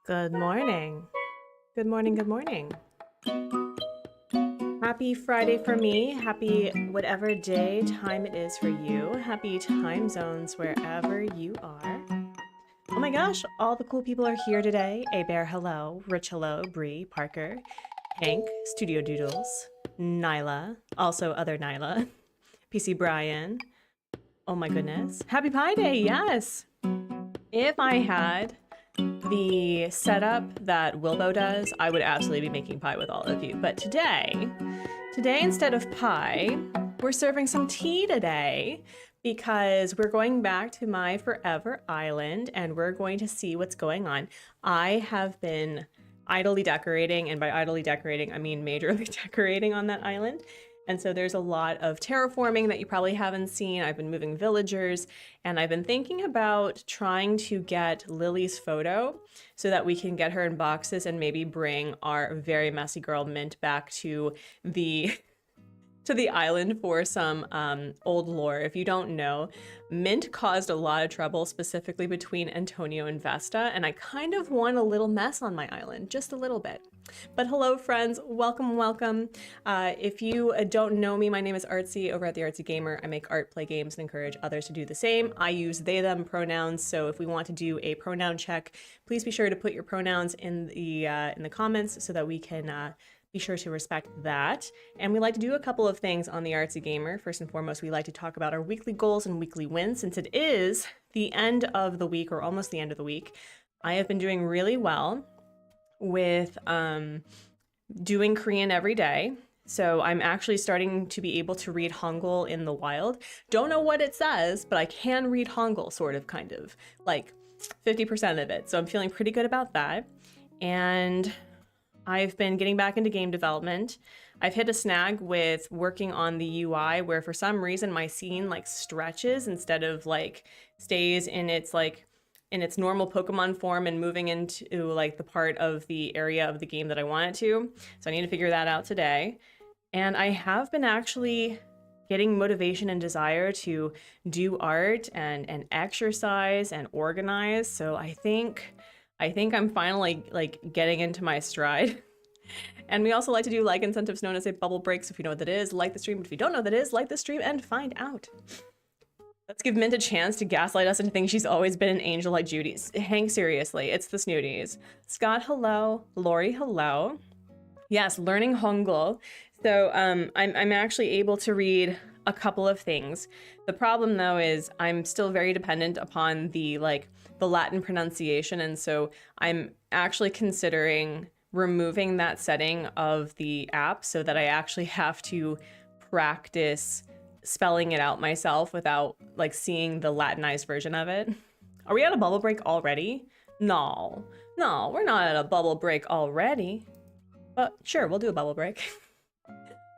Good morning. Good morning, good morning. Happy Friday for me. Happy whatever day, time it is for you. Happy time zones wherever you are. Oh my gosh, all the cool people are here today. A Bear, hello. Rich, hello. Bree, Parker, Hank, Studio Doodles, Nyla, also other Nyla, PC Brian. Oh my goodness. Happy Pie Day, yes. If I had the setup that Wilbo does, I would absolutely be making pie with all of you. But today instead of pie, we're serving some tea today because we're going back to my forever island and we're going to see what's going on. I have been idly decorating, and by idly decorating, I mean majorly decorating on that island. And so there's a lot of terraforming that you probably haven't seen. I've been moving villagers, and I've been thinking about trying to get Lily's photo so that we can get her in boxes and maybe bring our very messy girl Mint back to the island for some old lore. If you don't know, Mint caused a lot of trouble, specifically between Antonio and Vesta, and I kind of want a little mess on my island, just a little bit. But hello friends, welcome, welcome. If you don't know me, my name is Artsy over at the Artsy Gamer. I make art, play games, and encourage others to do the same. I use they, them pronouns, so if we want to do a pronoun check, please be sure to put your pronouns in the comments so that we can be sure to respect that. And we like to do a couple of things on the Artsy Gamer. First and foremost, we like to talk about our weekly goals and weekly wins. Since it is the end of the week, or almost the end of the week, I have been doing really well with doing Korean every day. So I'm actually starting to be able to read Hangul in the wild. Don't know what it says, but I can read Hangul, sort of, kind of, like 50% of it. So I'm feeling pretty good about that. And I've been getting back into game development. I've hit a snag with working on the UI where for some reason my scene like stretches instead of like stays in its normal Pokemon form and moving into like the part of the area of the game that I want it to. So I need to figure that out today. And I have been actually getting motivation and desire to do art and exercise and organize. So I think I'm finally like getting into my stride. And we also like to do like incentives known as a bubble breaks. If you know what that is, like the stream. But if you don't know what that is, like the stream and find out. Let's give Mint a chance to gaslight us into thinking she's always been an angel like Judy's. Hank, seriously, it's the Snooties. Scott, hello. Lori, hello. Yes, learning Hangul. So I'm actually able to read a couple of things. The problem though is I'm still very dependent upon the Latin pronunciation, and so I'm actually considering removing that setting of the app so that I actually have to practice spelling it out myself without like seeing the Latinized version of it. Are we at a bubble break already? No, we're not at a bubble break already. But sure, we'll do a bubble break.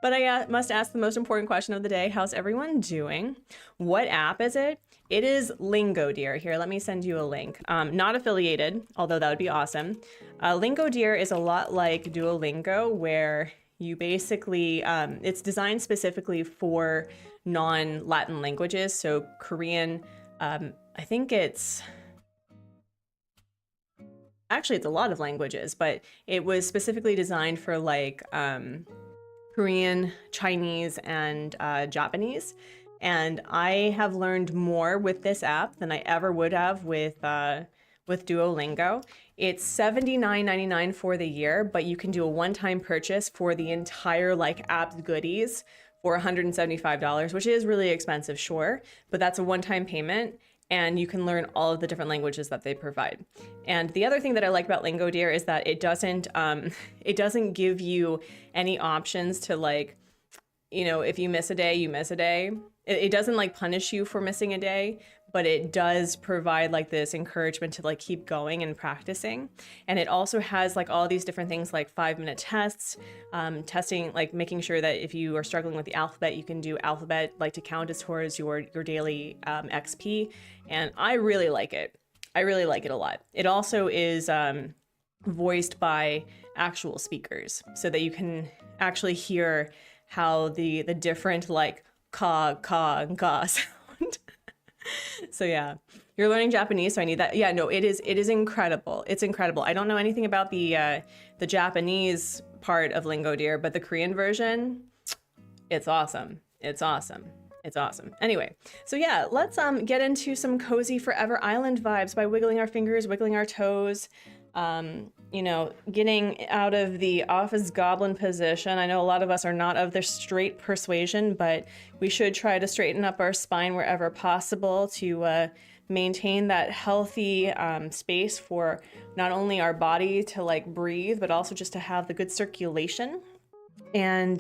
But I must ask the most important question of the day. How's everyone doing? What app is it? It is LingoDeer. Here, let me send you a link. Not affiliated, although that would be awesome. LingoDeer is a lot like Duolingo, where you basically, it's designed specifically for non-Latin languages. So Korean, I think actually it's a lot of languages, but it was specifically designed for like Korean, Chinese, and Japanese. And I have learned more with this app than I ever would have with Duolingo. It's $79.99 for the year, but you can do a one-time purchase for the entire like app's goodies for $175, which is really expensive, sure, but that's a one-time payment. And you can learn all of the different languages that they provide. And the other thing that I like about LingoDeer is that it doesn't give you any options to like, you know, if you miss a day, you miss a day. It doesn't like punish you for missing a day, but it does provide like this encouragement to like keep going and practicing. And it also has like all these different things like 5-minute tests, testing, like making sure that if you are struggling with the alphabet, you can do alphabet like to count as towards your daily XP. And I really like it. I really like it a lot. It also is voiced by actual speakers so that you can actually hear how the different like ka, and ga sound. So yeah, You're learning Japanese, so I need that. Yeah, no, it is incredible. It's incredible. I don't know anything about the Japanese part of LingoDeer, but the Korean version, it's awesome. It's awesome. It's awesome. Anyway, so yeah, let's get into some cozy Forever Island vibes by wiggling our fingers, wiggling our toes, you know, getting out of the office goblin position. I know a lot of us are not of the straight persuasion, but we should try to straighten up our spine wherever possible to maintain that healthy space for not only our body to like breathe, but also just to have the good circulation. And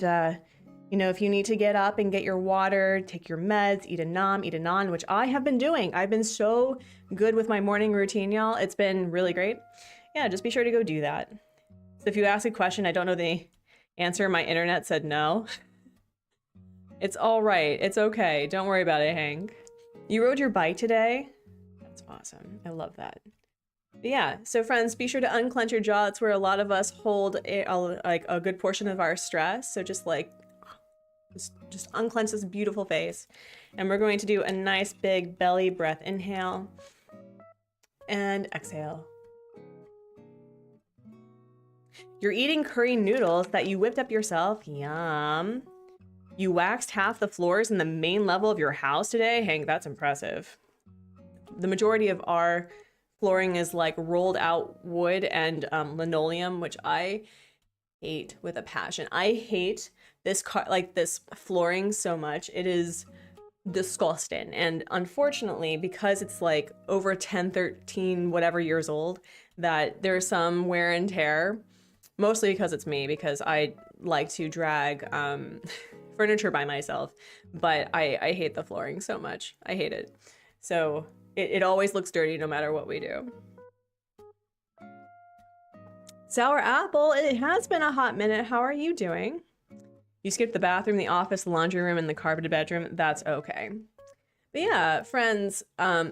you know, if you need to get up and get your water, take your meds, eat a nom, eat a non, which I have been doing. I've been so good with my morning routine, y'all. It's been really great. Yeah, just be sure to go do that. So if you ask a question, I don't know the answer, my internet said no. It's all right. It's okay. Don't worry about it, Hank. You rode your bike today? That's awesome. I love that. But yeah, so friends, be sure to unclench your jaw. It's where a lot of us hold like a good portion of our stress. So just like, just unclench this beautiful face. And we're going to do a nice big belly breath. Inhale and exhale. You're eating curry noodles that you whipped up yourself. Yum. You waxed half the floors in the main level of your house today. Hank, that's impressive. The majority of our flooring is like rolled out wood and linoleum, which I hate with a passion. I hate this this flooring so much. It is disgusting. And unfortunately, because it's like over 10, 13, whatever years old, that there's some wear and tear, mostly because it's me, because I like to drag furniture by myself, but I hate the flooring so much. I hate it. So it always looks dirty no matter what we do. Sour Apple, it has been a hot minute. How are you doing? You skipped the bathroom, the office, the laundry room, and the carpeted bedroom. That's okay. But yeah, friends, I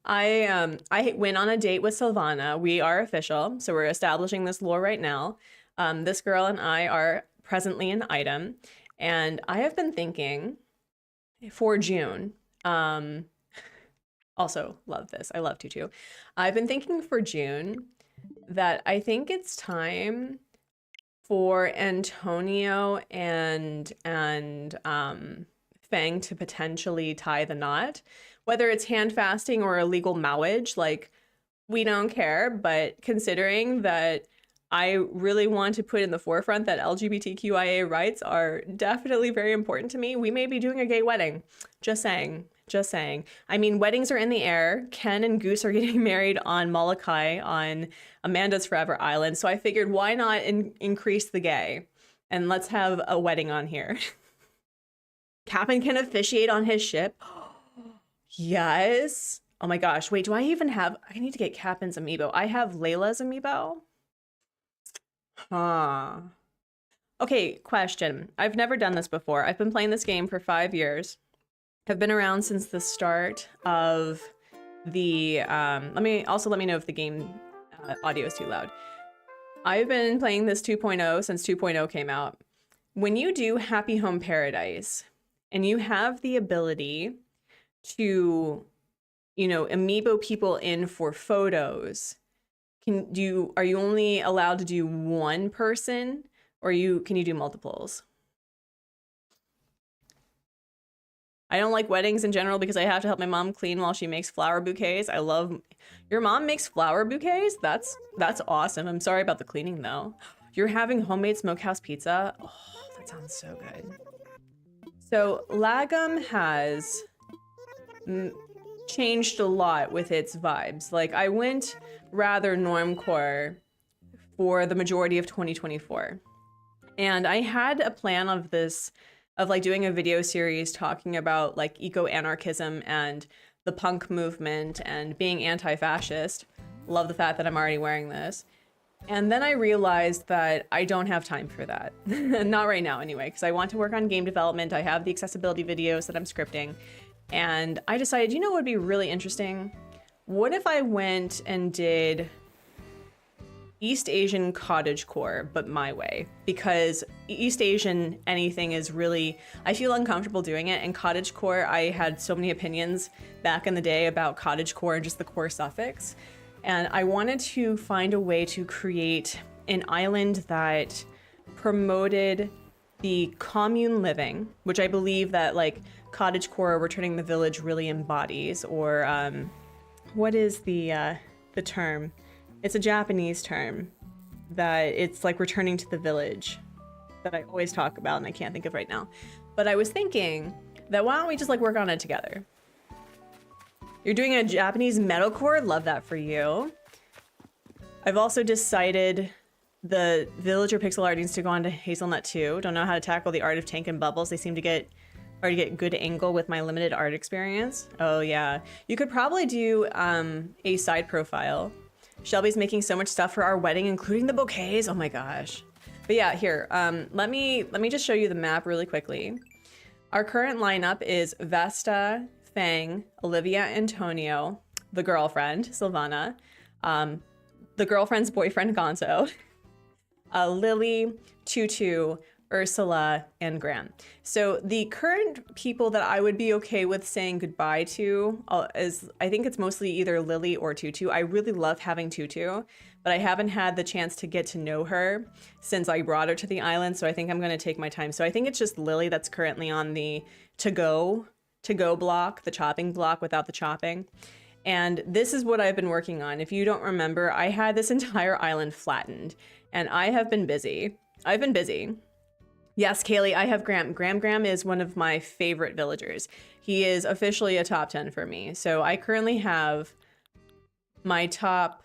went on a date with Silvana. We are official, so we're establishing this lore right now. This girl and I are presently an item, and I have been thinking for June, also love this, I love Tutu. I've been thinking for June that I think it's time for Antonio and Fang to potentially tie the knot. Whether it's hand fasting or illegal marriage, like, we don't care, but considering that I really want to put in the forefront that LGBTQIA rights are definitely very important to me, we may be doing a gay wedding. Just saying. Just saying. I mean, weddings are in the air. Ken and Goose are getting married on Molokai on Amanda's Forever Island. So I figured, why not increase the gay? And let's have a wedding on here. Captain can officiate on his ship. Yes. Oh my gosh. Wait, do I even have... I need to get Captain's amiibo. I have Layla's amiibo. Huh. Okay, question. I've never done this before. I've been playing this game for 5 years. Have been around since the start of the let me know if the game audio is too loud. I've been playing this 2.0 since 2.0 came out. When you do Happy Home Paradise and you have the ability to, you know, amiibo people in for photos, are you only allowed to do one person, or can you do multiples? I don't like weddings in general because I have to help my mom clean while she makes flower bouquets. I love... Your mom makes flower bouquets? That's awesome. I'm sorry about the cleaning though. You're having homemade smokehouse pizza? Oh, that sounds so good. So Lagom has changed a lot with its vibes. Like, I went rather normcore for the majority of 2024. And I had a plan of this, of like doing a video series talking about like eco-anarchism and the punk movement and being anti-fascist. Love the fact that I'm already wearing this. And then I realized that I don't have time for that. Not right now anyway, because I want to work on game development. I have the accessibility videos that I'm scripting. And I decided, you know what would be really interesting? What if I went and did East Asian cottagecore, but my way, because East Asian anything is really, I feel uncomfortable doing it. And cottagecore, I had so many opinions back in the day about cottagecore and just the core suffix. And I wanted to find a way to create an island that promoted the commune living, which I believe that like cottagecore, returning the village really embodies, or what is the term? It's a Japanese term that it's like returning to the village that I always talk about and I can't think of right now. But I was thinking that why don't we just like work on it together? You're doing a Japanese metalcore? Love that for you. I've also decided the villager pixel art needs to go on to Hazelnut too. Don't know how to tackle the art of tank and bubbles. They seem to already get good angle with my limited art experience. Oh yeah. You could probably do a side profile. Shelby's making so much stuff for our wedding, including the bouquets. Oh my gosh. But yeah, here, let me just show you the map really quickly. Our current lineup is Vesta, Fang, Olivia, Antonio, the girlfriend, Silvana, the girlfriend's boyfriend, Gonzo, Lily, Tutu, Ursula, and Graham. So the current people that I would be okay with saying goodbye to is, I think it's mostly either Lily or Tutu. I really love having Tutu, but I haven't had the chance to get to know her since I brought her to the island, so I think I'm going to take my time. So I think it's just Lily that's currently on the to-go block, the chopping block without the chopping. And this is what I've been working on. If you don't remember, I had this entire island flattened, and I have been busy. I've been busy. Yes, Kaylee, I have Graham. Graham is one of my favorite villagers. He is officially a top 10 for me. So I currently have my top,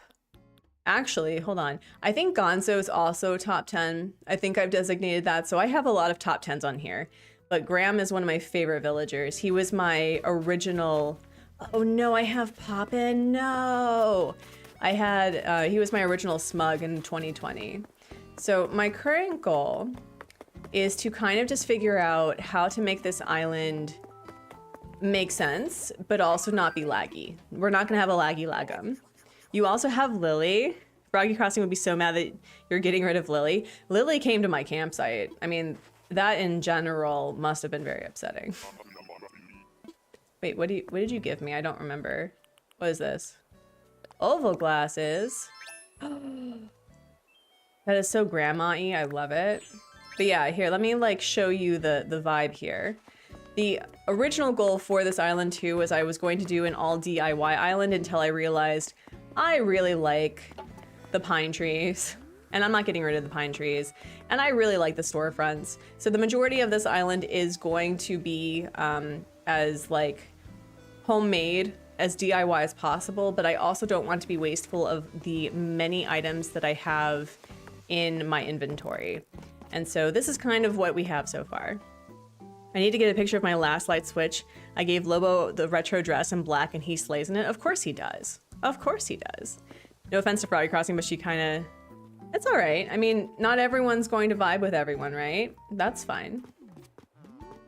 actually, hold on. I think Gonzo is also top 10. I think I've designated that. So I have a lot of top 10s on here. But Graham is one of my favorite villagers. He was my original, oh no, I have Poppin, no. He was my original smug in 2020. So my current goal is to kind of just figure out how to make this island make sense, but also not be laggy. We're not gonna have a laggy Lagom. You also have Lily. Froggy Crossing would be so mad that you're getting rid of Lily. Lily came to my campsite. I mean, that in general must have been very upsetting. Wait, what did you give me? I don't remember. What is this? Oval glasses. That is so grandma-y. I love it. But yeah, here, let me like show you the vibe here. The original goal for this island too was I was going to do an all DIY island until I realized I really like the pine trees. And I'm not getting rid of the pine trees. And I really like the storefronts. So the majority of this island is going to be as like homemade, as DIY as possible, but I also don't want to be wasteful of the many items that I have in my inventory. And so this is kind of what we have so far. I need to get a picture of my last light switch. I gave Lobo the retro dress in black and he slays in it. Of course he does. Of course he does. No offense to Froggy Crossing, but she kind of, it's all right. I mean, not everyone's going to vibe with everyone, right? That's fine.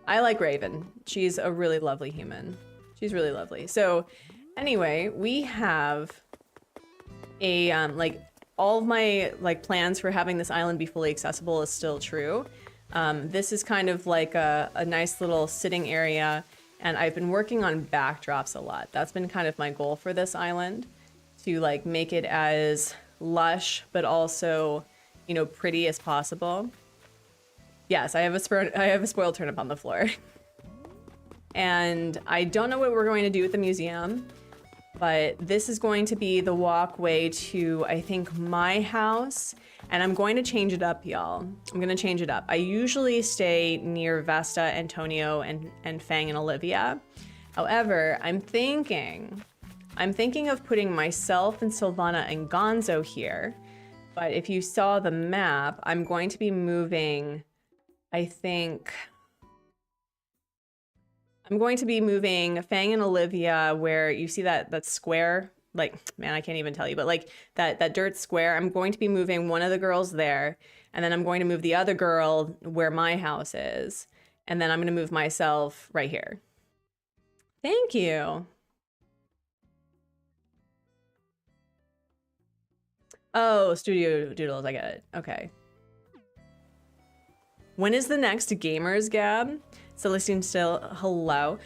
I like Raven. She's a really lovely human. She's really lovely. So anyway, we have a, like, all of my like plans for having this island be fully accessible is still true. This is kind of like a nice little sitting area, and I've been working on backdrops a lot. That's been kind of my goal for this island, to like make it as lush but also, you know, pretty as possible. Yes, I have a spoiled turnip on the floor. And I don't know what we're going to do with the museum, but this is going to be the walkway to, I think, my house. And I'm going to change it up, y'all. I'm going to change it up. I usually stay near Vesta, Antonio, and Fang and Olivia. However, I'm thinking of putting myself and Silvana and Gonzo here. But if you saw the map, I'm going to be moving, I think, I'm going to be moving Fang and Olivia where you see that square, like, man, I can't even tell you, but like that dirt square, I'm going to be moving one of the girls there, and then I'm going to move the other girl where my house is, and then I'm going to move myself right here. Thank you. Oh, Studio Doodles, I get it. Okay. When is the next Gamers Gab? Celestine still, hello.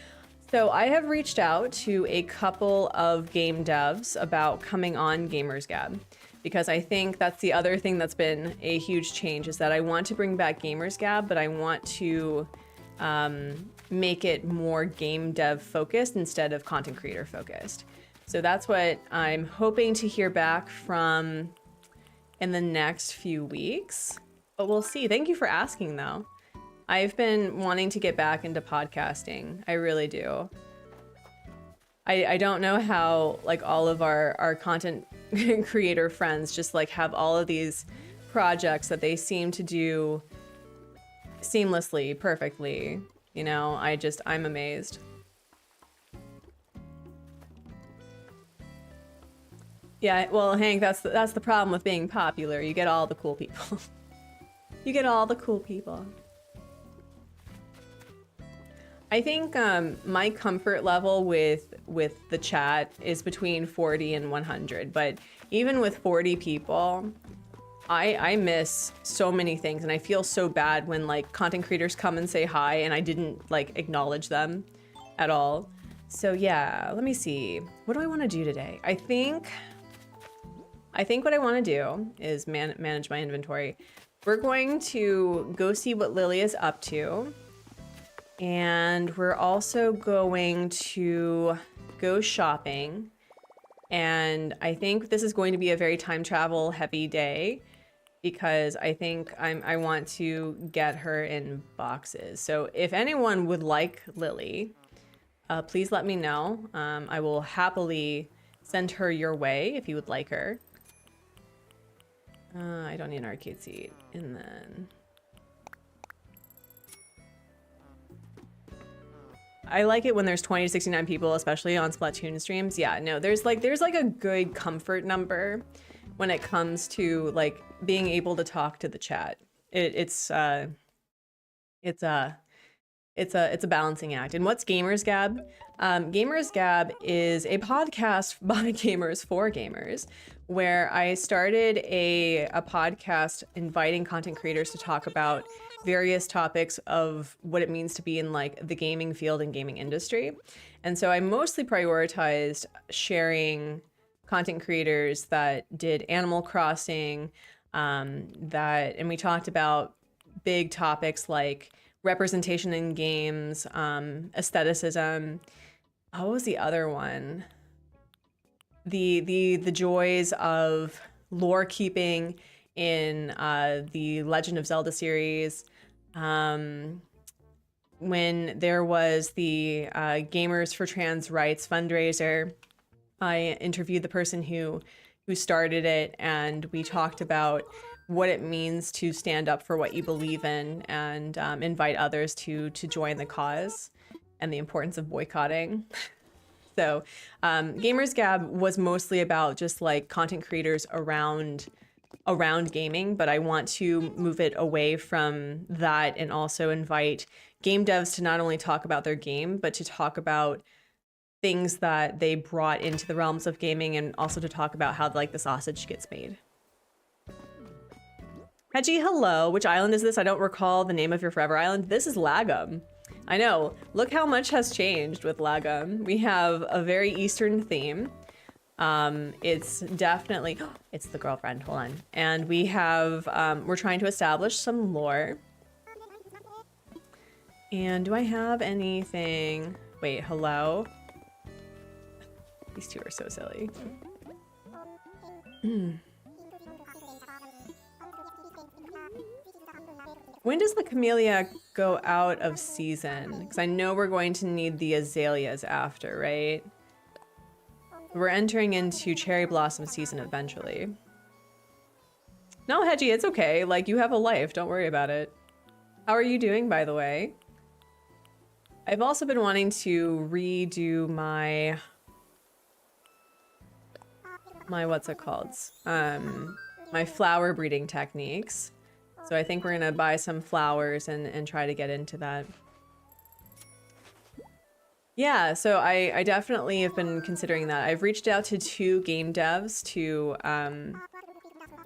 So I have reached out to a couple of game devs about coming on Gamers Gab because I think that's the other thing that's been a huge change is that I want to bring back Gamers Gab, but I want to make it more game dev focused instead of content creator focused. So that's what I'm hoping to hear back from in the next few weeks, but we'll see. Thank you for asking though. I've been wanting to get back into podcasting. I really do. I don't know how like all of our content creator friends just like have all of these projects that they seem to do seamlessly, perfectly. You know, I'm amazed. Yeah, well, Hank, that's the problem with being popular. You get all the cool people. You get all the cool people. I think my comfort level with the chat is between 40 and 100, but even with 40 people, I miss so many things, and I feel so bad when like content creators come and say hi and I didn't like acknowledge them at all. So yeah, let me see. What do I want to do today? I think what I want to do is manage my inventory. We're going to go see what Lily is up to. And we're also going to go shopping. And I think this is going to be a very time travel heavy day because I think I want to get her in boxes. So if anyone would like Lily, please let me know. I will happily send her your way if you would like her. I don't need an arcade seat. And then I like it when there's 20 to 69 people, especially on Splatoon streams. Yeah, no, there's like a good comfort number when it comes to like being able to talk to the chat. It's a balancing act. And what's Gamers Gab? Gamers Gab is a podcast by gamers for gamers, where I started a podcast inviting content creators to talk about various topics of what it means to be in like the gaming field and gaming industry. And so I mostly prioritized sharing content creators that did Animal Crossing, and we talked about big topics like representation in games, aestheticism. What was the other one? The joys of lore keeping in the Legend of Zelda series. When there was the Gamers for Trans Rights fundraiser, I interviewed the person who started it, and we talked about what it means to stand up for what you believe in and invite others to join the cause and the importance of boycotting. So Gamers Gab was mostly about just like content creators around gaming, but I want to move it away from that and also invite game devs to not only talk about their game, but to talk about things that they brought into the realms of gaming, and also to talk about how like the sausage gets made. Hedgie, hello. Which island is this? I don't recall the name of your forever island. This is Lagom. I know. Look how much has changed with Lagom. We have a very Eastern theme. It's definitely, it's the girlfriend, hold on. And we have, we're trying to establish some lore. And do I have anything? Wait, hello? These two are so silly. When does the camellia go out of season? Because I know we're going to need the azaleas after, right? We're entering into cherry blossom season eventually. No, Hedgie, it's okay. Like, you have a life. Don't worry about it. How are you doing, by the way? I've also been wanting to redo my what's it called? My flower breeding techniques. So I think we're gonna buy some flowers and try to get into that. Yeah, so I definitely have been considering that. I've reached out to 2 game devs to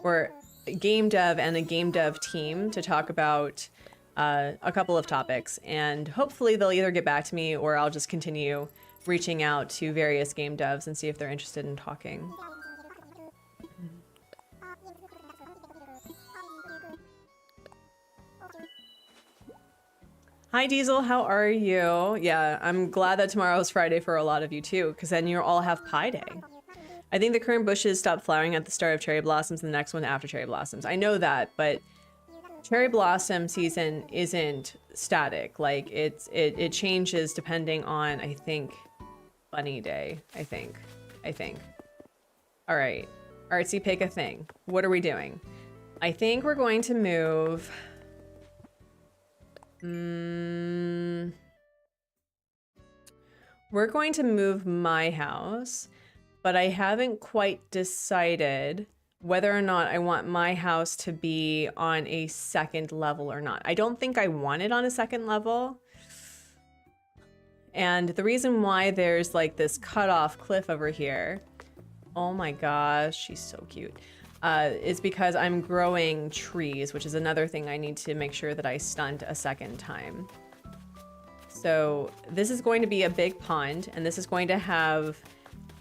or game dev and a game dev team to talk about a couple of topics, and hopefully they'll either get back to me or I'll just continue reaching out to various game devs and see if they're interested in talking. Hi Diesel, how are you? Yeah, I'm glad that tomorrow is Friday for a lot of you too, because then you all have Pie Day. I think the current bushes stop flowering at the start of cherry blossoms and the next one after cherry blossoms. I know that, but cherry blossom season isn't static. Like it changes depending on, I think, Bunny Day. I think. All right, Artsy, pick a thing. What are we doing? I think we're going to move. We're going to move my house, but I haven't quite decided whether or not I want my house to be on a second level or not. I don't think I want it on a second level. And the reason why there's like this cut-off cliff over here, oh my gosh, she's so cute, is because I'm growing trees, which is another thing I need to make sure that I stunt a second time. So this is going to be a big pond, and this is going to have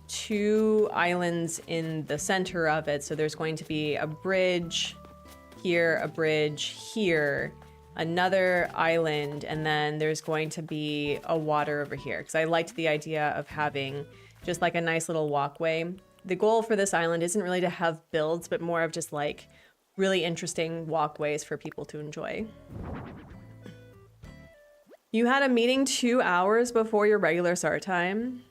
2 islands in the center of it. So there's going to be a bridge here, a bridge here, another island, and then there's going to be a water over here, because I liked the idea of having just like a nice little walkway. The goal for this island isn't really to have builds, but more of just like really interesting walkways for people to enjoy. You had a meeting 2 hours before your regular start time?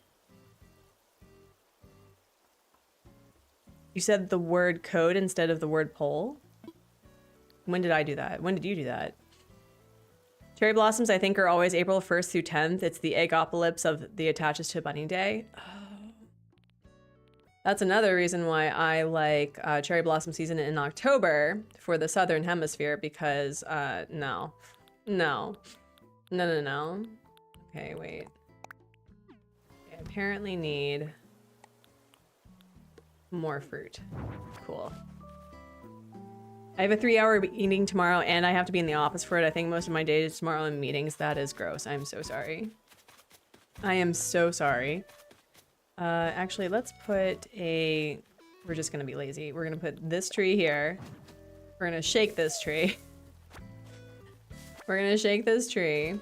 You said the word code instead of the word poll? When did I do that? When did you do that? Cherry blossoms, I think, are always April 1st through 10th. It's the eggopolis of the attaches to Bunny Day. Oh. That's another reason why I like cherry blossom season in October for the Southern Hemisphere, because no. Okay, wait. I apparently need more fruit. Cool. I have a 3-hour meeting tomorrow and I have to be in the office for it. I think most of my day is tomorrow in meetings. That is gross. I'm so sorry. I am so sorry. Actually, let's put a... We're just gonna be lazy. We're gonna put this tree here. We're gonna shake this tree. We're gonna shake this tree.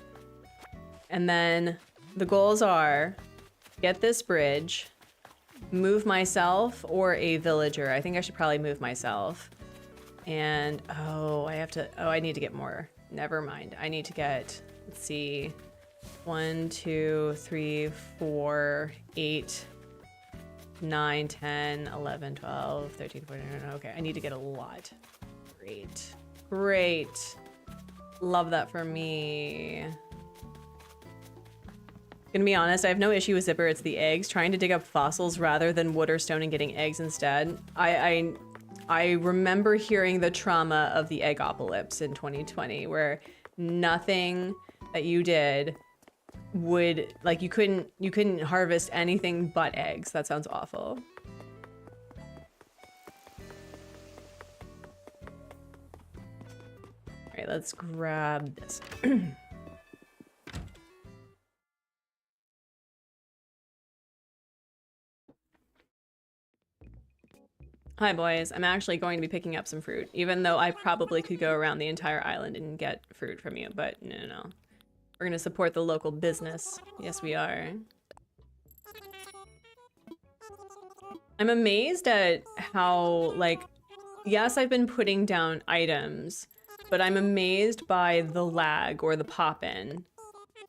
And then the goals are get this bridge, move myself or a villager. I think I should probably move myself. And, oh, I need to get more. Never mind. I need to get, let's see, 1, 2, 3, 4, 8, 9, 10, 11, 12, 13, 14, okay, I need to get a lot. Great. Great. Love that for me. Gonna be honest, I have no issue with Zipper. It's the eggs. Trying to dig up fossils rather than wood or stone and getting eggs instead. I remember hearing the trauma of the eggopolis in 2020, where nothing that you did would, like, you couldn't harvest anything but eggs. That sounds awful. All right, let's grab this. Hi boys, I'm actually going to be picking up some fruit, even though I probably could go around the entire island and get fruit from you, but no. We're gonna support the local business. Yes, we are. I'm amazed at how, like, yes, I've been putting down items, but I'm amazed by the lag or the pop-in.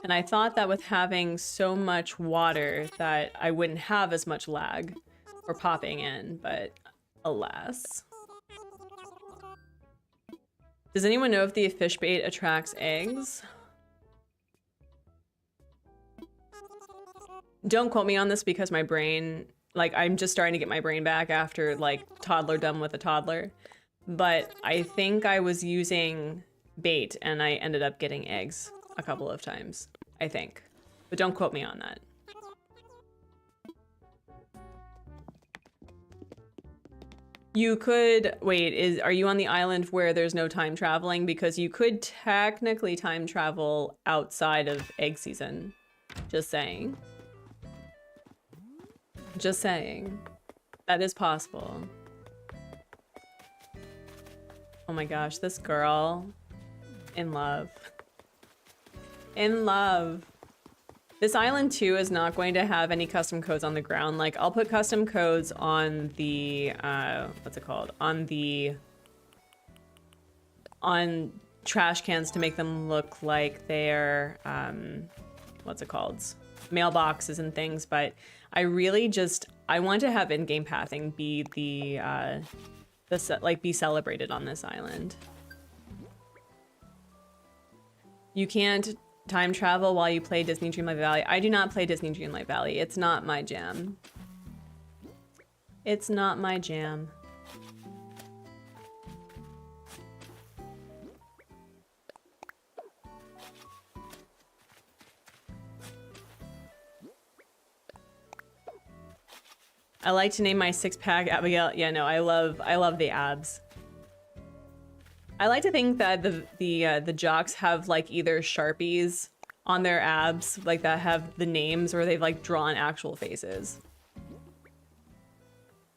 And I thought that with having so much water that I wouldn't have as much lag or popping in, but alas. Does anyone know if the fish bait attracts eggs? Don't quote me on this because my brain, like, I'm just starting to get my brain back after, like, toddlerdom with a toddler. But I think I was using bait and I ended up getting eggs a couple of times, I think. But don't quote me on that. You could, wait, are you on the island where there's no time traveling? Because you could technically time travel outside of egg season. Just saying. Just saying. That is possible. Oh my gosh, this girl. In love. In love. This island too is not going to have any custom codes on the ground. Like, I'll put custom codes on the, what's it called? On trash cans to make them look like they're, what's it called? Mailboxes and things, but I really just, I want to have in-game pathing be be celebrated on this island. You can't time travel while you play Disney Dreamlight Valley. I do not play Disney Dreamlight Valley. It's not my jam. It's not my jam. I like to name my six-pack Abigail. Yeah, no, I love the abs. I like to think that the jocks have like either Sharpies on their abs, like that have the names, or they've like drawn actual faces.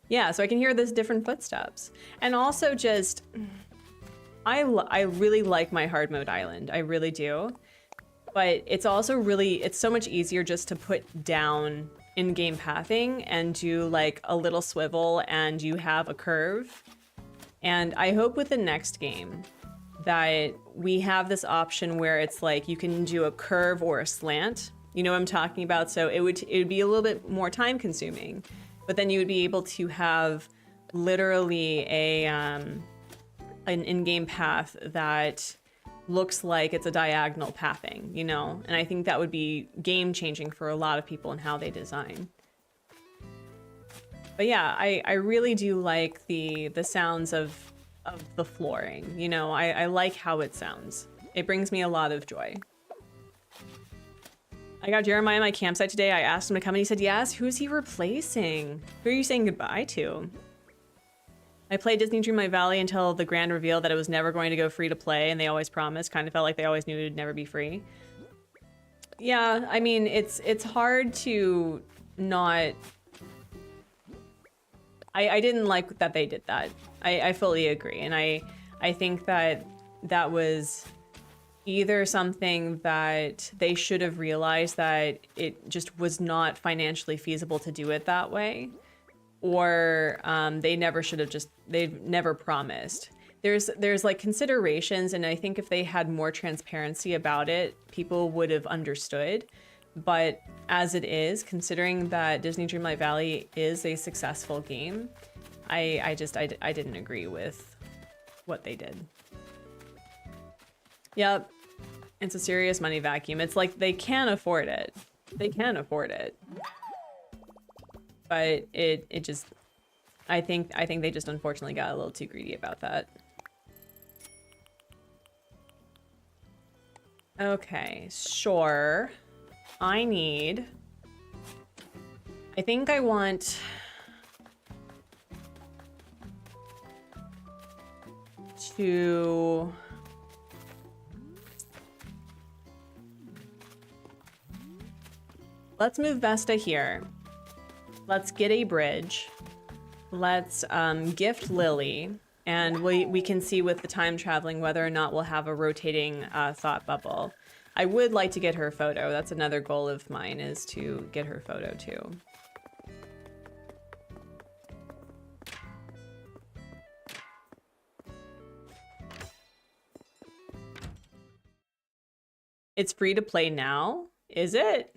Yeah, so I can hear this different footsteps. And also just, I really like my hard mode island. I really do. But it's also really, it's so much easier just to put down in-game pathing and do like a little swivel and you have a curve. And I hope with the next game that we have this option where it's like you can do a curve or a slant. You know what I'm talking about? So it would be a little bit more time consuming, but then you would be able to have literally an in-game path that looks like it's a diagonal pathing, you know? And I think that would be game changing for a lot of people in how they design. But yeah, I really do like the sounds of the flooring. You know, I like how it sounds. It brings me a lot of joy. I got Jeremiah at my campsite today. I asked him to come and he said yes. Who's he replacing? Who are you saying goodbye to? I played Disney Dreamlight Valley until the grand reveal that it was never going to go free to play, and they always promised. Kind of felt like they always knew it would never be free. Yeah, I mean, it's hard to not... I didn't like that they did that. I fully agree. And I think that that was either something that they should have realized that it just was not financially feasible to do it that way, or they never should have they've never promised. There's like considerations, and I think if they had more transparency about it, people would have understood. But as it is, considering that Disney Dreamlight Valley is a successful game, I didn't agree with what they did. Yep, it's a serious money vacuum. It's like they can afford it. They can afford it. But it just, I think they just unfortunately got a little too greedy about that. Okay, sure. I think I want to... Let's move Vesta here. Let's get a bridge. Let's gift Lily. And we can see with the time traveling whether or not we'll have a rotating thought bubble. I would like to get her photo. That's another goal of mine, is to get her photo too. It's free to play now? Is it?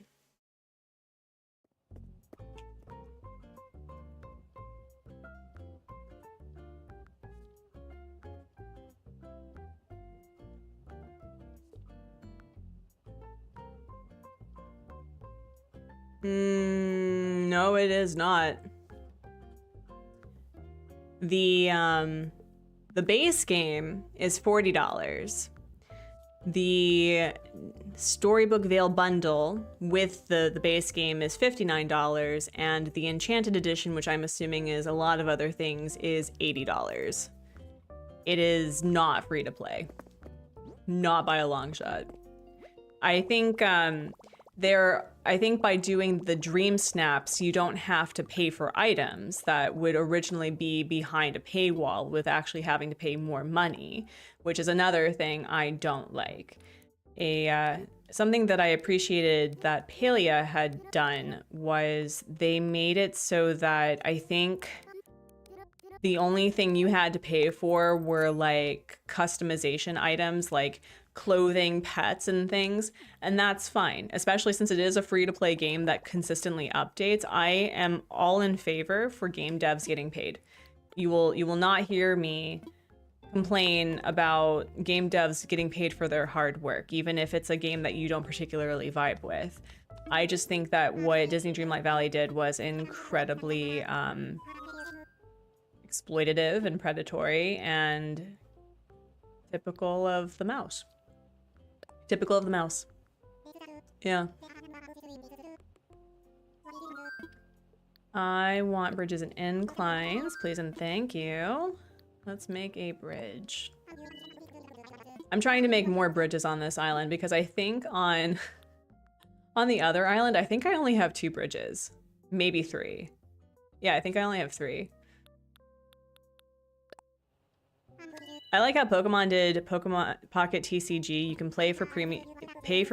No, it is not. The base game is $40. The Storybook Veil bundle with the base game is $59, and the Enchanted Edition, which I'm assuming is a lot of other things, is $80. It is not free to play. Not by a long shot. I think I think by doing the dream snaps, you don't have to pay for items that would originally be behind a paywall with actually having to pay more money, which is another thing I don't like. Something that I appreciated that Palia had done was they made it so that I think the only thing you had to pay for were like customization items like clothing, pets, and things, and that's fine, especially since it is a free-to-play game that consistently updates. I am all in favor for game devs getting paid. You will not hear me complain about game devs getting paid for their hard work, even if it's a game that you don't particularly vibe with. I just think that what Disney Dreamlight Valley did was incredibly exploitative and predatory and typical of the mouse. Typical of the mouse. Yeah. I want bridges and inclines, please and thank you. Let's make a bridge. I'm trying to make more bridges on this island because I think on the other island, I think I only have 2 bridges. Maybe 3. Yeah, I think I only have 3. I like how Pokemon did Pokemon Pocket TCG. You can pay for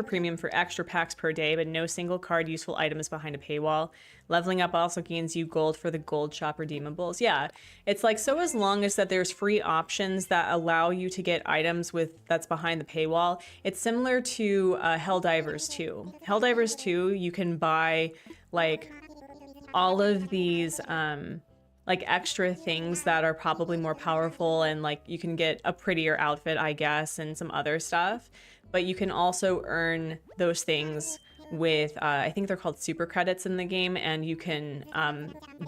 premium for extra packs per day, but no single card useful item is behind a paywall. Leveling up also gains you gold for the gold shop redeemables. Yeah, it's like, so as long as that there's free options that allow you to get items that's behind the paywall. It's similar to Helldivers 2. Helldivers 2, you can buy like all of these like extra things that are probably more powerful, and like you can get a prettier outfit, I guess, and some other stuff. But you can also earn those things with, I think they're called super credits in the game, and you can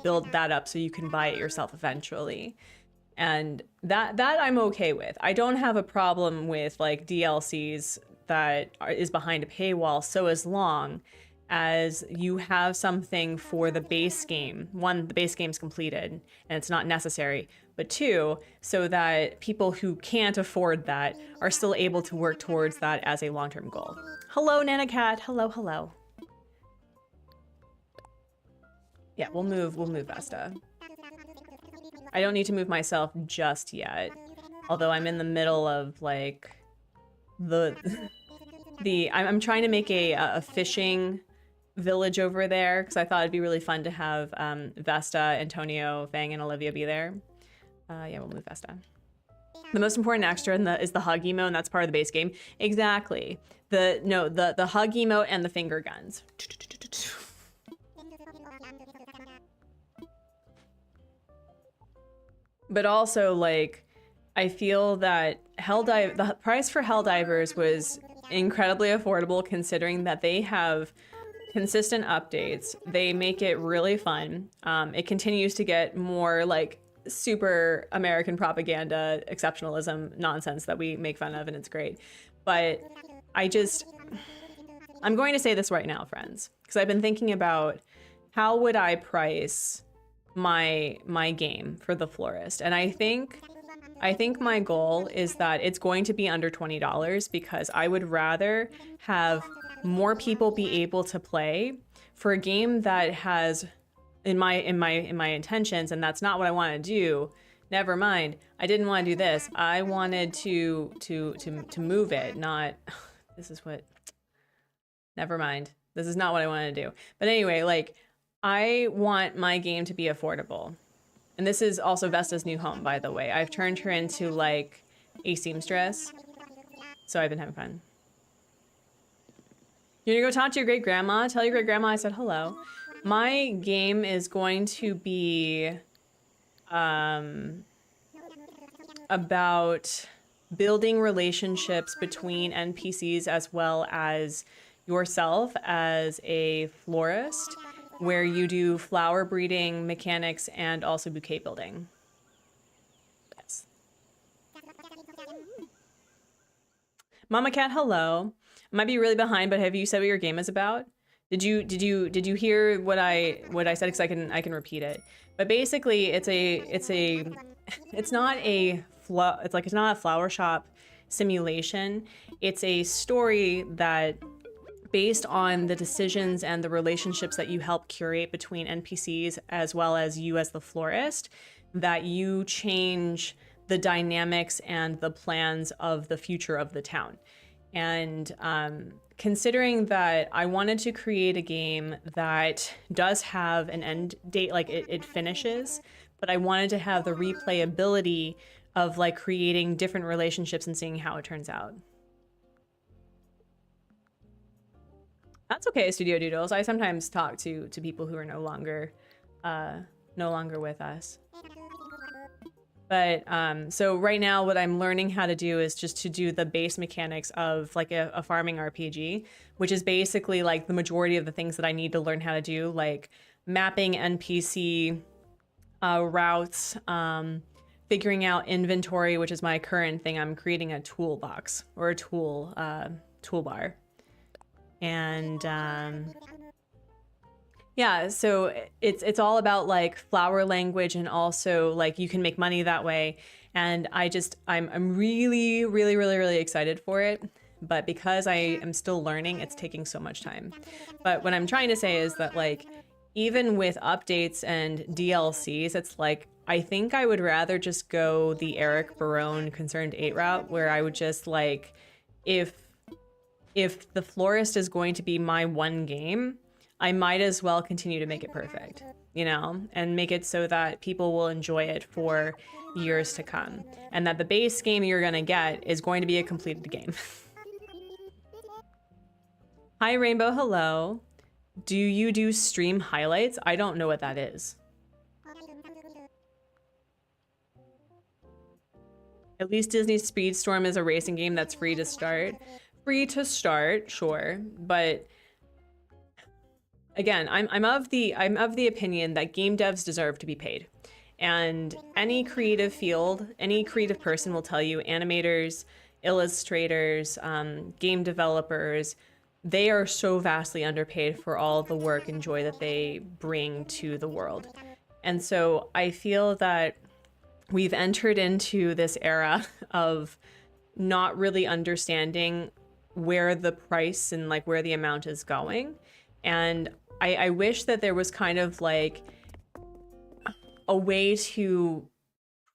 build that up so you can buy it yourself eventually. And that I'm okay with. I don't have a problem with like DLCs that is behind a paywall, so as long as you have something for the base game. 1, the base game's completed and it's not necessary, but 2, so that people who can't afford that are still able to work towards that as a long-term goal. Hello, Nana Cat. Hello, hello. Yeah, we'll move Vesta. I don't need to move myself just yet, although I'm in the middle of like I'm trying to make a fishing village over there because I thought it'd be really fun to have Vesta, Antonio, Fang, and Olivia be there. Yeah, we'll move Vesta. The most important extra is the hug emote, and that's part of the base game. Exactly. The hug emote and the finger guns. But also, like, I feel that the price for Helldivers was incredibly affordable considering that they have consistent updates. They make it really fun. It continues to get more like super American propaganda, exceptionalism nonsense that we make fun of, and it's great. But I'm going to say this right now, friends, because I've been thinking about how would I price my game for the florist, and I think my goal is that it's going to be under $20 because I would rather have more people be able to play for a game that has in my intentions, and that's not what I want to do. Never mind. I didn't want to do this. I wanted to move it, not this is what never mind. This is not what I wanted to do. But anyway, like I want my game to be affordable. And this is also Vesta's new home, by the way. I've turned her into like a seamstress. So I've been having fun. You're gonna go talk to your great grandma? Tell your great grandma I said hello. My game is going to be about building relationships between NPCs as well as yourself as a florist, where you do flower breeding mechanics and also bouquet building. Yes. Mama Cat, hello. I might be really behind, but have you said what your game is about? Did you hear what I said? Because I can repeat it. But basically, it's not it's not a flower shop simulation. It's a story that based on the decisions and the relationships that you help curate between NPCs as well as you as the florist, that you change the dynamics and the plans of the future of the town. And considering that I wanted to create a game that does have an end date, like it finishes, but I wanted to have the replayability of like creating different relationships and seeing how it turns out. That's okay, Studio Doodles. I sometimes talk to people who are no longer with us. But so right now what I'm learning how to do is just to do the base mechanics of like a farming RPG, which is basically like the majority of the things that I need to learn how to do, like mapping NPC routes, figuring out inventory, which is my current thing. I'm creating a toolbox or a toolbar. And yeah, so it's all about like flower language, and also like you can make money that way. And I'm really excited for it. But because I am still learning, it's taking so much time. But what I'm trying to say is that like even with updates and DLCs, it's like I think I would rather just go the Eric Barone Concerned 8 route, where I would just like if the florist is going to be my one game, I might as well continue to make it perfect, you know, and make it so that people will enjoy it for years to come. And that the base game you're gonna get is going to be a completed game. Hi, Rainbow, hello. Do you do stream highlights? I don't know what that is. At least Disney Speedstorm is a racing game that's free to start. Free to start, sure, but again, I'm of the opinion that game devs deserve to be paid. And any creative field, any creative person will tell you, animators, illustrators, game developers, they are so vastly underpaid for all the work and joy that they bring to the world. And so I feel that we've entered into this era of not really understanding where the price and like where the amount is going. And I wish that there was kind of like a way to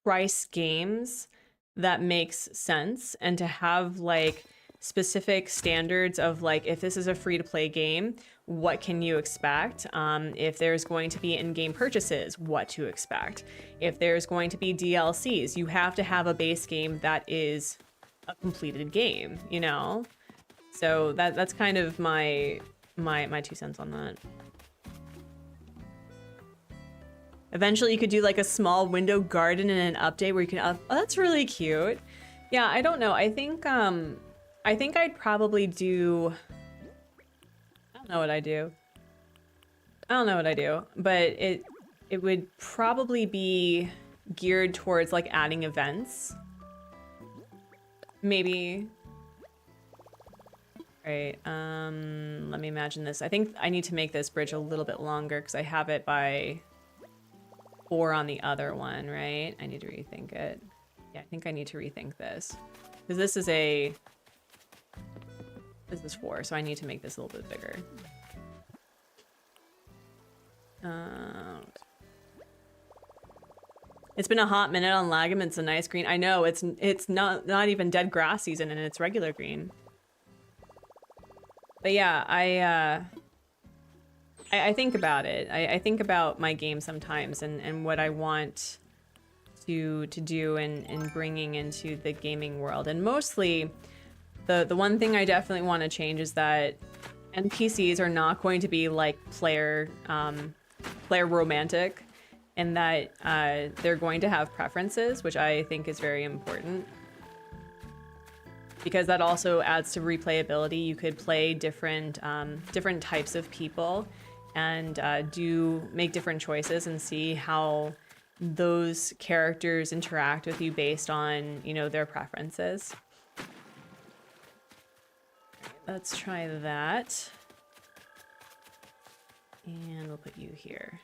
price games that makes sense, and to have like specific standards of like, if this is a free to play game, what can you expect? If there's going to be in-game purchases, what to expect? If there's going to be DLCs, you have to have a base game that is a completed game, you know? So that's kind of my 2 cents on that. Eventually you could do like a small window garden and an update where you can oh, that's really cute. Yeah, I don't know. I think I'd probably do, I don't know what I do. I don't know what I do, but it would probably be geared towards like adding events. Maybe. Right, let me imagine this. I think I need to make this bridge a little bit longer because I have it by 4 on the other one, right? I need to rethink it. Yeah, I think I need to rethink this. Because this is 4, so I need to make this a little bit bigger. It's been a hot minute on Lagom. It's a nice green. I know, it's not even dead grass season and it's regular green. But yeah, I think about it. I think about my game sometimes and what I want to do and bringing into the gaming world. And mostly, the one thing I definitely want to change is that NPCs are not going to be like player romantic, and that they're going to have preferences, which I think is very important. Because that also adds to replayability. You could play different types of people and make different choices and see how those characters interact with you based on, you know, their preferences. let's try that. And we'll put you here.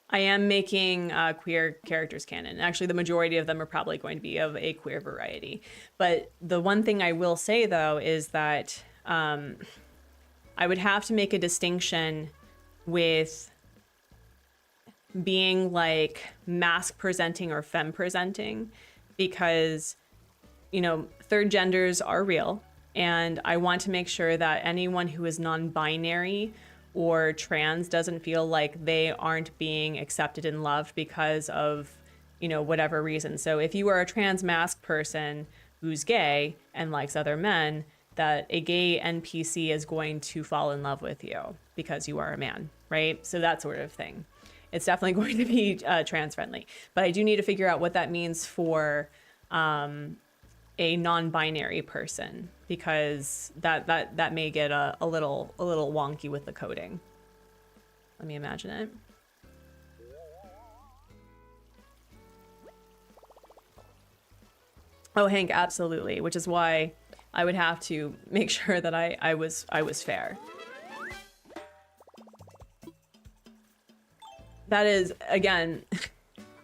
I am making queer characters canon. Actually, the majority of them are probably going to be of a queer variety. But the one thing I will say, though, is that I would have to make a distinction with being like masc presenting or femme presenting, because, you know, third genders are real. And I want to make sure that anyone who is non-binary or trans doesn't feel like they aren't being accepted and loved because of, you know, whatever reason. So if you are a trans masc person who's gay and likes other men, that a gay NPC is going to fall in love with you because you are a man, right? So that sort of thing. It's definitely going to be trans friendly, but I do need to figure out what that means for a non-binary person, because that may get a little wonky with the coding. Let me imagine it. Oh, Hank, absolutely. Which is why I would have to make sure that I was fair. That is, again,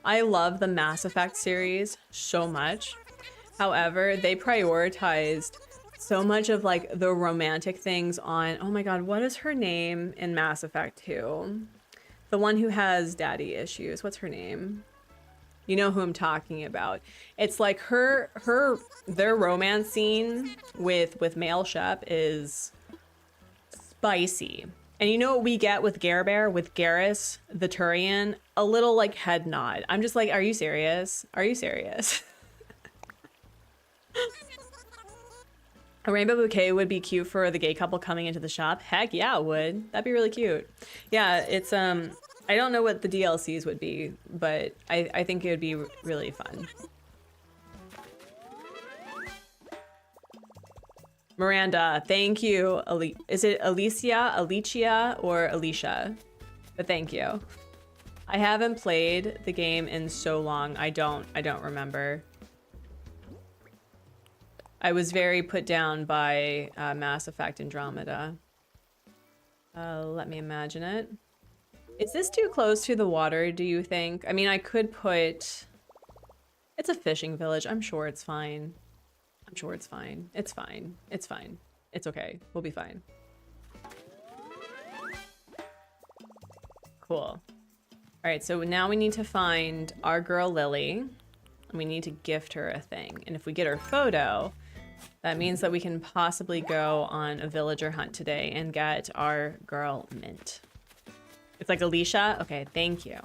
I love the Mass Effect series so much. However, they prioritized so much of like the romantic things on, oh my God, what is her name in Mass Effect 2? The one who has daddy issues. What's her name? You know who I'm talking about. It's like their romance scene with Male Shep is spicy. And you know what we get with Gerbear, with Garrus, the Turian? A little like head nod. I'm just like, are you serious? Are you serious? A rainbow bouquet would be cute for the gay couple coming into the shop. Heck yeah, it would. That'd be really cute. Yeah, it's I don't know what the DLCs would be, but I think it would be really fun. Miranda, thank you. Is it Alicia, or Alicia? But thank you. I haven't played the game in so long. I don't remember. I was very put down by Mass Effect Andromeda. Let me imagine it. Is this too close to the water, do you think? I mean, I could put... It's a fishing village. I'm sure it's fine. I'm sure it's fine. It's fine. It's fine. It's okay. We'll be fine. Cool. All right, so now we need to find our girl Lily. And we need to gift her a thing. And if we get her photo, that means that we can possibly go on a villager hunt today and get our girl Mint. It's like Alicia? Okay, thank you.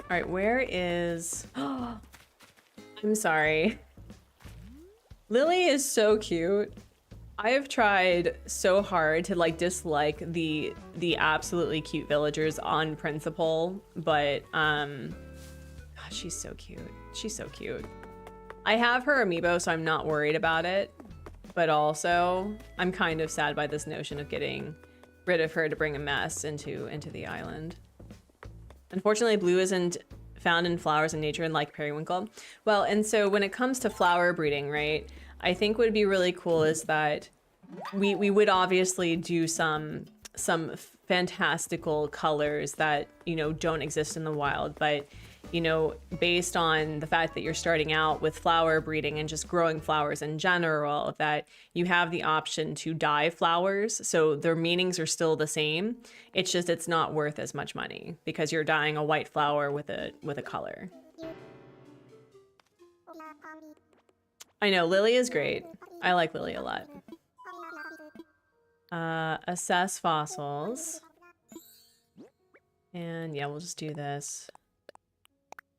All right, where is... Oh, I'm sorry. Lily is so cute. I have tried so hard to like dislike the absolutely cute villagers on principle, but God, she's so cute. She's so cute. I have her amiibo, so I'm not worried about it, but also I'm kind of sad by this notion of getting rid of her to bring a mess into the island. Unfortunately, blue isn't found in flowers in nature and like periwinkle. Well, and so when it comes to flower breeding, right, I think what would be really cool is that we would obviously do some fantastical colors that, you know, don't exist in the wild, but you know, based on the fact that you're starting out with flower breeding and just growing flowers in general, that you have the option to dye flowers. So their meanings are still the same. It's just, it's not worth as much money because you're dyeing a white flower with a color. I know, Lily is great. I like Lily a lot. Assess fossils. And yeah, we'll just do this.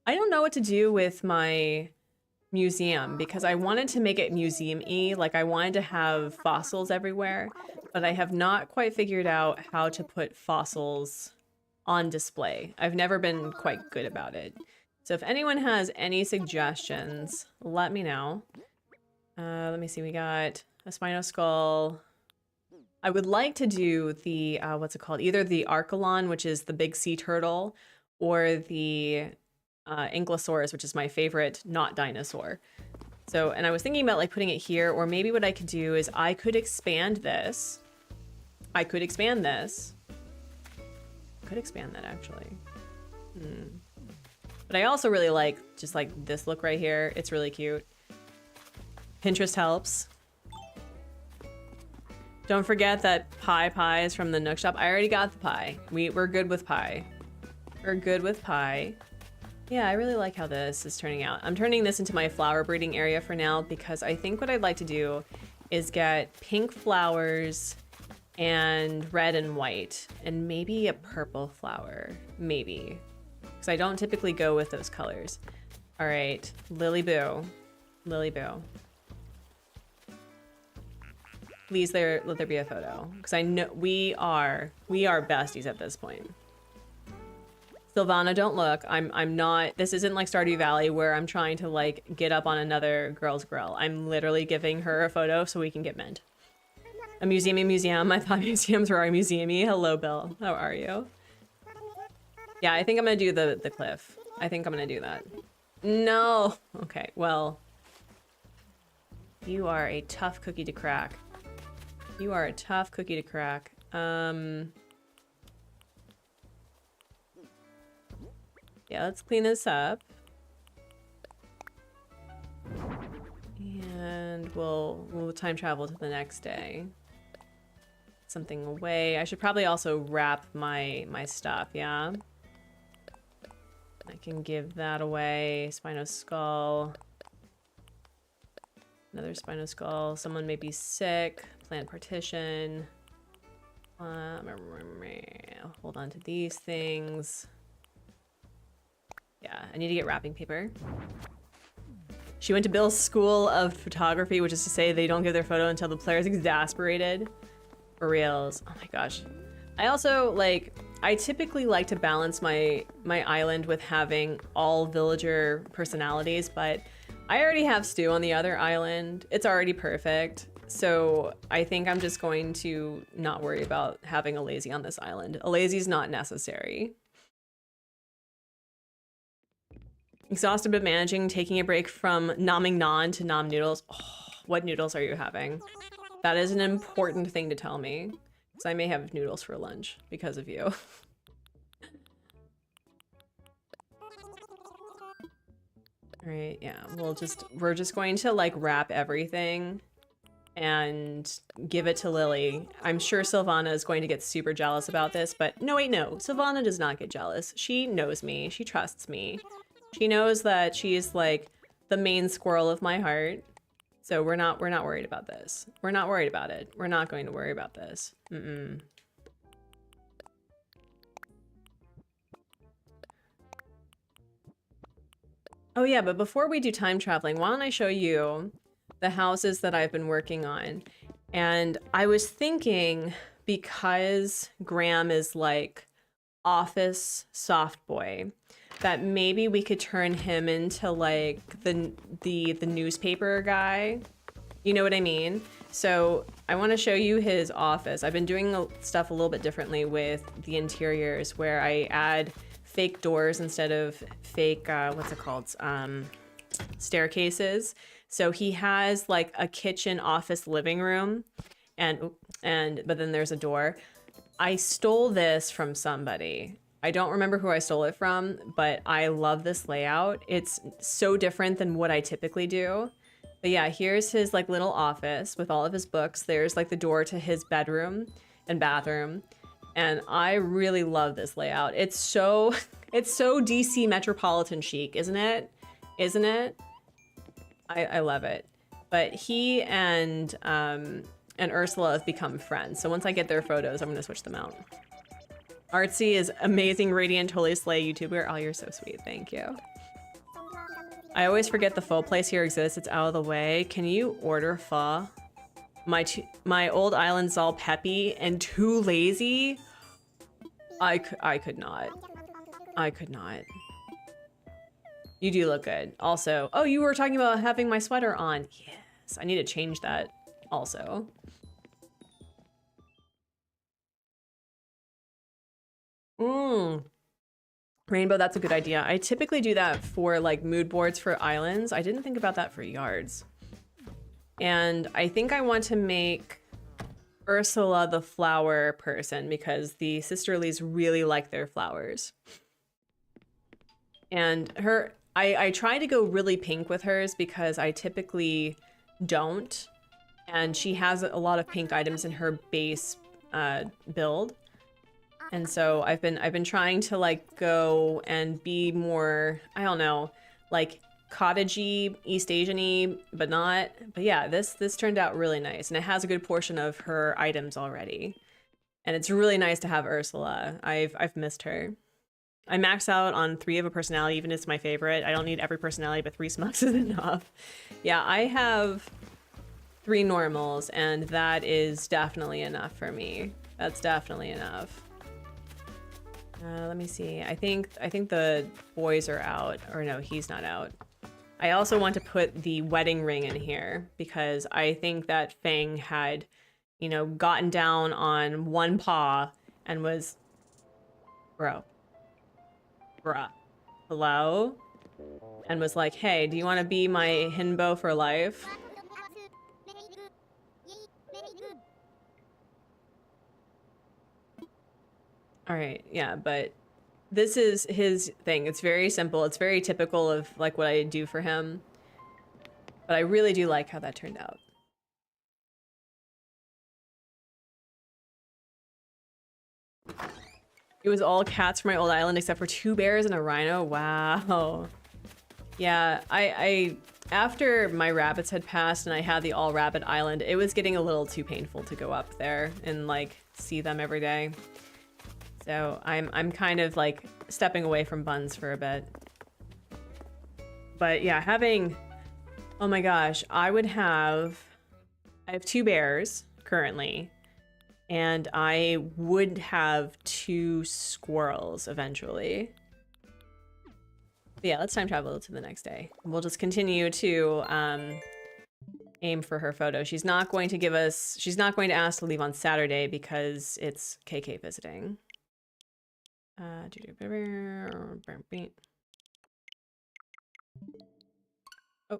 I don't know what to do with my museum because I wanted to make it museum-y, like I wanted to have fossils everywhere, but I have not quite figured out how to put fossils on display. I've never been quite good about it. So if anyone has any suggestions, let me know. Let me see, we got a Spino skull. I would like to do the, what's it called? Either the Archelon, which is the big sea turtle, or the Ankylosaurus, which is my favorite not dinosaur. So, and I was thinking about like putting it here, or maybe what I could do is I could expand this. I could expand this. Could expand that actually. But I also really like just like this look right here. It's really cute. Pinterest helps. Don't forget that pie is from the Nook shop. I already got the pie. We're good with pie. We're good with pie. Yeah, I really like how this is turning out. I'm turning this into my flower breeding area for now because I think what I'd like to do is get pink flowers and red and white and maybe a purple flower, maybe. Because I don't typically go with those colors. All right, Lily Boo. Lily Boo. Please let there be a photo. Because I know we are besties at this point. Silvana, don't look. I'm not, this isn't like Stardew Valley where I'm trying to like get up on another girl's grill. I'm literally giving her a photo so we can get mint. A museum. I thought museums were museum-y. Hello, Bill. How are you? Yeah, I think I'm gonna do the cliff. I think I'm gonna do that. No. Okay, well. You are a tough cookie to crack. You are a tough cookie to crack. Yeah, let's clean this up. And we'll time travel to the next day. Something away. I should probably also wrap my stuff, yeah? I can give that away. Spino skull. Another Spino skull. Someone may be sick. Plant partition. Hold on to these things. Yeah, I need to get wrapping paper. She went to Bill's school of photography, which is to say they don't give their photo until the player's exasperated. For reals. Oh my gosh. I also, like, I typically like to balance my island with having all villager personalities, but I already have Stu on the other island. It's already perfect. So I think I'm just going to not worry about having a lazy on this island. A lazy's not necessary. Exhausted but managing, taking a break from nomming non to nom noodles. Oh, what noodles are you having? That is an important thing to tell me. Because I may have noodles for lunch because of you. Alright, yeah, we're just going to like wrap everything and give it to Lily. I'm sure Silvana is going to get super jealous about this, but no, wait, no. Silvana does not get jealous. She knows me. She trusts me. She knows that she is like the main squirrel of my heart. So we're not worried about this. We're not worried about it. We're not going to worry about this. Oh yeah, but before we do time traveling, why don't I show you the houses that I've been working on? And I was thinking, because Graham is like office soft boy, that maybe we could turn him into like the newspaper guy. You know what I mean? So I want to show you his office. I've been doing stuff a little bit differently with the interiors, where I add fake doors instead of fake, what's it called? Staircases. So he has like a kitchen, office, living room, but then there's a door. I stole this from somebody. I don't remember who I stole it from, but I love this layout. It's so different than what I typically do. But yeah, here's his like little office with all of his books. There's like the door to his bedroom and bathroom. And I really love this layout. It's so DC metropolitan chic, isn't it? Isn't it? I love it. But he and Ursula have become friends. So once I get their photos, I'm gonna switch them out. Artsy is amazing, radiant, totally slay YouTuber. Oh, you're so sweet. Thank you. I always forget the pho place here exists. It's out of the way. Can you order pho? My old island's all peppy and too lazy. I could not. I could not. You do look good. Also, oh, you were talking about having my sweater on. Yes, I need to change that also. Rainbow, that's a good idea. I typically do that for like mood boards for islands. I didn't think about that for yards. And I think I want to make Ursula the flower person because the sisterlies really like their flowers. And I try to go really pink with hers because I typically don't. And she has a lot of pink items in her base build. And so I've been trying to like go and be more, I don't know, like cottagey, East Asian-y, but not. But yeah, this turned out really nice, and it has a good portion of her items already. And it's really nice to have Ursula. I've missed her. I max out on 3 of a personality, even if it's my favorite. I don't need every personality, but 3 smugs is enough. Yeah, I have 3 normals, and that is definitely enough for me. That's definitely enough. Let me see. I think the boys are out. Or no, he's not out. I also want to put the wedding ring in here because I think that Fang had, you know, gotten down on one paw and was... Bruh. Hello? And was like, hey, do you want to be my Hinbo for life? All right, yeah, but this is his thing. It's very simple. It's very typical of like what I do for him. But I really do like how that turned out. It was all cats for my old island except for 2 bears and a rhino. Wow. Yeah, I after my rabbits had passed and I had the all rabbit island, it was getting a little too painful to go up there and like see them every day. So I'm kind of like stepping away from buns for a bit. But yeah, having, oh my gosh, I have 2 bears currently, and I would have 2 squirrels eventually. But yeah, let's time travel to the next day. We'll just continue to aim for her photo. She's not going to ask to leave on Saturday because it's KK visiting. Oh,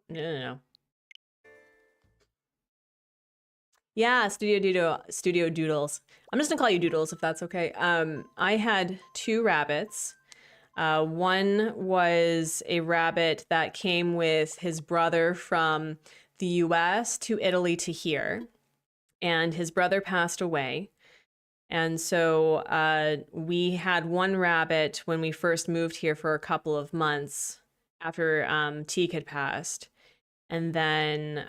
no. Yeah, Studio Doodles. I'm just gonna call you Doodles if that's okay. I had 2 rabbits. One was a rabbit that came with his brother from the US to Italy to here. And his brother passed away. And so we had 1 rabbit when we first moved here for a couple of months after Teak had passed. And then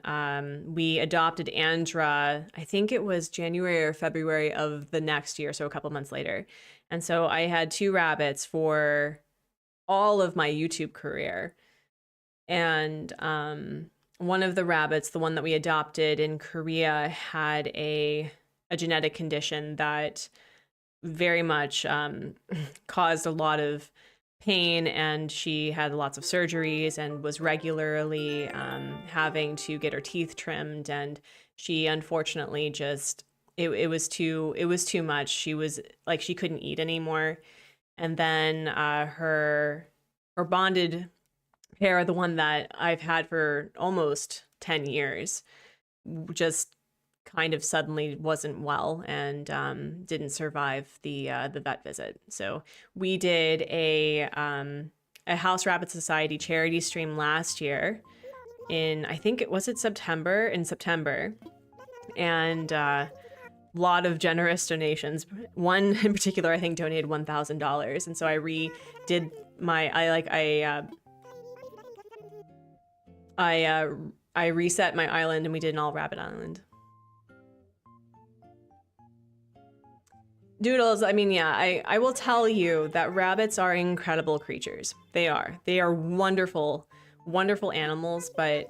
we adopted Andra, I think it was January or February of the next year, so a couple months later. And so I had 2 rabbits for all of my YouTube career. And one of the rabbits, the one that we adopted in Korea, had a genetic condition that very much caused a lot of pain, and she had lots of surgeries and was regularly having to get her teeth trimmed, and she unfortunately just it was too much. She was like, she couldn't eat anymore. And then her bonded pair, the one that I've had for almost 10 years, just kind of suddenly wasn't well and didn't survive the vet visit. So we did a House Rabbit Society charity stream last year in, I think it was September, and lot of generous donations. One in particular, I think, donated $1,000, and so I redid my I reset my island, and we did an all rabbit island. Doodles, I mean, yeah, I will tell you that rabbits are incredible creatures. They are wonderful, wonderful animals, but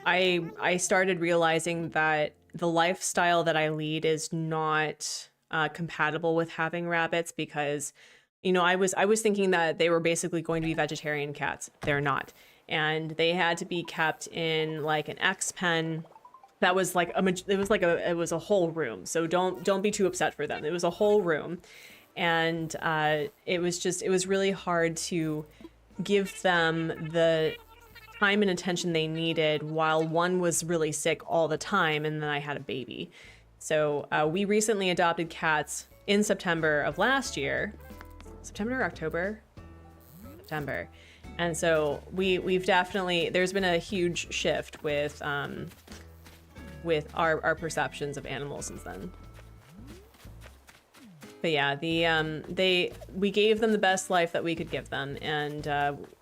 I started realizing that the lifestyle that I lead is not compatible with having rabbits because, you know, I was thinking that they were basically going to be vegetarian cats. They're not. And they had to be kept in like an X pen. That was like it was a whole room. So don't be too upset for them. It was a whole room. And it was really hard to give them the time and attention they needed while one was really sick all the time, and then I had a baby. So we recently adopted cats in September of last year. September or October? September. And so we've definitely, there's been a huge shift with our perceptions of animals since then. But yeah, we gave them the best life that we could give them, and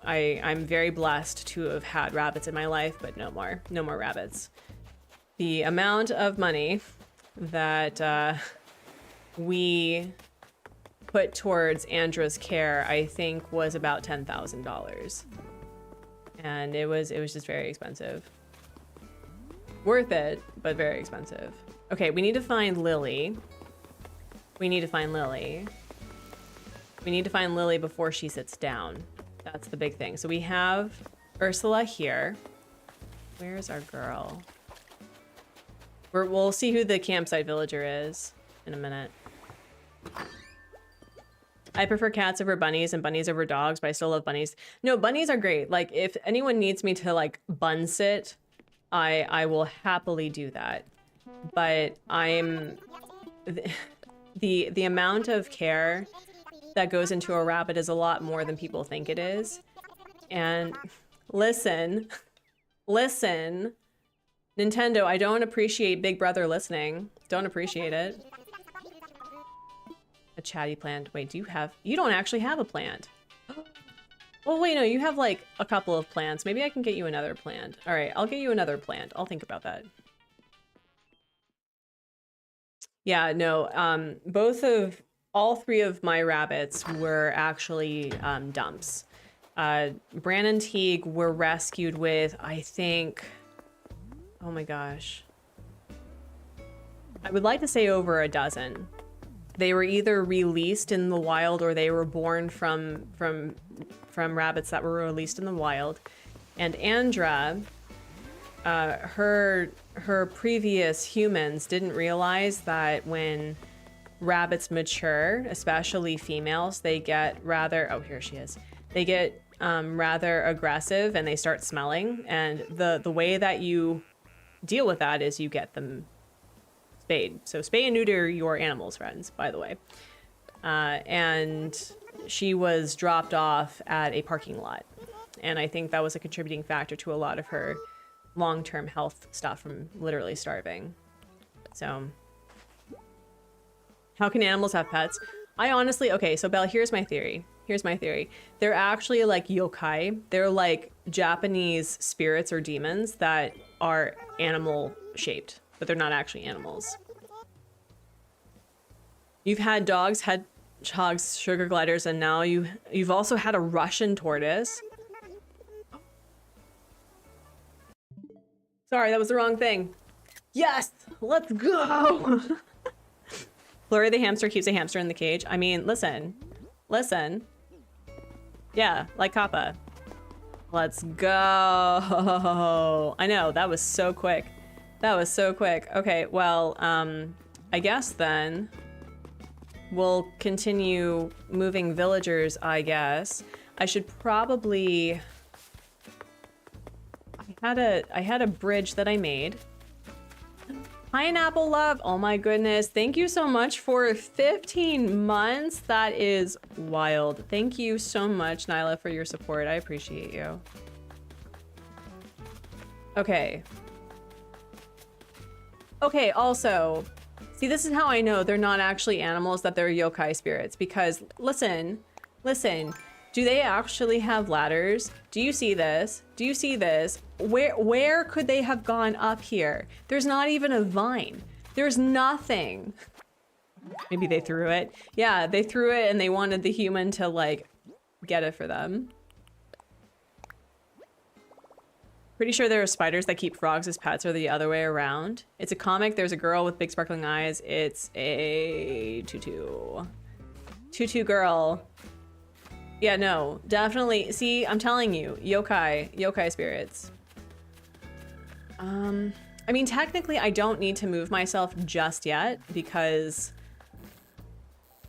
I'm very blessed to have had rabbits in my life, but no more rabbits. The amount of money that we put towards Andra's care, I think, was about $10,000, and it was just very expensive. Worth it, but very expensive. Okay, we need to find Lily. We need to find Lily. We need to find Lily before she sits down. That's the big thing. So we have Ursula here. Where's our girl? We'll see who the campsite villager is in a minute. I prefer cats over bunnies and bunnies over dogs, but I still love bunnies. No, bunnies are great. Like, if anyone needs me to, like, bun sit, I will happily do that. But I'm... The amount of care that goes into a rabbit is a lot more than people think it is. And listen, Nintendo, I don't appreciate Big Brother listening. Don't appreciate it. A chatty plant. Wait, you don't actually have a plant. Oh wait, no, you have like a couple of plants. Maybe I can get you another plant. All right, I'll get you another plant. I'll think about that. Yeah, no, all three of my rabbits were actually dumps. Bran and Teague were rescued with, I think, oh my gosh. I would like to say over a dozen. They were either released in the wild or they were born from rabbits that were released in the wild. And Andra, her previous humans didn't realize that when rabbits mature, especially females, they get rather, oh, here she is. They get rather aggressive and they start smelling. And the way that you deal with that is you get them spayed. So spay and neuter your animals, friends, by the way. And she was dropped off at a parking lot. And I think that was a contributing factor to a lot of her long-term health stuff from literally starving. So how can animals have pets? I honestly, okay, so Belle, here's my theory. They're actually like yokai. They're like Japanese spirits or demons that are animal shaped, but they're not actually animals. You've had dogs, hedgehogs, sugar gliders, and now you've also had a Russian tortoise. Sorry, that was the wrong thing. Yes, let's go. Flurry the hamster keeps a hamster in the cage. I mean, listen. Yeah, like Kappa. Let's go. I know, that was so quick. Okay, well, I guess then we'll continue moving villagers, I guess. I should probably... I had a bridge that I made. Pineapple love, oh my goodness. Thank you so much for 15 months. That is wild. Thank you so much, Nyla, for your support. I appreciate you. Okay. Okay, also, see, this is how I know they're not actually animals, that they're yokai spirits, because listen, do they actually have ladders? Do you see this? Where could they have gone up here? There's not even a vine. There's nothing. Maybe they threw it. Yeah, they threw it and they wanted the human to like get it for them. Pretty sure there are spiders that keep frogs as pets or the other way around. It's a comic. There's a girl with big sparkling eyes. It's a tutu. Tutu girl. Yeah, no, definitely. See, I'm telling you, yokai spirits. I mean, technically, I don't need to move myself just yet because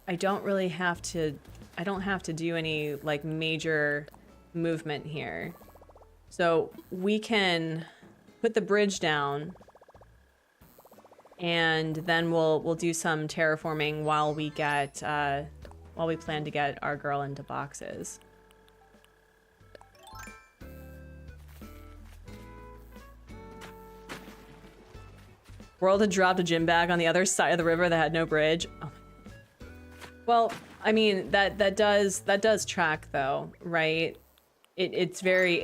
I don't really have to, I don't have to do any like major movement here. So we can put the bridge down and then we'll do some terraforming while we get, while we plan to get our girl into boxes. World had dropped a gym bag on the other side of the river that had no bridge. Oh. Well, I mean, that does track though, right? It's very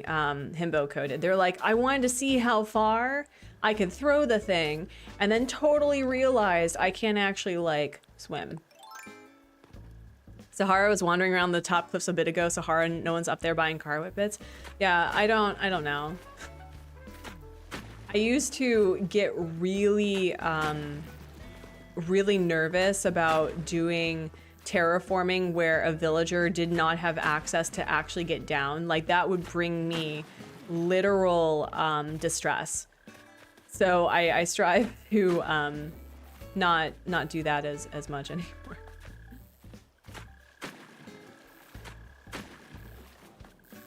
himbo coded. They're like, I wanted to see how far I could throw the thing, and then totally realized I can't actually like swim. Sahara was wandering around the top cliffs a bit ago. Sahara, no one's up there buying car whippets. Yeah, I don't know. I used to get really, really nervous about doing terraforming where a villager did not have access to actually get down. Like that would bring me literal distress. So I strive to not do that as much anymore.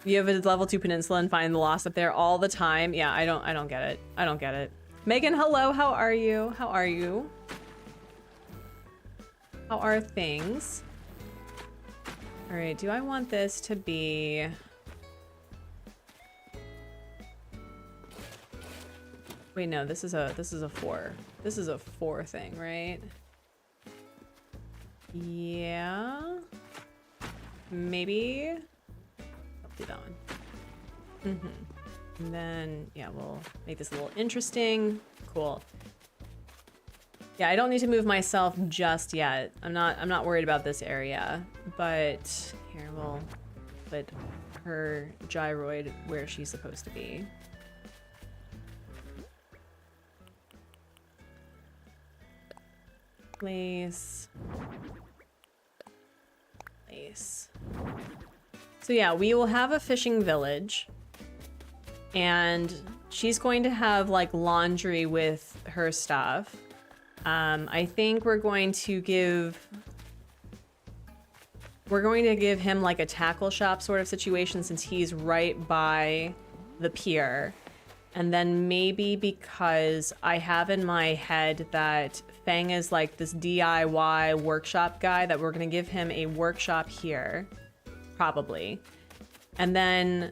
You have a level 2 peninsula and find the lost up there all the time. Yeah, I don't get it. I don't get it. Megan, hello, how are you? How are you? How are things? All right, do I want this to be... Wait, no, this is a 4. This is a 4 thing, right? Yeah. Maybe. I'll do that one. And then, yeah, we'll make this a little interesting. Cool. Yeah, I don't need to move myself just yet. I'm not worried about this area, but here we'll put her gyroid where she's supposed to be. Place. So yeah, we will have a fishing village, and she's going to have like laundry with her stuff. I think we're going to give him like a tackle shop sort of situation since he's right by the pier. And then maybe because I have in my head that Fang is like this DIY workshop guy, that we're gonna give him a workshop here, probably. And then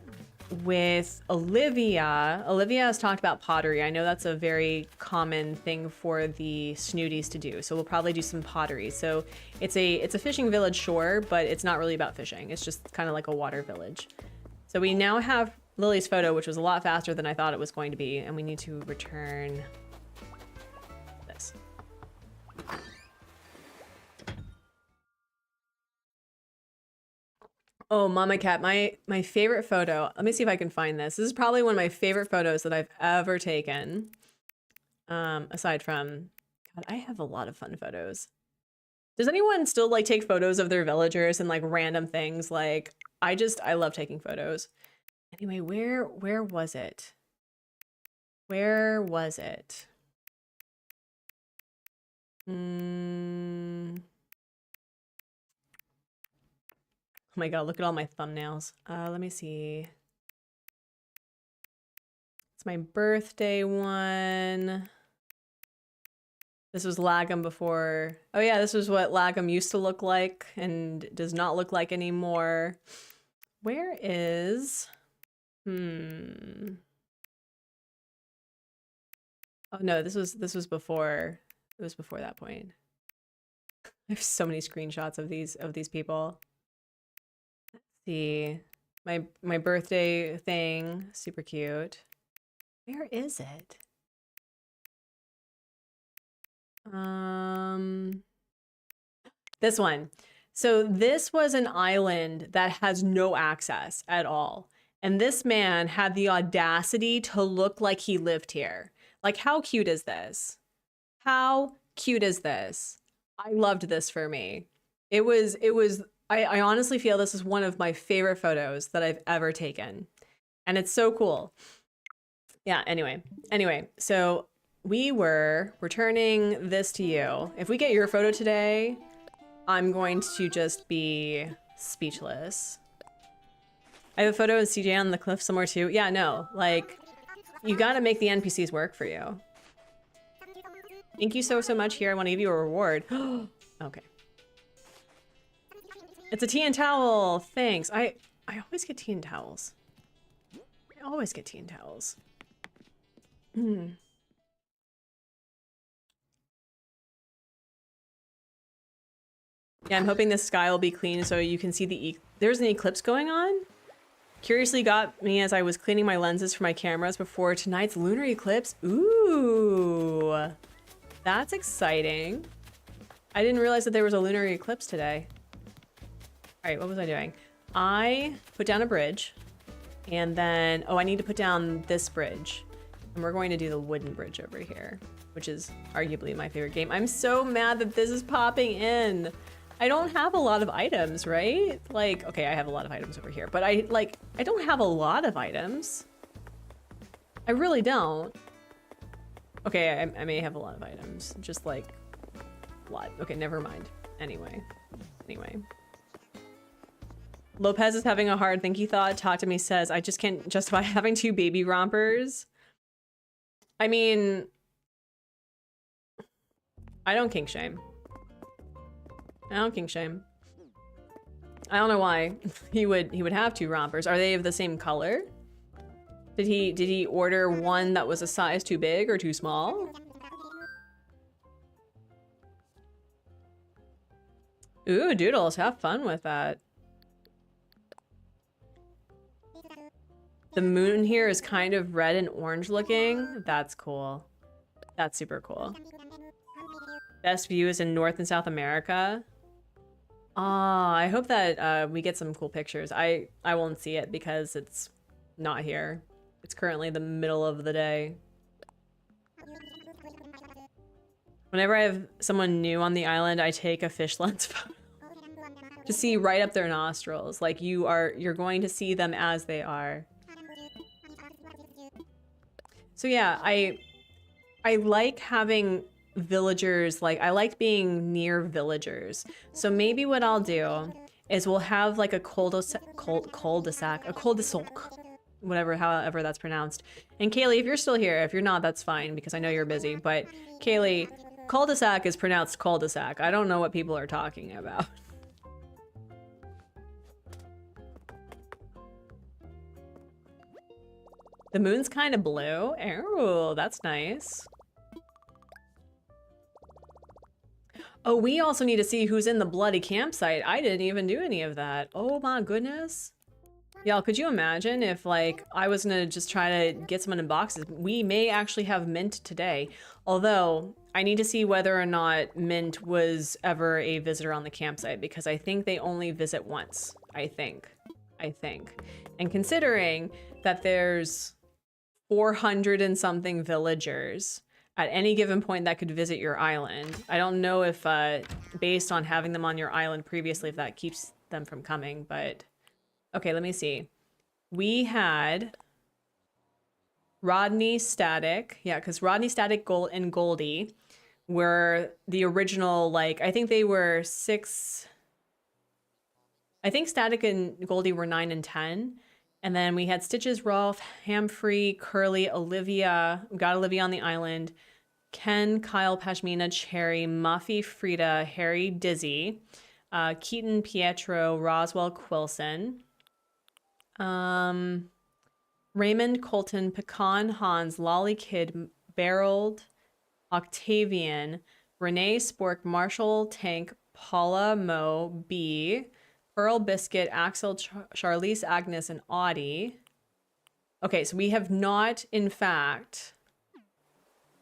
with Olivia has talked about pottery. I know that's a very common thing for the snooties to do. So we'll probably do some pottery. So it's a fishing village, sure, but it's not really about fishing. It's just kind of like a water village. So we now have Lily's photo, which was a lot faster than I thought it was going to be, and we need to return this. Oh, Mama Cat, my favorite photo. Let me see if I can find this. This is probably one of my favorite photos that I've ever taken. Aside from, God, I have a lot of fun photos. Does anyone still like take photos of their villagers and like random things? Like, I love taking photos. Anyway, where was it? Where was it? Oh my God, look at all my thumbnails. Let me see. It's my birthday one. This was Lagom before. Oh yeah, this was what Lagom used to look like and does not look like anymore. Where is... Oh no, this was before. It was before that point. I have so many screenshots of these people. Let's see. My birthday thing, super cute. Where is it? This one. So this was an island that has no access at all. And this man had the audacity to look like he lived here. Like, how cute is this? How cute is this? I loved this for me. I honestly feel this is one of my favorite photos that I've ever taken. And it's so cool. Yeah, anyway, so we were returning this to you. If we get your photo today, I'm going to just be speechless. I have a photo of CJ on the cliff somewhere too. Yeah, no, like, you gotta make the NPCs work for you. Thank you so much here. I want to give you a reward. Okay. It's a tea and towel. Thanks. I always get tea and towels. I always get tea and towels. Yeah, I'm hoping the sky will be clean so you can see the there's an eclipse going on. Curiously got me as I was cleaning my lenses for my cameras before tonight's lunar eclipse. Ooh, that's exciting. I didn't realize that there was a lunar eclipse today. All right, what was I doing? I put down a bridge and then, oh, I need to put down this bridge. And we're going to do the wooden bridge over here, which is arguably my favorite game. I'm so mad that this is popping in. I don't have a lot of items, right? Like, okay, I have a lot of items over here, but I don't have a lot of items. I really don't. Okay, I may have a lot of items, just like a lot. Okay, never mind. Anyway. Lopez is having a hard thinky thought. Talk to me says, I just can't justify having 2 baby rompers. I mean, I don't kink shame. I don't kink shame. I don't know why he would have 2 rompers. Are they of the same color? Did he order one that was a size too big or too small? Ooh, doodles, have fun with that. The moon here is kind of red and orange looking. That's cool. That's super cool. Best view is in North and South America. Ah, I hope that we get some cool pictures. I won't see it because it's not here. It's currently the middle of the day. Whenever I have someone new on the island, I take a fish lens photo to see right up their nostrils. Like you're going to see them as they are. So yeah, I like having villagers, like I like being near villagers. So maybe what I'll do is we'll have like a cul-de-sac, whatever, however that's pronounced. And Kaylee, if you're still here, if you're not, that's fine because I know you're busy. But Kaylee, cul-de-sac is pronounced cul-de-sac. I don't know what people are talking about. The moon's kind of blue. Oh, that's nice. Oh, we also need to see who's in the bloody campsite. I didn't even do any of that. Oh my goodness. Y'all, could you imagine if like I was gonna just try to get someone in boxes? We may actually have Mint today. Although I need to see whether or not Mint was ever a visitor on the campsite because I think they only visit once. I think. And considering that there's 400 and something villagers at any given point that could visit your island. I don't know if, based on having them on your island previously, if that keeps them from coming, but... Okay, let me see. We had Rodney, Static. Yeah, because Rodney, Static, and Goldie were the original, like, I think they were 6... I think Static and Goldie were 9 and 10. And then we had Stitches, Rolf, Hamfrey, Curly, Olivia. We got Olivia on the island. Ken, Kyle, Pashmina, Cherry, Muffy, Frida, Harry, Dizzy, Keaton, Pietro, Roswell, Quilson, Raymond, Colton, Pecan, Hans, Lolly Kid, Barold, Octavian, Renee, Spork, Marshall, Tank, Paula, Mo, B, Pearl, Biscuit, Axel, Charlize, Agnes, and Audie. Okay, so we have not, in fact,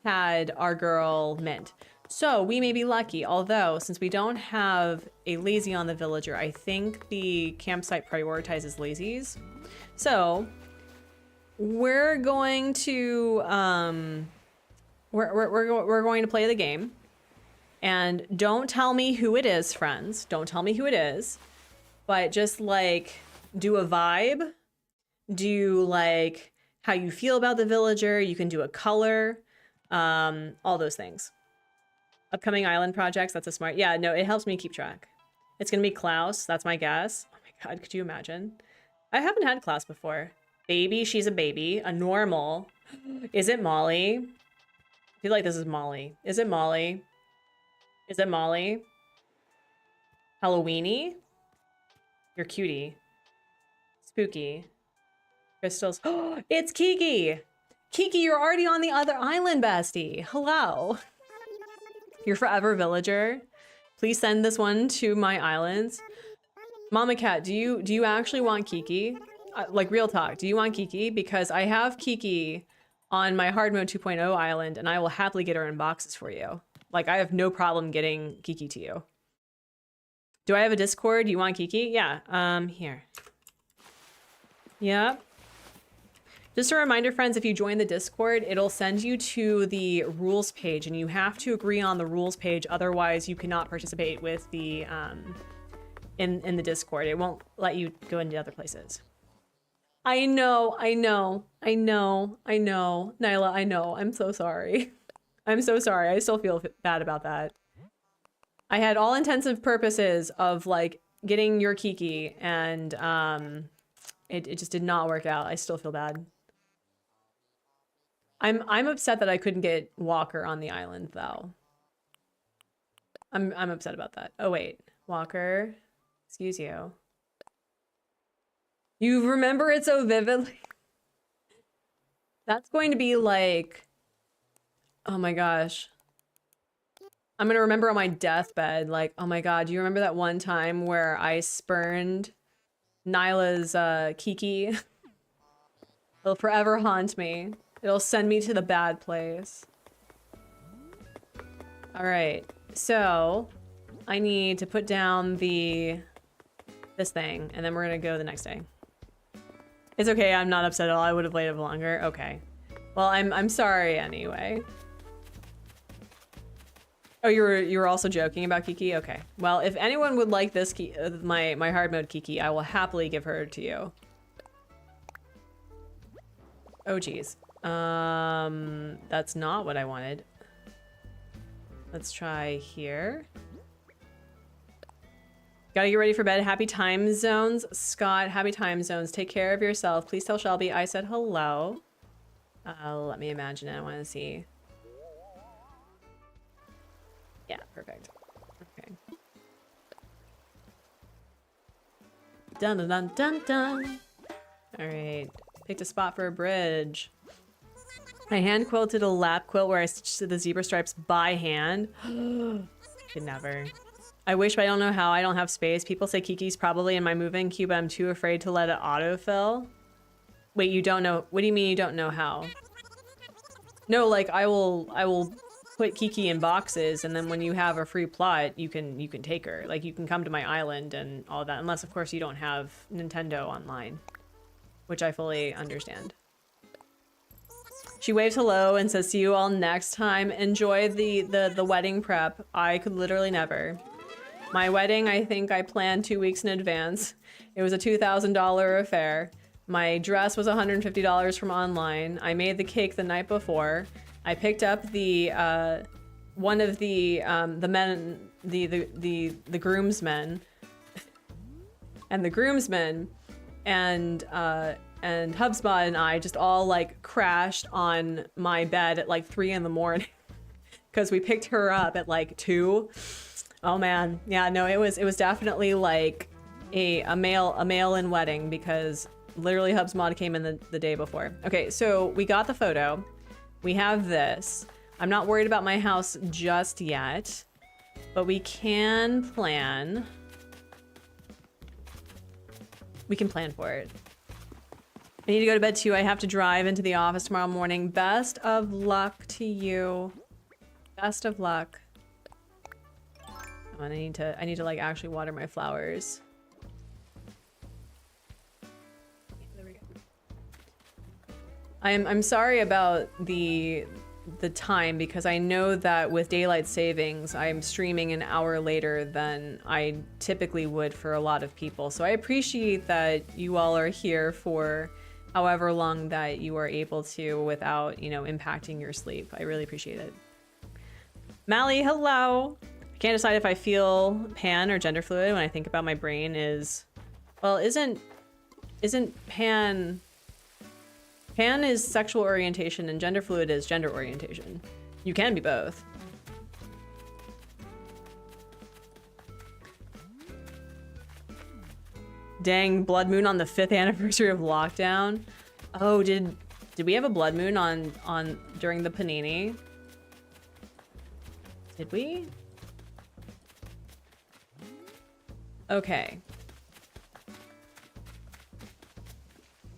had our girl Mint. So we may be lucky, although since we don't have a lazy on the villager, I think the campsite prioritizes lazies. So we're going to we're going to play the game. And don't tell me who it is, friends. Don't tell me who it is. But just like do a vibe, do like how you feel about the villager. You can do a color, all those things. Upcoming island projects, that's a smart, yeah, no, it helps me keep track. It's gonna be Klaus. That's my guess. Oh my god, could you imagine? I haven't had Klaus before. Baby, she's a baby. A normal. Is it Molly? I feel like this is Molly. Is it Molly? Is it Molly? Halloweeny? You're cutie. Spooky. Crystals. Oh, it's Kiki! Kiki, you're already on the other island, bestie. Hello. You're forever villager. Please send this one to my islands. Mama Cat, do you actually want Kiki? Like real talk, do you want Kiki? Because I have Kiki on my hard mode 2.0 island and I will happily get her in boxes for you. Like I have no problem getting Kiki to you. Do I have a Discord? Do you want Kiki? Yeah, here. Yep. Just a reminder, friends, if you join the Discord, it'll send you to the rules page and you have to agree on the rules page. Otherwise, you cannot participate with the, in the Discord. It won't let you go into other places. I know. Nyla, I know. I'm so sorry. I'm so sorry. I still feel bad about that. I had all intensive purposes of like getting your Kiki and, it just did not work out. I still feel bad. I'm upset that I couldn't get Walker on the island though. I'm upset about that. Oh wait, Walker, excuse you. You remember it so vividly. That's going to be like, oh my gosh. I'm gonna remember on my deathbed, like, oh my god, do you remember that one time where I spurned Nyla's Kiki? It'll forever haunt me. It'll send me to the bad place. All right, so I need to put down this thing, and then we're gonna go the next day. It's okay, I'm not upset at all. I would have waited longer. Okay. Well, I'm sorry anyway. Oh, you were also joking about Kiki? Okay. Well, if anyone would like this my hard mode Kiki, I will happily give her to you. Oh geez. That's not what I wanted. Let's try here. Gotta get ready for bed. Happy time zones. Scott, happy time zones. Take care of yourself. Please tell Shelby I said hello. Let me imagine it. I want to see. Yeah, perfect. Okay. Dun dun dun dun dun. All right. Picked a spot for a bridge. I hand quilted a lap quilt where I stitched the zebra stripes by hand. Could never. I wish, but I don't know how. I don't have space. People say Kiki's probably in my moving queue, but I'm too afraid to let it autofill. Wait, you don't know? What do you mean you don't know how? No, like I will put Kiki in boxes, and then when you have a free plot, you can take her. Like you can come to my island and all that, unless of course you don't have Nintendo online, which I fully understand. She waves hello and says, see you all next time. Enjoy the wedding prep. I could literally never. My wedding, I think I planned 2 weeks in advance. It was a $2,000 affair. My dress was $150 from online. I made the cake the night before. I picked up the one of the men, the groomsmen, and the groomsmen, and HubSpot and I just all like crashed on my bed at like 3 in the morning because we picked her up at like 2. Oh man, yeah, no, it was definitely like a mail-in wedding because literally HubSpot came in the day before. Okay, so we got the photo. We have this. I'm not worried about my house just yet, but we can plan. We can plan for it. I need to go to bed too. I have to drive into the office tomorrow morning. Best of luck to you. Best of luck. Oh, and I need to like actually water my flowers. There we go. I'm sorry about the time because I know that with daylight savings, I'm streaming an hour later than I typically would for a lot of people. So I appreciate that you all are here for however long that you are able to without, you know, impacting your sleep. I really appreciate it. Mally, hello. Can't decide if I feel pan or gender fluid when I think about my brain is, well, isn't pan is sexual orientation and gender fluid is gender orientation. You can be both. Dang, blood moon on the 5th anniversary of lockdown. Oh, did we have a blood moon on during the panini? Did we? Okay.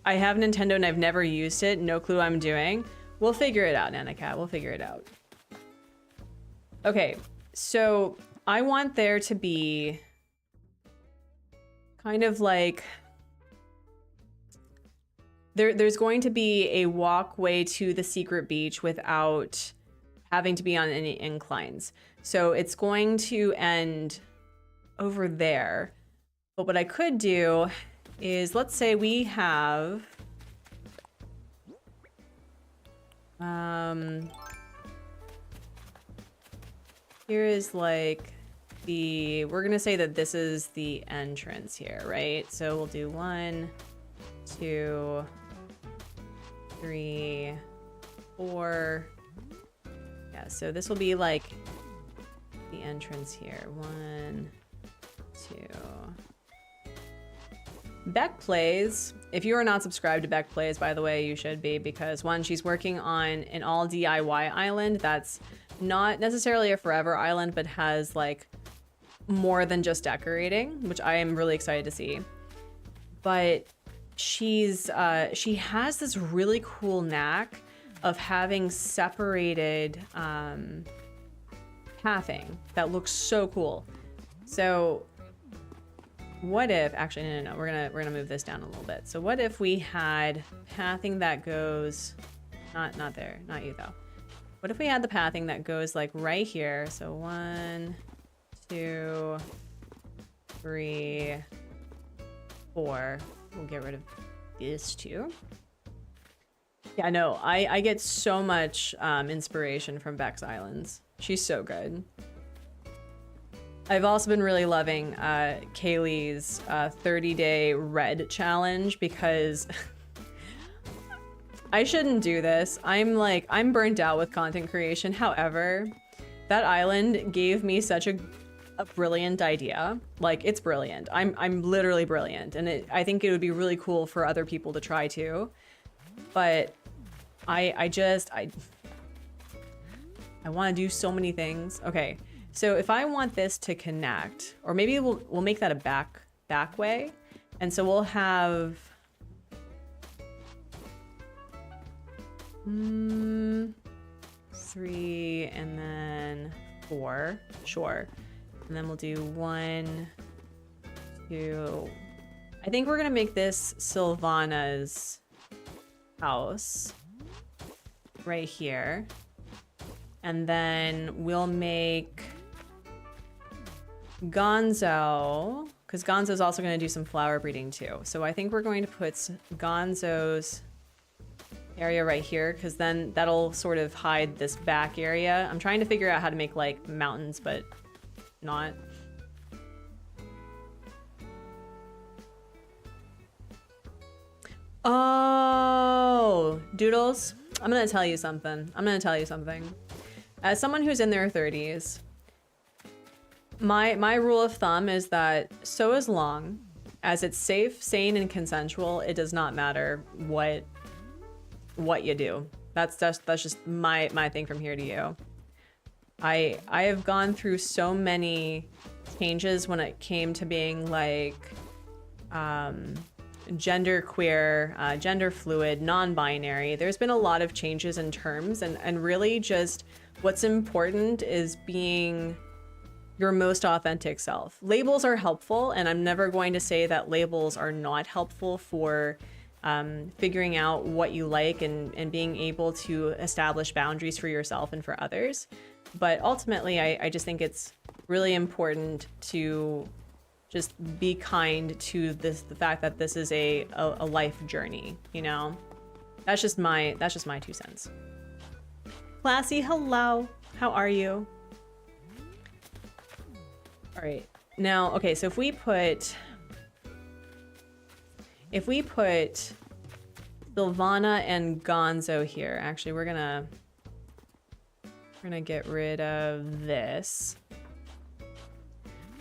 I have Nintendo and I've never used it. No clue what I'm doing. We'll figure it out, Nanacat. We'll figure it out. Okay, so I want there to be kind of like there's going to be a walkway to the secret beach without having to be on any inclines. So it's going to end over there. But what I could do is, let's say we have here is like we're gonna say that this is the entrance here, right? So we'll do 1, 2, 3, 4. Yeah, so this will be like the entrance here. 1, 2. Beck Plays. If you are not subscribed to Beck Plays, by the way, you should be, because one, she's working on an all DIY island that's not necessarily a forever island, but has like more than just decorating, which I am really excited to see. But she has this really cool knack of having separated pathing that looks so cool. So what if, actually, no, we're gonna move this down a little bit. So what if we had pathing that goes, not there, not you though. What if we had the pathing that goes like right here? So 1, 2, 3, 4. We'll get rid of this too. Yeah, no, I get so much inspiration from Beck's Islands. She's so good. I've also been really loving Kaylee's 30-day red challenge because I shouldn't do this. I'm burnt out with content creation. However, that island gave me such a brilliant idea. Like, it's brilliant. I'm literally brilliant, and I think it would be really cool for other people to try too. But I want to do so many things. Okay. So if I want this to connect, or maybe we'll make that a back way. And so we'll have 3 and then 4, sure. And then we'll do 1, 2. I think we're gonna make this Sylvana's house right here. And then we'll make Gonzo, because Gonzo's also going to do some flower breeding too. So I think we're going to put Gonzo's area right here, because then that'll sort of hide this back area. I'm trying to figure out how to make like mountains, but not. Oh, Doodles, I'm going to tell you something. As someone who's in their 30s, my rule of thumb is that so as long as it's safe, sane, and consensual, it does not matter what you do. That's just my thing from here to you. I have gone through so many changes when it came to being like gender queer, gender fluid, non-binary. There's been a lot of changes in terms, and really just what's important is being your most authentic self. Labels are helpful, and I'm never going to say that labels are not helpful for figuring out what you like and being able to establish boundaries for yourself and for others. But ultimately, I just think it's really important to just be kind to the fact that this is a life journey, you know? That's just my 2 cents. Classy, hello. How are you? All right. Now, okay, so if we put Sylvana and Gonzo here, actually, we're gonna get rid of this.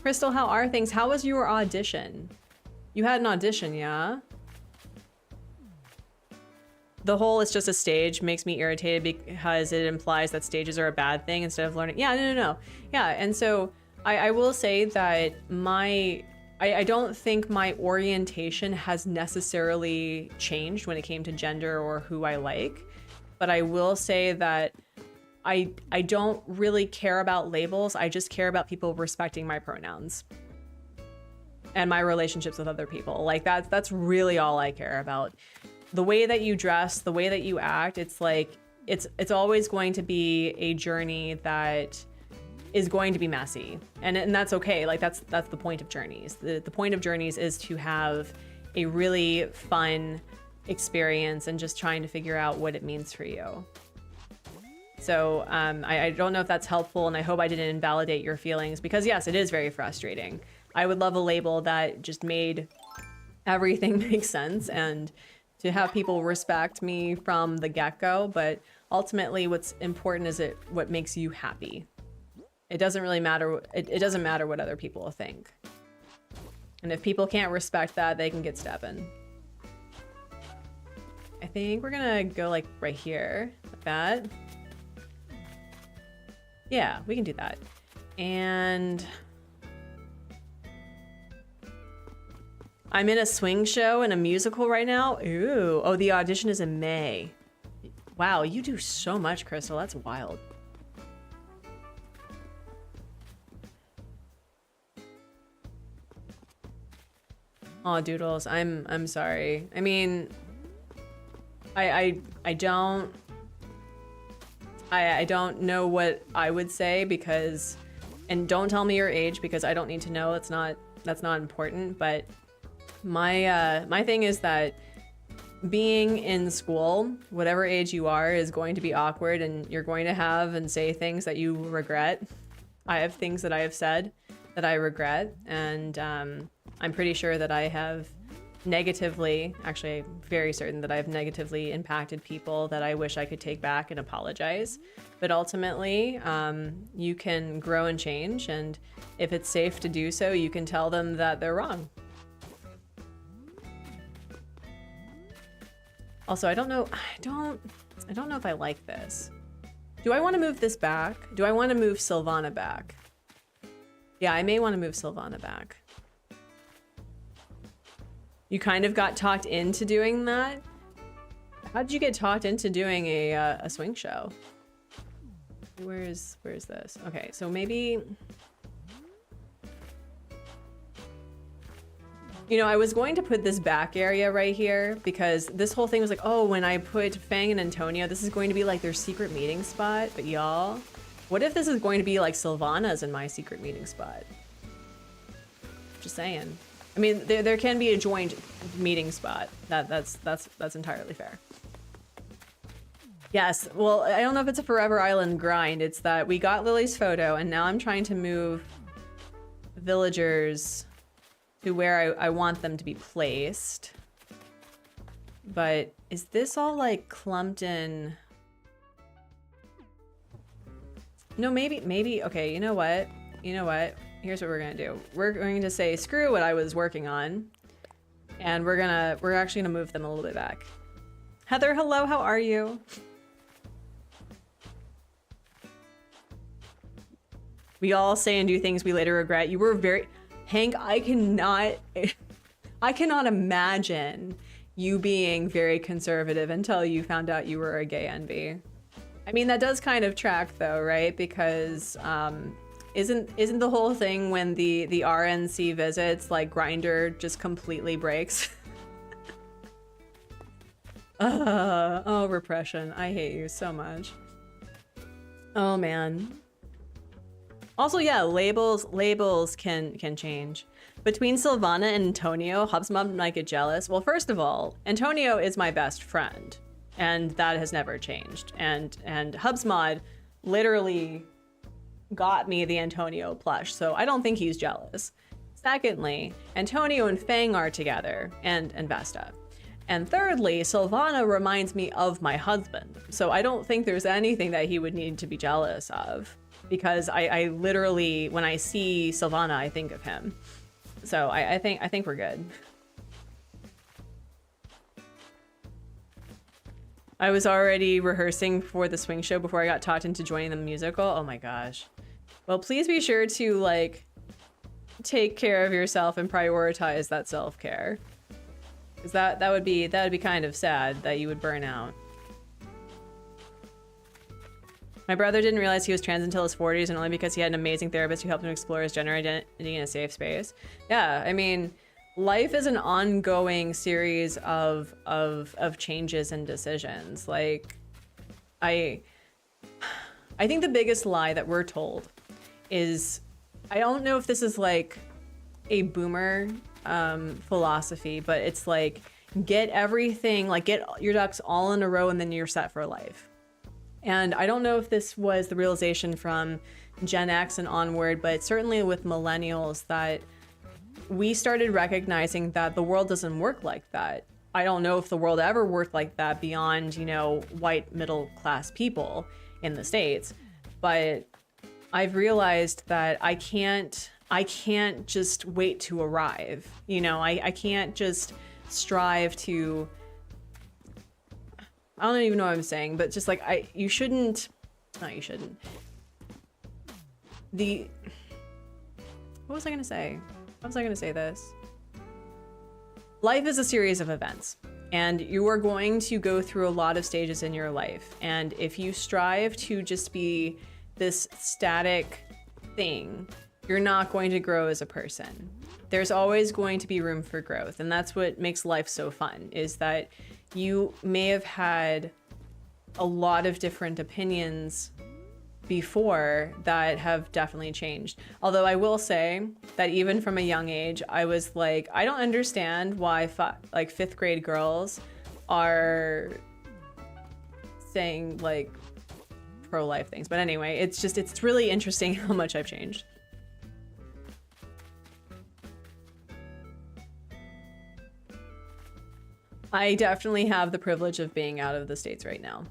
Crystal, how are things? How was your audition? You had an audition, yeah? The whole "it's just a stage" makes me irritated because it implies that stages are a bad thing instead of learning. Yeah, no. Yeah, and so I will say that I don't think my orientation has necessarily changed when it came to gender or who I like, but I will say that I don't really care about labels. I just care about people respecting my pronouns and my relationships with other people. Like that's really all I care about. The way that you dress, the way that you act, it's like it's always going to be a journey that is going to be messy, and that's okay. Like that's the point of journeys. The point of journeys is to have a really fun experience and just trying to figure out what it means for you. So I don't know if that's helpful, and I hope I didn't invalidate your feelings, because yes, it is very frustrating. I would love a label that just made everything make sense and to have people respect me from the get-go, but ultimately what's important is what makes you happy. It doesn't really matter. It doesn't matter what other people think. And if people can't respect that, they can get stepping. I think we're gonna go like right here, like that. Yeah, we can do that. And I'm in a swing show and a musical right now. Ooh, oh, the audition is in May. Wow, you do so much, Crystal. That's wild. Aw, Doodles, I'm sorry. I mean, I don't know what I would say, because, and don't tell me your age because I don't need to know. That's not important. But my thing is that being in school, whatever age you are, is going to be awkward, and you're going to have and say things that you regret. I have things that I have said that I regret, and I'm pretty sure that I have negatively, actually I'm very certain that I've negatively impacted people that I wish I could take back and apologize. But ultimately, you can grow and change, and if it's safe to do so, you can tell them that they're wrong. Also, I don't know if I like this. Do I want to move this back? Do I want to move Sylvana back? Yeah, I may want to move Sylvana back. You kind of got talked into doing that? How did you get talked into doing a swing show? Where's this? Okay, so maybe... You know, I was going to put this back area right here because this whole thing was like, oh, when I put Fang and Antonio, this is going to be like their secret meeting spot. But y'all, what if this is going to be like Sylvana's in my secret meeting spot? Just saying. I mean, there can be a joint meeting spot. That's entirely fair. Yes, well, I don't know if it's a Forever Island grind. It's that we got Lily's photo, and now I'm trying to move villagers to where I want them to be placed. But is this all like clumped in? No, maybe, okay, you know what? Here's what we're gonna do. We're going to say, screw what I was working on, and we're actually gonna move them a little bit back. Heather, hello, how are you? We all say and do things we later regret. You were very... Hank, I cannot imagine you being very conservative until you found out you were a gay envy. I mean, that does kind of track though, right? Because isn't the whole thing when the RNC visits, like Grindr just completely breaks? Oh, repression. I hate you so much. Oh man. Also, yeah, labels can change. Between Sylvana and Antonio, Hubsmod might get jealous. Well, first of all, Antonio is my best friend, and that has never changed. And Hubsmod literally got me the Antonio plush, so I don't think he's jealous. Secondly, Antonio and Fang are together, and Vesta. And thirdly, Sylvana reminds me of my husband, so I don't think there's anything that he would need to be jealous of, because I literally, when I see Sylvana, I think of him. So I think we're good. I was already rehearsing for the swing show before I got talked into joining the musical. Oh my gosh. Well, please be sure to like take care of yourself and prioritize that self-care. Because that would be kind of sad that you would burn out. My brother didn't realize he was trans until his 40s, and only because he had an amazing therapist who helped him explore his gender identity in a safe space. Yeah, I mean, life is an ongoing series of changes and decisions. Like, I think the biggest lie that we're told is, I don't know if this is like a boomer philosophy, but it's like, get everything, like get your ducks all in a row and then you're set for life. And I don't know if this was the realization from Gen X and onward, but certainly with millennials, that we started recognizing that the world doesn't work like that. I don't know if the world ever worked like that beyond, you know, white middle class people in the States. But I've realized that I can't just wait to arrive. You know, I can't just strive to, I don't even know what I'm saying, but just like, you shouldn't. What was I gonna say? How was I gonna say this? Life is a series of events, and you are going to go through a lot of stages in your life. And if you strive to just be this static thing, you're not going to grow as a person. There's always going to be room for growth. And that's what makes life so fun, is that you may have had a lot of different opinions before that have definitely changed. Although I will say that even from a young age, I was like, I don't understand why like fifth grade girls are saying like pro-life things. But anyway, it's really interesting how much I've changed. I definitely have the privilege of being out of the States right now.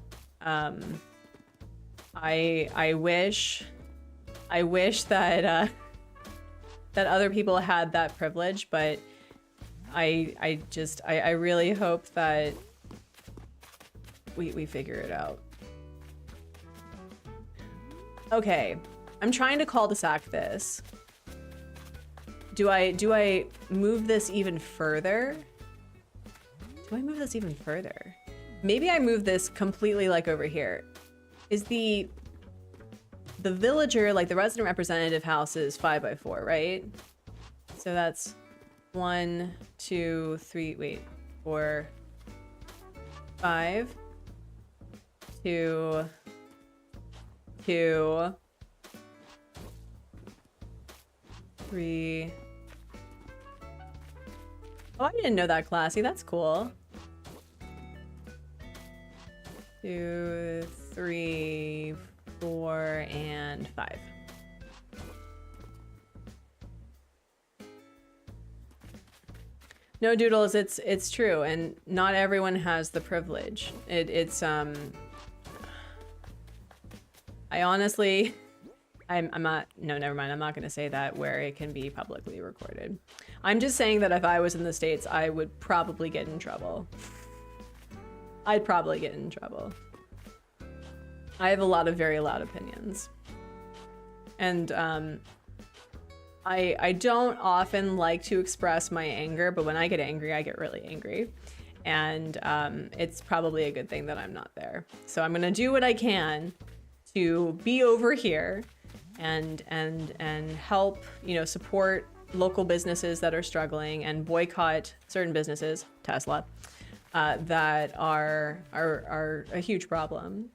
I wish that that other people had that privilege, but I really hope that we figure it out. Okay, I'm trying to cul-de-sac this. Do I move this even further? Do I move this even further? Maybe I move this completely like over here. Is the villager, like the resident representative house, is 5x4, right? So that's 1, 2, 3, wait, 4, 5, 2, 2, 3. Oh, I didn't know that, Classy. That's cool. 2, 3, 4, and 5. No, Doodles, it's true, and not everyone has the privilege. I honestly, I'm not, no, never mind. I'm not going to say that where it can be publicly recorded. I'm just saying that if I was in the States, I would probably get in trouble. I'd probably get in trouble. I have a lot of very loud opinions. And I don't often like to express my anger, but when I get angry, I get really angry. And it's probably a good thing that I'm not there. So I'm gonna do what I can to be over here and help, you know, support local businesses that are struggling and boycott certain businesses, Tesla, that are a huge problem.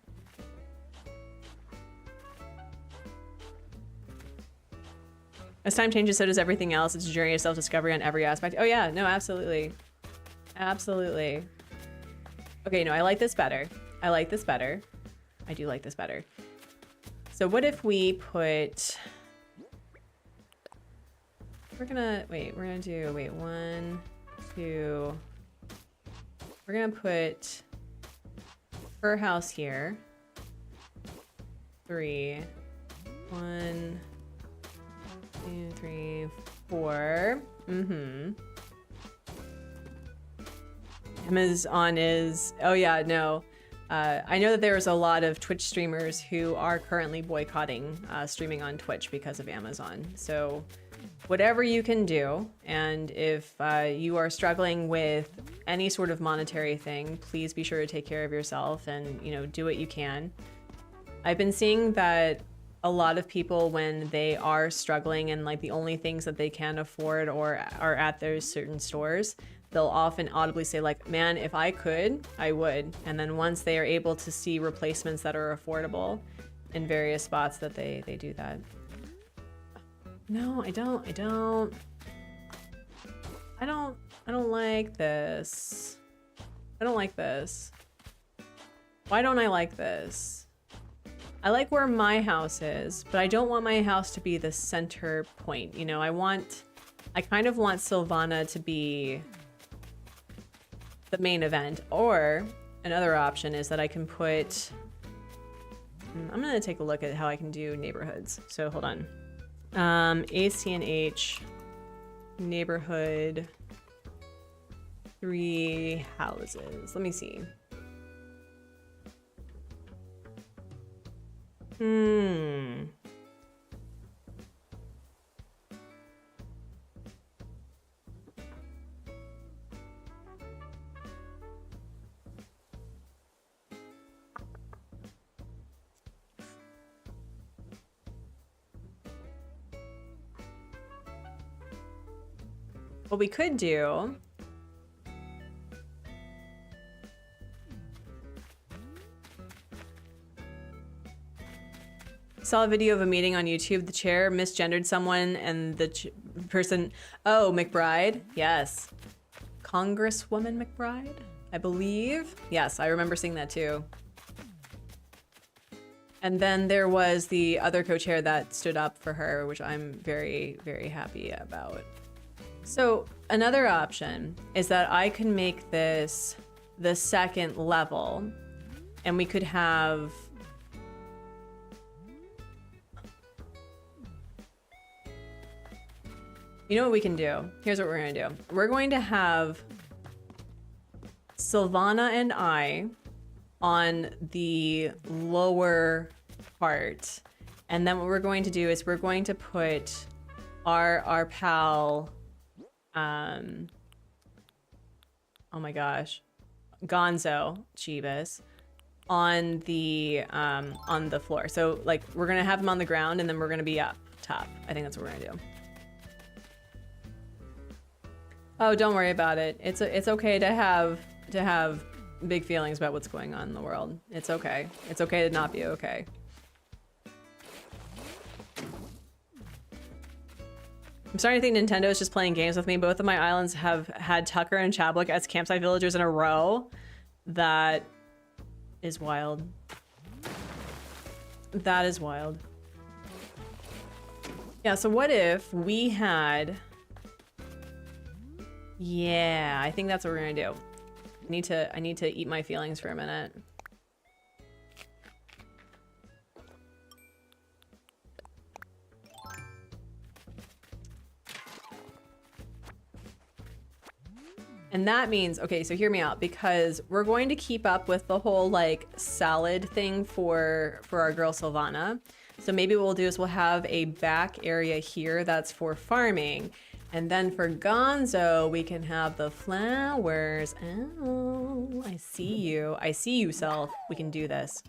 As time changes, so does everything else. It's a journey of self-discovery on every aspect. Oh yeah, no, absolutely. Absolutely. Okay, no, I like this better. I like this better. I do like this better. So what if we put... We're gonna do, wait, 1, 2... We're gonna put her house here. 3, 1, 2, 3, 4. Amazon is, oh yeah, no. I know that there's a lot of Twitch streamers who are currently boycotting streaming on Twitch because of Amazon. So whatever you can do, and if you are struggling with any sort of monetary thing, please be sure to take care of yourself and, you know, do what you can. I've been seeing that a lot of people, when they are struggling and like the only things that they can afford or are at those certain stores, they'll often audibly say like, man, if I could, I would. And then once they are able to see replacements that are affordable in various spots, that they do that. No, I don't like this. I don't like this. Why don't I like this? I like where my house is, but I don't want my house to be the center point. You know, I kind of want Sylvana to be the main event. Or another option is that I can put, I'm gonna take a look at how I can do neighborhoods. So hold on. ACNH neighborhood 3 houses. Let me see. What we could do saw a video of a meeting on YouTube. The chair misgendered someone and the person, oh, McBride. Yes. Congresswoman McBride, I believe. Yes, I remember seeing that too. And then there was the other co-chair that stood up for her, which I'm very, very happy about. So another option is that I can make this the second level, and we could have, you know what we can do? Here's what we're gonna do. We're going to have Sylvana and I on the lower part. And then what we're going to do is we're going to put our pal, oh my gosh, Gonzo Chivas on the floor. So like we're gonna have him on the ground and then we're gonna be up top. I think that's what we're gonna do. Oh, don't worry about it. It's okay to have big feelings about what's going on in the world. It's okay. It's okay to not be okay. I'm starting to think Nintendo is just playing games with me. Both of my islands have had Tucker and Chablik as campsite villagers in a row. That is wild. That is wild. Yeah, so what if we had... Yeah, I think that's what we're gonna do. I need to eat my feelings for a minute. And that means, okay, so hear me out, because we're going to keep up with the whole like salad thing for our girl Sylvana. So maybe what we'll do is we'll have a back area here that's for farming. And then for Gonzo, we can have the flowers. Oh, I see you. I see you, self. We can do this.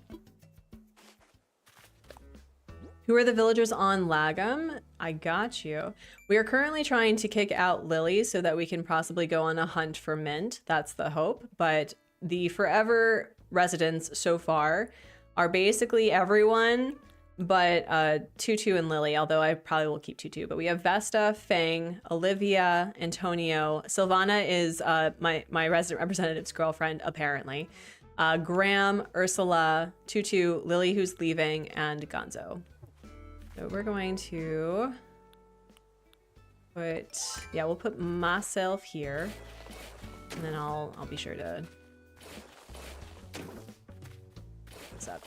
Who are the villagers on Lagom? I got you. We are currently trying to kick out Lily so that we can possibly go on a hunt for mint. That's the hope. But the forever residents so far are basically everyone but Tutu and Lily, although I probably will keep Tutu. But we have Vesta, Fang, Olivia, Antonio. Sylvana is my resident representative's girlfriend, apparently. Graham, Ursula, Tutu, Lily who's leaving, and Gonzo. So we're going to put, yeah, we'll put myself here, and then I'll be sure to. What's up?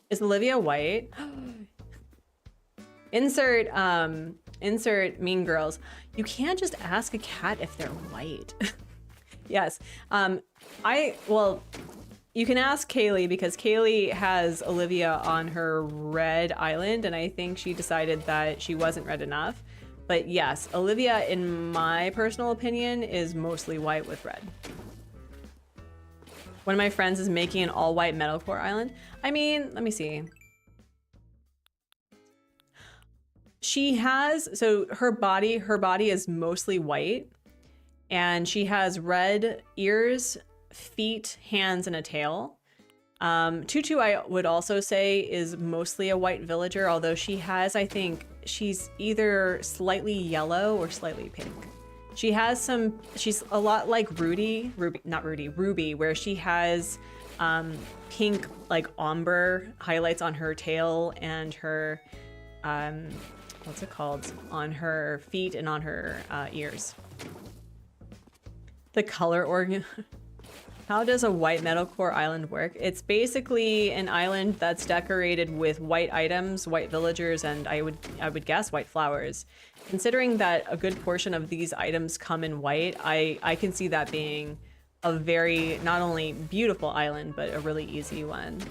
Is Olivia white? Insert Mean Girls. You can't just ask a cat if they're white. Yes. Well, you can ask Kaylee because Kaylee has Olivia on her red island, and I think she decided that she wasn't red enough. But yes, Olivia, in my personal opinion, is mostly white with red. One of my friends is making an all-white metalcore island. I mean, let me see. She has, so her body is mostly white, and she has red ears, feet, hands, and a tail. Tutu, I would also say, is mostly a white villager, although she has, I think, she's either slightly yellow or slightly pink. She has some, she's a lot like Ruby, where she has pink, like ombre highlights on her tail and her, what's it called, on her feet and on her ears. The color organ. How does a white metalcore island work? It's basically an island that's decorated with white items, white villagers, and I would guess white flowers. Considering that a good portion of these items come in white, I can see that being a very, not only beautiful island, but a really easy one.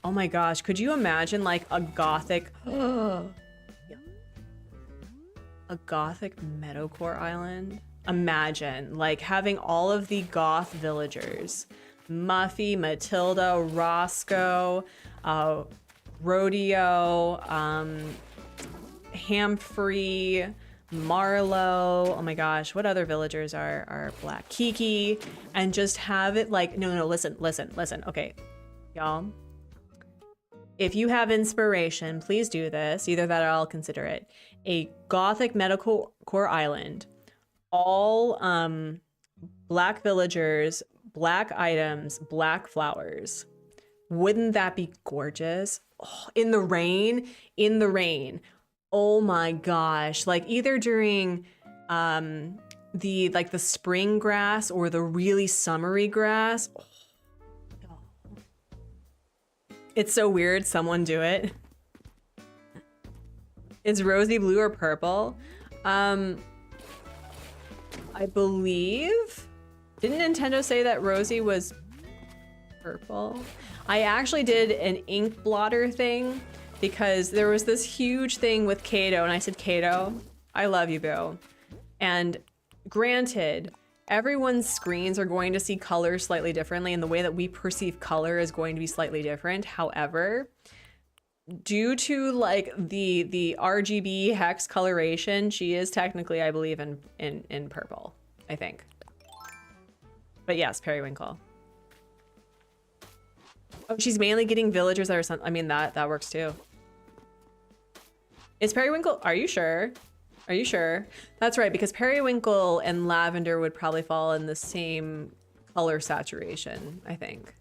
Oh my gosh, could you imagine like a gothic, a gothic metalcore island? Imagine like having all of the goth villagers, Muffy, Matilda, Roscoe, Rodeo, Humphrey, Marlowe. Oh my gosh, what other villagers are black? Kiki, and just have it like, no, listen. Okay, y'all. If you have inspiration, please do this. Either that or I'll consider it. A gothic metalcore island. All black villagers, black items, black flowers. Wouldn't that be gorgeous? Oh, in the rain. Oh my gosh. Like either during the spring grass or the really summery grass. Oh. It's so weird. Someone do it. Is Rosie blue or purple? I believe, didn't Nintendo say that Rosie was purple? I actually did an ink blotter thing because there was this huge thing with Kato, and I said, Kato, I love you, boo. And granted, everyone's screens are going to see color slightly differently, and the way that we perceive color is going to be slightly different. However, due to like the RGB hex coloration, she is technically, I believe, in purple, I think. But yes, periwinkle. Oh, she's mainly getting villagers that are some, I mean, that works too. Is periwinkle, are you sure? Are you sure? That's right, because periwinkle and lavender would probably fall in the same color saturation, I think.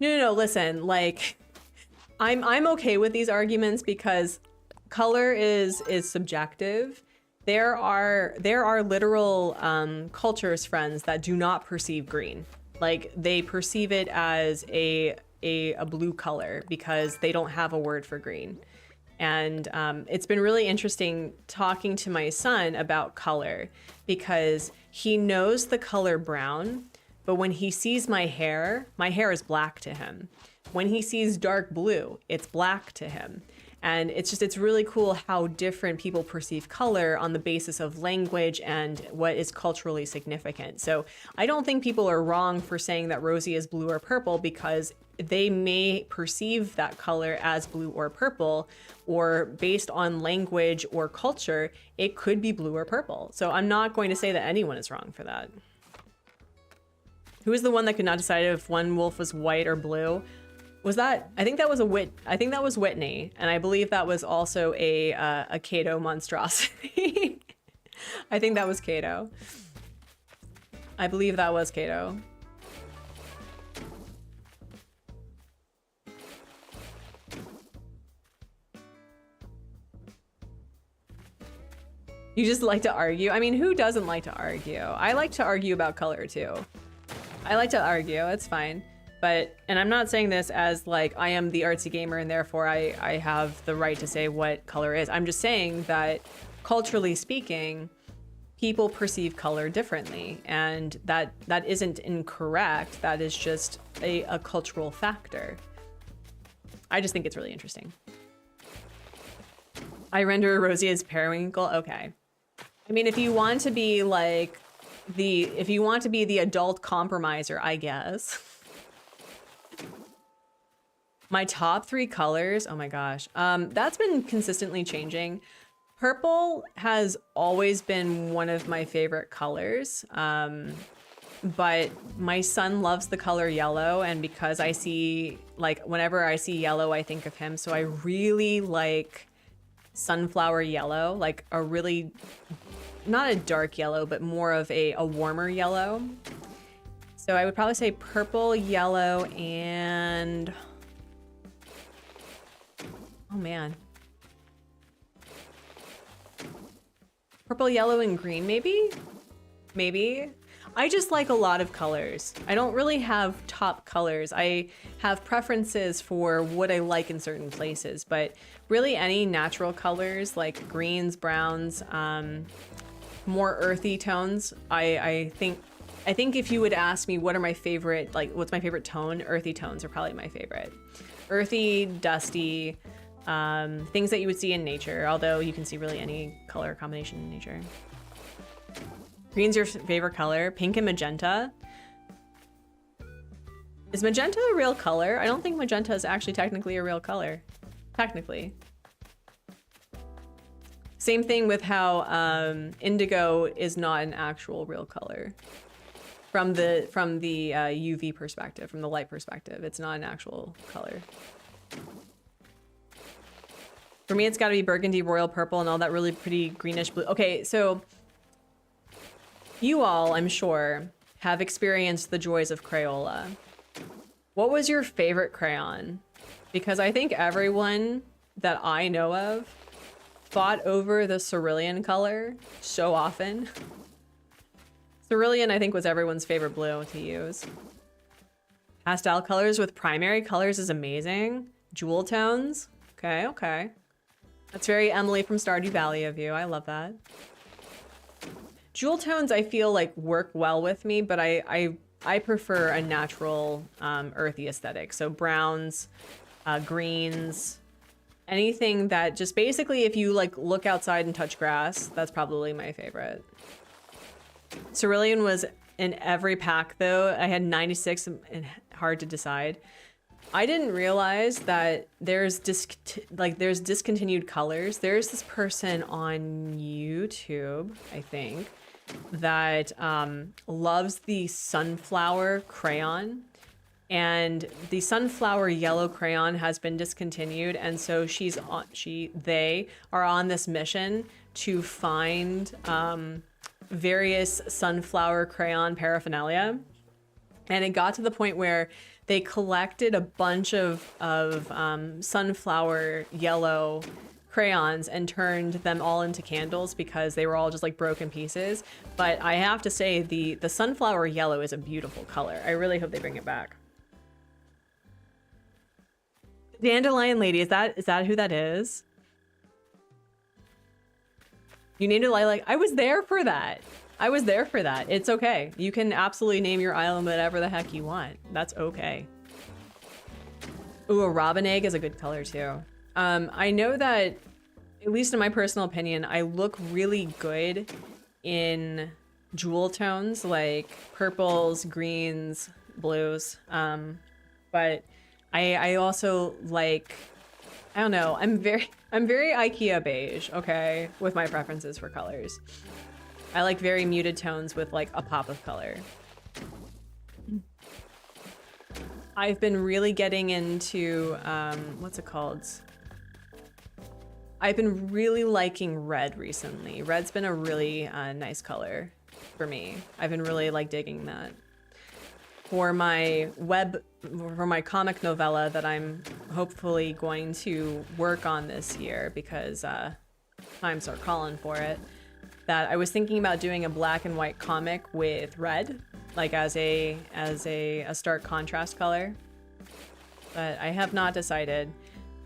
No, listen, like, I'm okay with these arguments because color is subjective. There are literal cultures, friends, that do not perceive green. Like, they perceive it as a blue color because they don't have a word for green. And it's been really interesting talking to my son about color because he knows the color brown. But when he sees my hair is black to him. When he sees dark blue, it's black to him. And it's really cool how different people perceive color on the basis of language and what is culturally significant. So I don't think people are wrong for saying that Rosie is blue or purple because they may perceive that color as blue or purple, or based on language or culture, it could be blue or purple. So I'm not going to say that anyone is wrong for that. Who was the one that could not decide if one wolf was white or blue? Was that, I think that was Whitney, and I believe that was also a Kato monstrosity. I think that was Kato. I believe that was Kato. You just like to argue? I mean, who doesn't like to argue? I like to argue about color too. I like to argue, it's fine. But, and I'm not saying this as like, I am the artsy gamer and therefore I have the right to say what color is. I'm just saying that culturally speaking, people perceive color differently, and that isn't incorrect. That is just a cultural factor. I just think it's really interesting. I render Rosie as periwinkle. Okay. I mean, if you want to be like if you want to be the adult compromiser, I guess. My top 3 colors. Oh my gosh. That's been consistently changing. Purple has always been one of my favorite colors. But my son loves the color yellow, and because I see, like, whenever I see yellow, I think of him. So I really like sunflower yellow, like a really, not a dark yellow, but more of a warmer yellow. So I would probably say purple, yellow, and, oh man. Purple, yellow, and green, maybe? Maybe. I just like a lot of colors. I don't really have top colors. I have preferences for what I like in certain places, but really any natural colors like greens, browns, more earthy tones. I think if you would ask me what are my favorite, like what's my favorite tone, earthy tones are probably my favorite. Earthy, dusty, things that you would see in nature, although you can see really any color combination in nature. Green's your favorite color. Pink and magenta. Is magenta a real color? I don't think magenta is actually technically a real color. Technically. Same thing with how indigo is not an actual real color. From the UV perspective, from the light perspective, it's not an actual color. For me, it's got to be burgundy, royal purple, and all that really pretty greenish blue. Okay, so you all, I'm sure, have experienced the joys of Crayola. What was your favorite crayon? Because I think everyone that I know of fought over the cerulean color so often. Cerulean, I think, was everyone's favorite blue to use. Pastel colors with primary colors is amazing. Jewel tones. Okay, okay. That's very Emily from Stardew Valley of you. I love that. Jewel tones, I feel like work well with me, but I prefer a natural earthy aesthetic. So browns, greens, anything that just basically, if you like look outside and touch grass, that's probably my favorite. Cerulean was in every pack though. I had 96 and hard to decide. I didn't realize that there's discontinued colors. There's this person on YouTube, I think, that loves the sunflower crayon, and the sunflower yellow crayon has been discontinued, and so they are on this mission to find various sunflower crayon paraphernalia, and it got to the point where they collected a bunch of sunflower yellow crayons and turned them all into candles because they were all just like broken pieces. But I have to say the sunflower yellow is a beautiful color. I really hope they bring it back. Dandelion Lady, is that who that is? You named it Lilac. I was there for that. I was there for that. It's okay. You can absolutely name your island whatever the heck you want. That's okay. Ooh, a robin egg is a good color too. I know that, at least in my personal opinion, I look really good in jewel tones like purples, greens, blues. But I also like, I don't know, I'm very IKEA beige, okay, with my preferences for colors. I like very muted tones with like a pop of color. I've been really getting into, what's it called? I've been really liking red recently. Red's been a really nice color. for me. I've been really like digging that. For my comic novella that I'm hopefully going to work on this year because times are calling for it, that I was thinking about doing a black and white comic with red, like as a stark contrast color. But I have not decided.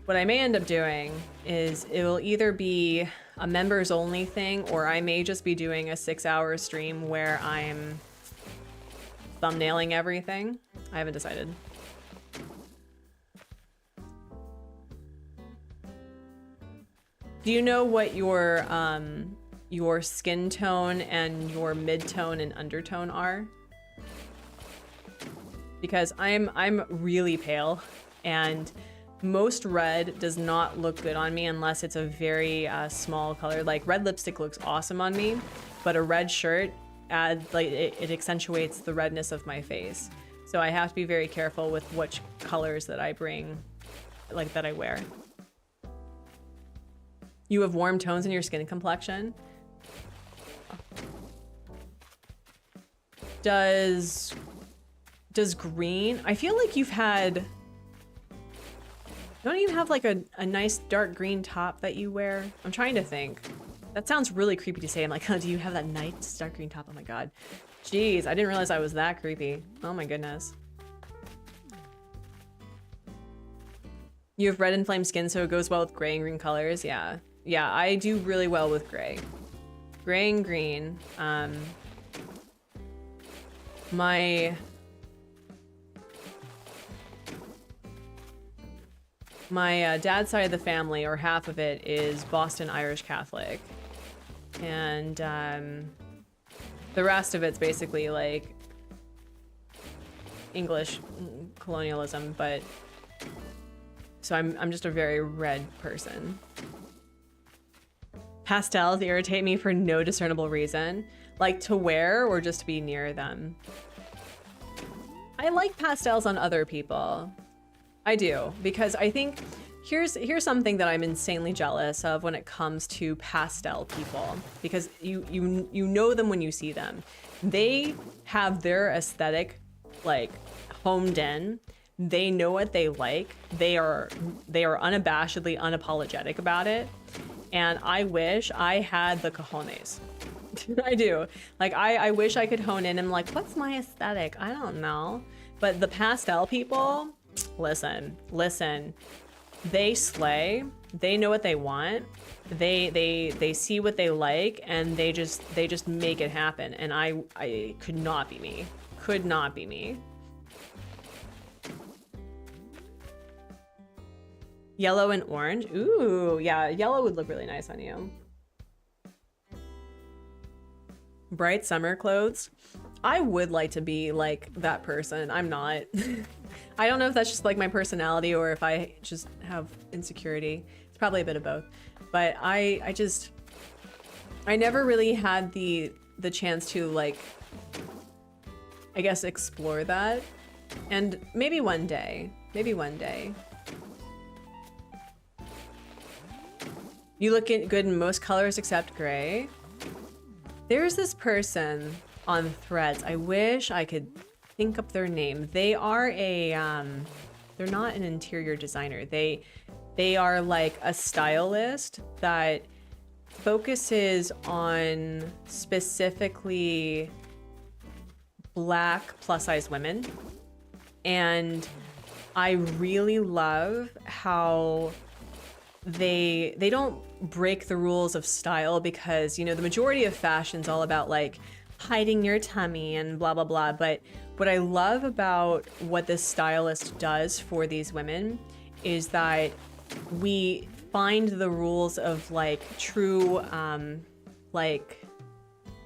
What I may end up doing is it will either be a members only thing, or I may just be doing a 6-hour stream where I'm thumbnailing everything. I haven't decided. Do you know what your skin tone and your mid-tone and undertone are? Because I'm really pale, and most red does not look good on me unless it's a very small color. Like red lipstick looks awesome on me, but a red shirt it accentuates the redness of my face. So I have to be very careful with which colors that I bring, like that I wear. You have warm tones in your skin complexion. Does green, I feel like you've had, don't you have like a nice dark green top that you wear? I'm trying to think. That sounds really creepy to say. I'm like, oh, do you have that nice dark green top? Oh my God. Jeez, I didn't realize I was that creepy. Oh my goodness. You have red and flame skin, so it goes well with gray and green colors. Yeah. Yeah, I do really well with gray. Gray and green. My dad's side of the family, or half of it, is Boston Irish Catholic. And the rest of it's basically like English colonialism, but so I'm just a very red person. Pastels irritate me for no discernible reason, like to wear or just to be near them. I like pastels on other people. I do, because I think here's something that I'm insanely jealous of when it comes to pastel people, because you know them when you see them. They have their aesthetic like homed in. They know what they like. They are unabashedly unapologetic about it. And I wish I had the cojones. I do. Like I wish I could hone in and like, what's my aesthetic? I don't know. But the pastel people, listen, they slay. They know what they want. They see what they like, and they just make it happen. And I could not be me. Could not be me. Yellow and orange. Ooh, yeah, yellow would look really nice on you. Bright summer clothes. I would like to be like that person. I'm not. I don't know if that's just like my personality or if I just have insecurity. It's probably a bit of both. But I never really had the chance to like, I guess, explore that. And maybe one day. Maybe one day. You look good in most colors except gray. There's this person on Threads. I wish I could think up their name. They are they're not an interior designer. They are like a stylist that focuses on specifically Black plus-size women. And I really love how they don't break the rules of style, because, you know, the majority of fashion's all about like hiding your tummy and blah, blah, blah. But what I love about what this stylist does for these women is that we find the rules of like true, like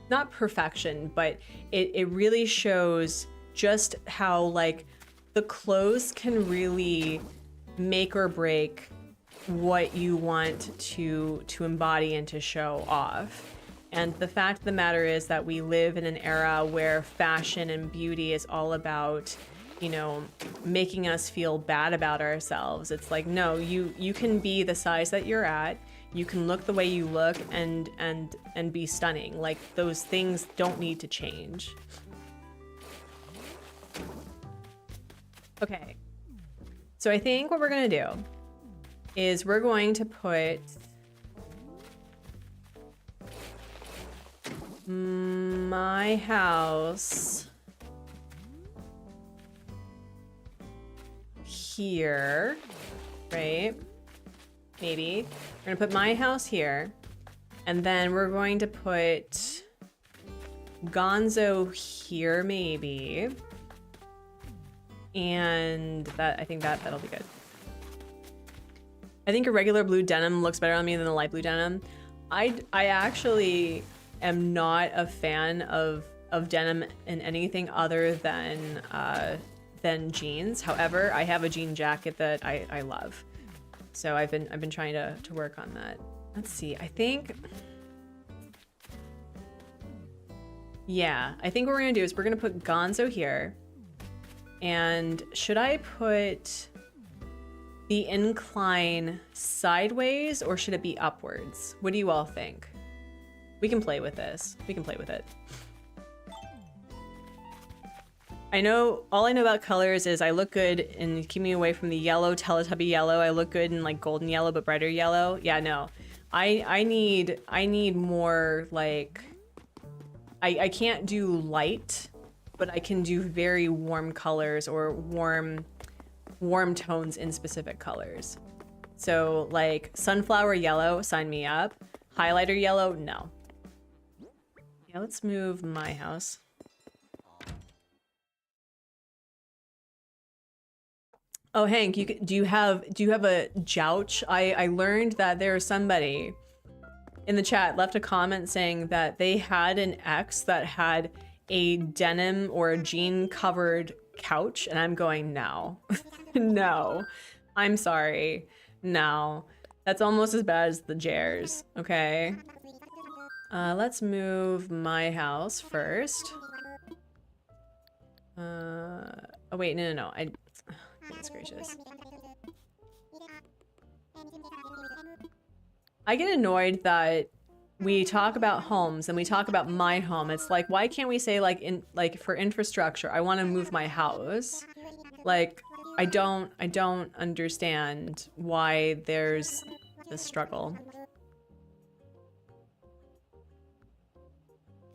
not perfection, but it really shows just how like the clothes can really make or break what you want to embody and to show off. And the fact of the matter is that we live in an era where fashion and beauty is all about, you know, making us feel bad about ourselves. It's like, no, you can be the size that you're at. you can look the way you look and be stunning. Like, those things don't need to change. Okay. So I think what we're gonna do is we're going to put my house here, right? Maybe. We're gonna put my house here, and then we're going to put Gonzo here, maybe. And that, I think that'll be good. I think a regular blue denim looks better on me than the light blue denim. I actually am not a fan of denim in anything other than jeans. However, I have a jean jacket that I love. So I've been trying to work on that. Let's see. I think what we're gonna do is we're gonna put Gonzo here. And should I put the incline sideways or should it be upwards? What do you all think? We can play with this. We can play with it. All I know about colors is I look good in keeping me away from the yellow, Teletubby yellow. I look good in like golden yellow, but brighter yellow. Yeah, no. I need more like, I can't do light, but I can do very warm colors or warm tones in specific colors. So like sunflower yellow, sign me up. Highlighter yellow, no. Yeah, let's move my house. Oh, Hank, do you have a jouch? I learned that there's somebody in the chat left a comment saying that they had an ex that had a denim or a jean covered couch, and I'm going, no. No, I'm sorry, no. That's almost as bad as the Jers, okay? Let's move my house first. Oh wait, no, goodness gracious. I get annoyed that we talk about homes and we talk about my home. It's like, why can't we say like for infrastructure, I want to move my house? Like, I don't understand why there's this struggle.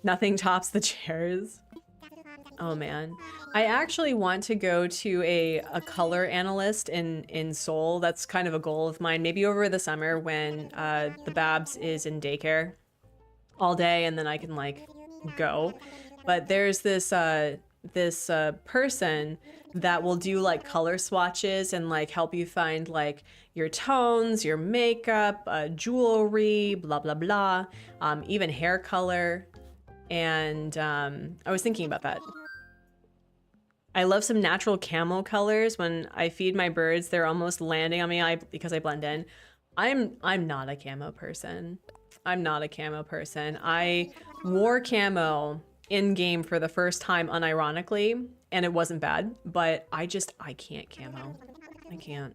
Nothing tops the chairs. Oh man. I actually want to go to a color analyst in Seoul. That's kind of a goal of mine. Maybe over the summer when the Babs is in daycare all day, and then I can like go. But there's this person that will do like color swatches and like help you find like your tones, your makeup, jewelry, blah blah blah, even hair color. And I was thinking about that. I love some natural camo colors. When I feed my birds, they're almost landing on me because I blend in. I'm not a camo person. I'm not a camo person. I wore camo in game for the first time unironically, and it wasn't bad, but I can't camo. I can't.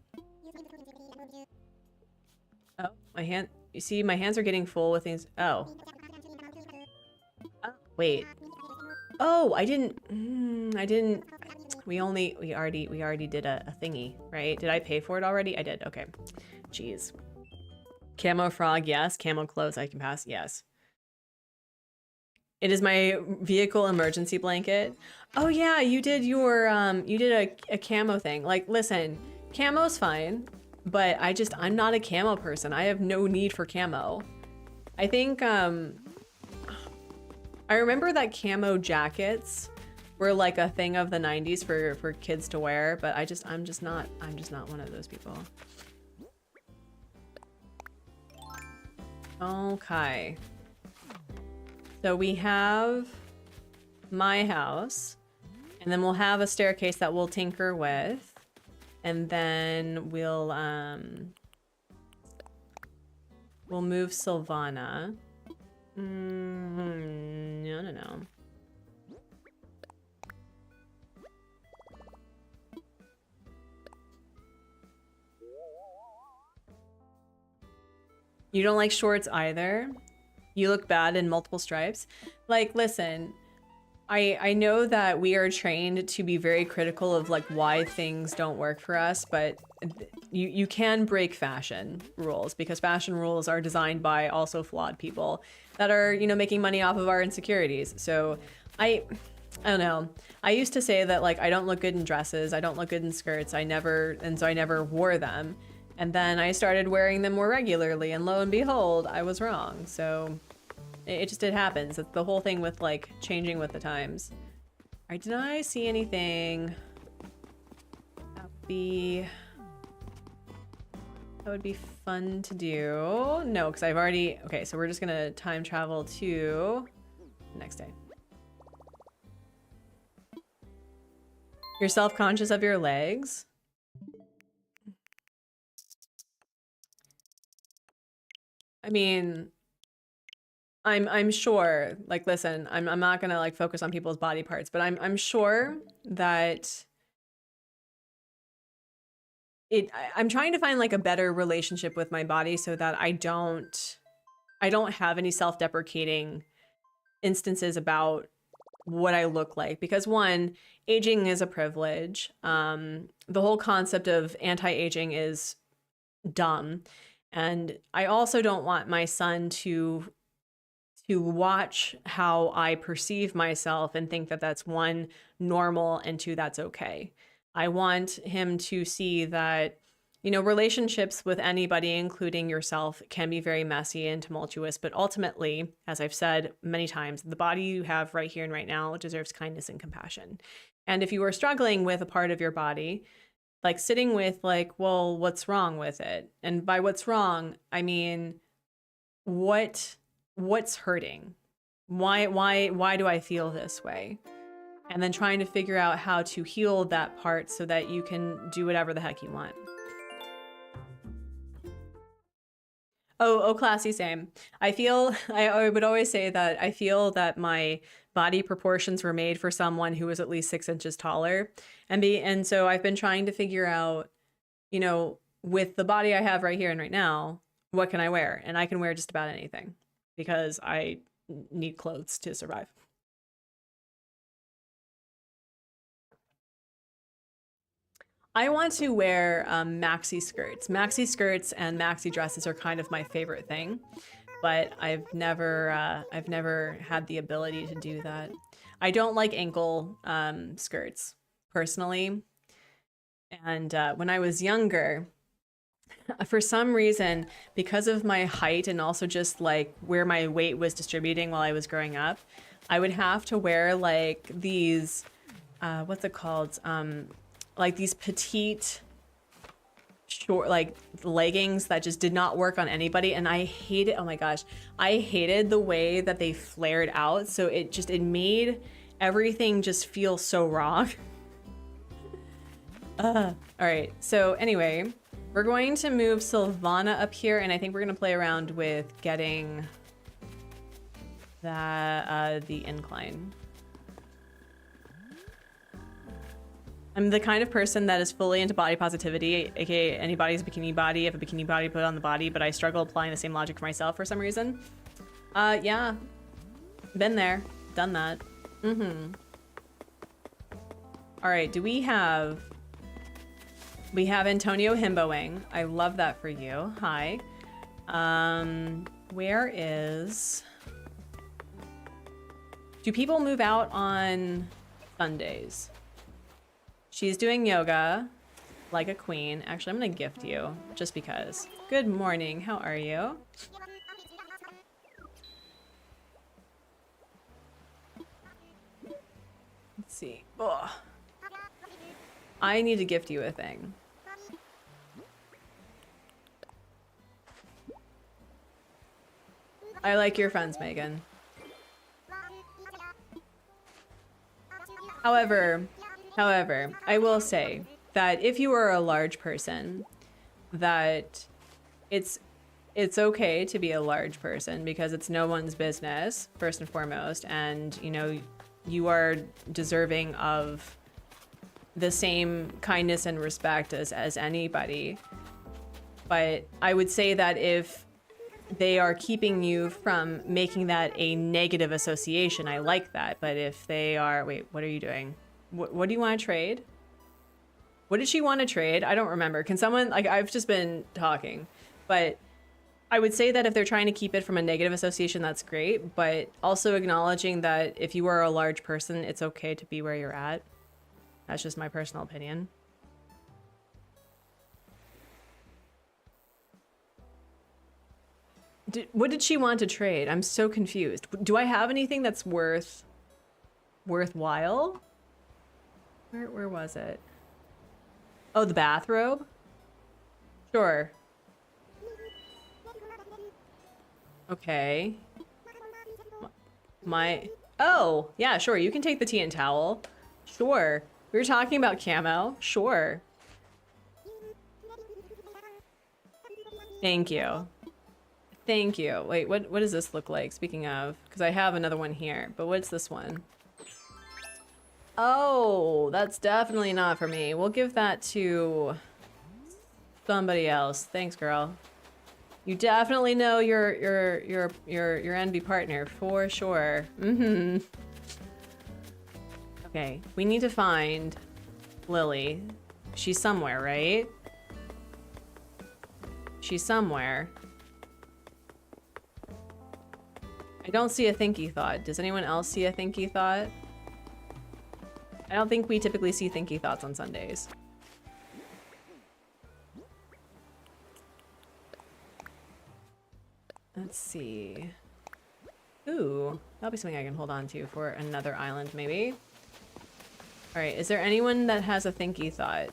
Oh, my hand, you see my hands are getting full with things. Oh, wait. Oh, I didn't, we already did a thingy, right? Did I pay for it already? I did, okay. Jeez. Camo frog, yes. Camo clothes, I can pass, yes. It is my vehicle emergency blanket. Oh yeah, you did your, you did a camo thing. Like, listen, camo's fine, but I'm not a camo person. I have no need for camo. I think, I remember that camo jackets were like a thing of the 90s for kids to wear, but I'm just not one of those people. Okay. So we have my house, and then we'll have a staircase that we'll tinker with, and then we'll move Sylvana. No. You don't like shorts either? You look bad in multiple stripes? Like, listen, I know that we are trained to be very critical of like why things don't work for us, but you can break fashion rules because fashion rules are designed by also flawed people that are, you know, making money off of our insecurities. So I don't know. I used to say that like I don't look good in dresses, I don't look good in skirts, so I never wore them. And then I started wearing them more regularly, and lo and behold, I was wrong. So it happens. It's the whole thing with like changing with the times. All right, did I see anything that would be fun to do? No, because I've already, okay, so we're just gonna time travel to the next day. You're self-conscious of your legs? I mean, I'm sure, like, listen, I'm not gonna like focus on people's body parts, but I'm sure that I'm trying to find like a better relationship with my body so that I don't have any self-deprecating instances about what I look like, because one, aging is a privilege. The whole concept of anti-aging is dumb. And I also don't want my son to watch how I perceive myself and think that that's one, normal, and two, that's okay. I want him to see that, you know, relationships with anybody, including yourself, can be very messy and tumultuous, but ultimately, as I've said many times, the body you have right here and right now deserves kindness and compassion. And if you are struggling with a part of your body, like sitting with like, well, what's wrong with it? And by what's wrong, I mean, what's hurting? Why do I feel this way? And then trying to figure out how to heal that part so that you can do whatever the heck you want. Oh, classy, same. I would always say that I feel that my body proportions were made for someone who was at least 6 inches taller. And so I've been trying to figure out, you know, with the body I have right here and right now, what can I wear? And I can wear just about anything because I need clothes to survive. I want to wear maxi skirts. Maxi skirts and maxi dresses are kind of my favorite thing, but I've never had the ability to do that. I don't like ankle skirts personally. And when I was younger, for some reason, because of my height and also just like where my weight was distributing while I was growing up, I would have to wear like these, what's it called? Like these petite short like leggings that just did not work on anybody, and I hated, oh my gosh, I hated the way that they flared out, so it made everything just feel so wrong. All right, so anyway, we're going to move Sylvana up here, and I think we're gonna play around with getting the incline. I'm the kind of person that is fully into body positivity, aka anybody's bikini body, if a bikini body put on the body, but I struggle applying the same logic for myself for some reason. Yeah, been there, done that. All right, we have Antonio himboing. I love that for you. Hi. Where is, do people move out on Sundays? She's doing yoga like a queen. Actually, I'm gonna gift you just because. Good morning, how are you? Let's see. Ugh. I need to gift you a thing. I like your friends, Megan. However, I will say that if you are a large person, that it's okay to be a large person because it's no one's business, first and foremost, and you know, you are deserving of the same kindness and respect as anybody. But I would say that if they are keeping you from making that a negative association. I like that. But if they are, wait, what are you doing? What do you want to trade? What did she want to trade? I don't remember. Can someone, like, I've just been talking, but I would say that if they're trying to keep it from a negative association, that's great. But also acknowledging that if you are a large person, it's okay to be where you're at. That's just my personal opinion. What did she want to trade? I'm so confused. Do I have anything that's worthwhile? Where was it? Oh, the bathrobe? Sure. Okay. Oh, yeah, sure. You can take the tea and towel. Sure. We were talking about camo. Sure. Thank you. Thank you. Wait, what does this look like? Speaking of, because I have another one here, but what's this one? Oh, that's definitely not for me. We'll give that to somebody else. Thanks, girl. You definitely know your envy partner for sure. Mm-hmm. Okay, we need to find Lily. She's somewhere, right? She's somewhere. I don't see a thinky thought. Does anyone else see a thinky thought? I don't think we typically see thinky thoughts on Sundays. Let's see. Ooh, that'll be something I can hold on to for another island, maybe. All right, is there anyone that has a thinky thought?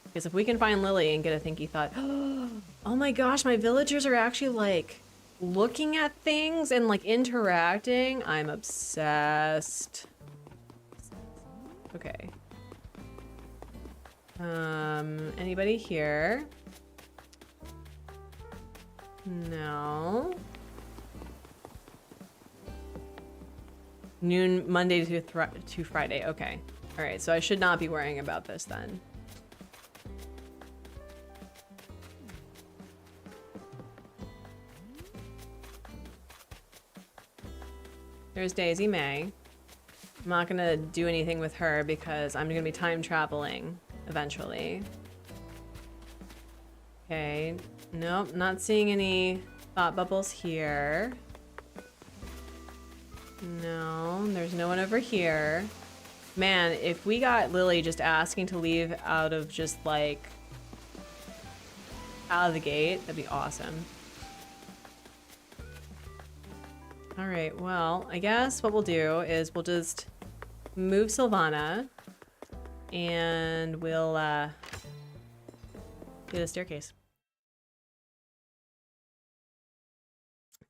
Because if we can find Lily and get a thinky thought, oh my gosh, my villagers are actually like looking at things and like interacting. I'm obsessed. Okay. Anybody here? No. Noon Monday to Friday. Okay. All right, so I should not be worrying about this then. There's Daisy May. I'm not gonna do anything with her because I'm gonna be time traveling eventually. Okay, nope, not seeing any thought bubbles here. No, there's no one over here. Man, if we got Lily just asking to leave out of just like out of the gate, that'd be awesome. All right, well, I guess what we'll do is we'll just move Sylvana and we'll get a staircase.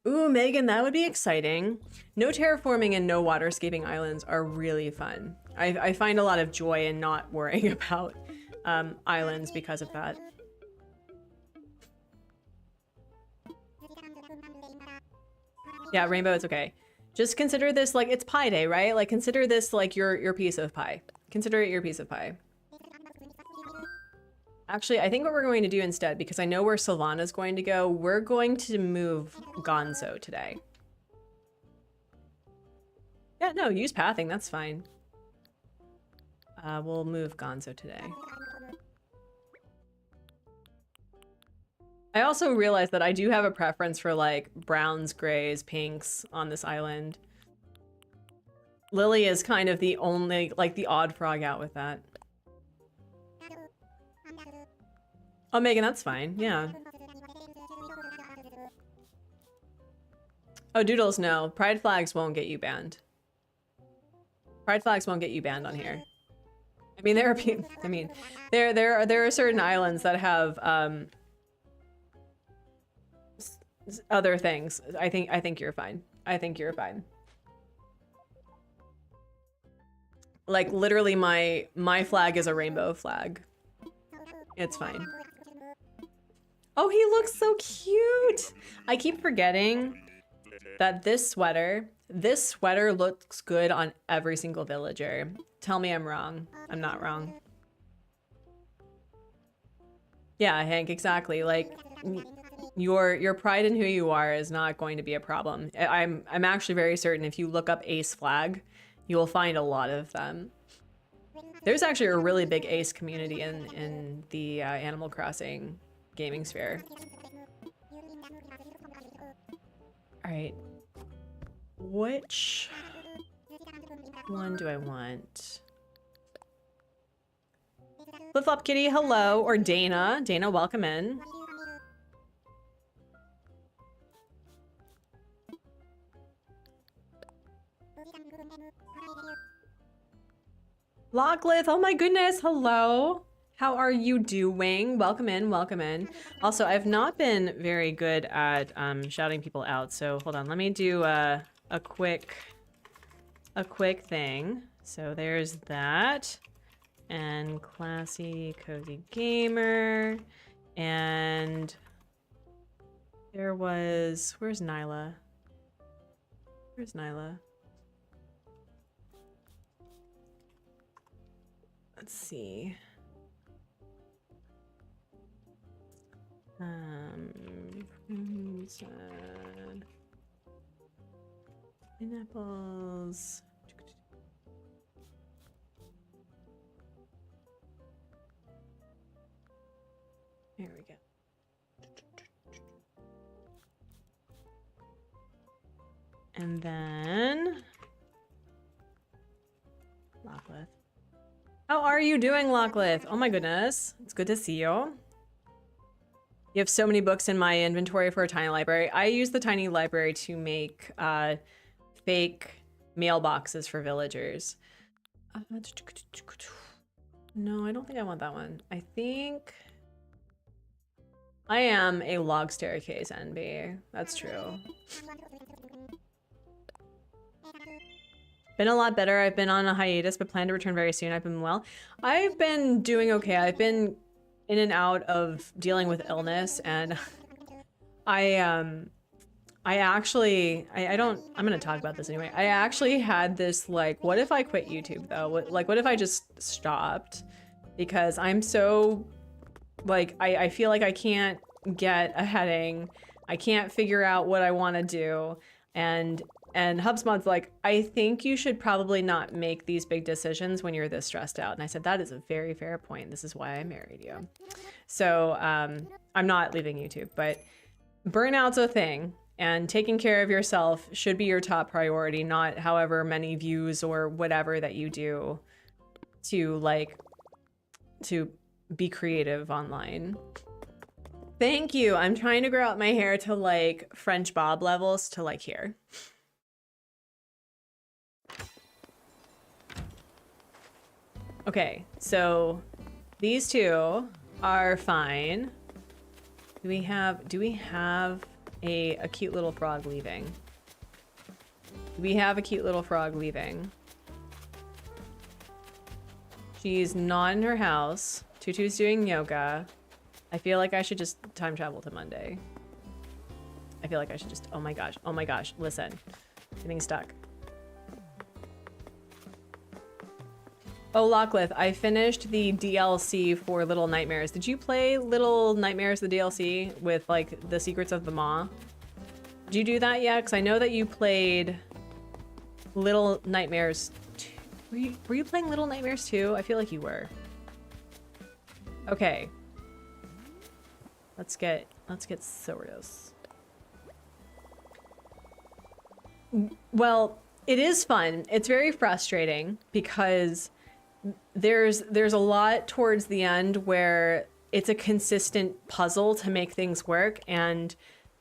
Ooh, Megan, that would be exciting. No terraforming and no waterscaping islands are really fun. I find a lot of joy in not worrying about islands because of that. Yeah, rainbow, it's okay. Just consider this like, it's pie day, right? Like, consider this like your piece of pie. Consider it your piece of pie. Actually, I think what we're going to do instead, because I know where Sylvana's going to go, we're going to move Gonzo today. Yeah, no, use pathing, that's fine. We'll move Gonzo today. I also realized that I do have a preference for like browns, grays, pinks on this island. Lily is kind of the only, like the odd frog out with that. Oh, Megan, that's fine. Yeah. Oh, Doodles, no. Pride flags won't get you banned. Pride flags won't get you banned on here. I mean, there are people. I mean, there are certain islands that have other things. I think you're fine. I think you're fine. Like literally, my flag is a rainbow flag. It's fine. Oh, he looks so cute. I keep forgetting that this sweater looks good on every single villager. Tell me I'm wrong. I'm not wrong. Yeah, Hank, exactly. Like, Your pride in who you are is not going to be a problem. I'm actually very certain if you look up Ace flag, you will find a lot of them. There's actually a really big Ace community in the Animal Crossing gaming sphere. All right, which one do I want? Flip Flop Kitty, hello, or Dana. Dana, welcome in. Locklith, oh my goodness, hello. How are you doing? Welcome in, welcome in. Also, I've not been very good at shouting people out, so hold on, let me do a quick thing. So there's that. And Classy Cozy Gamer. And there was, where's Nyla? Where's Nyla? Let's see. Pineapples. There we go. And then Locklith. How are you doing, Locklith? Oh my goodness. It's good to see you. You have so many books in my inventory for a tiny library. I use the tiny library to make fake mailboxes for villagers. No, I don't think I want that one. I think I am a log staircase NB. That's true. Been a lot better. I've been on a hiatus, but plan to return very soon. I've been well. I've been doing okay. I've been in and out of dealing with illness, and I'm gonna talk about this anyway. I actually had this, like, what if I quit YouTube though? What if I just stopped? Because I'm so, like, I feel like I can't get a heading. I can't figure out what I want to do. And HubSpot's like, I think you should probably not make these big decisions when you're this stressed out. And I said, that is a very fair point. This is why I married you. So I'm not leaving YouTube, but burnout's a thing, and taking care of yourself should be your top priority, not however many views or whatever that you do to be creative online. Thank you. I'm trying to grow out my hair to like French bob levels to like here. Okay, so these two are fine. Do we have a cute little frog leaving? Do we have a cute little frog leaving? She's not in her house. Tutu's doing yoga. I feel like I should just time travel to Monday. I feel like I should just, oh my gosh, listen. Getting stuck. Oh, Locklith, I finished the DLC for Little Nightmares. Did you play Little Nightmares, the DLC, with, like, the Secrets of the Maw? Did you do that yet? Because I know that you played Little Nightmares 2. Were you playing Little Nightmares 2? I feel like you were. Okay. Let's get serious. Well, it is fun. It's very frustrating because there's a lot towards the end where it's a consistent puzzle to make things work, and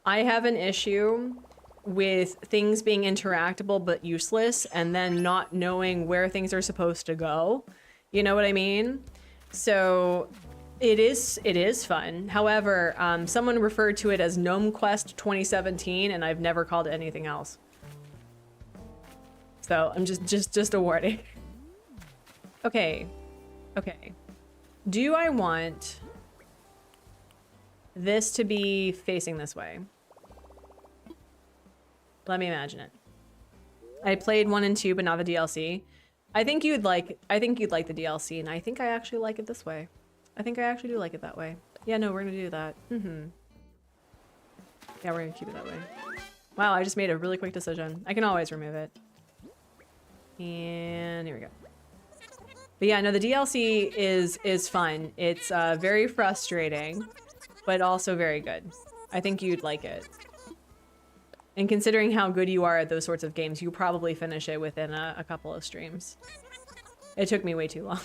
I have an issue with things being interactable but useless and then not knowing where things are supposed to go. You know what I mean? So it is fun. However, someone referred to it as Gnome Quest 2017, and I've never called it anything else. So I'm just a warning. Okay. Do I want this to be facing this way? Let me imagine it. I played 1 and 2, but not the DLC. I think you'd like the DLC, and I think I actually like it this way. I think I actually do like it that way. Yeah, no, we're gonna do that. Yeah, we're gonna keep it that way. Wow, I just made a really quick decision. I can always remove it. And here we go. But yeah, no, the DLC is fun. It's very frustrating, but also very good. I think you'd like it. And considering how good you are at those sorts of games, you probably finish it within a couple of streams. It took me way too long.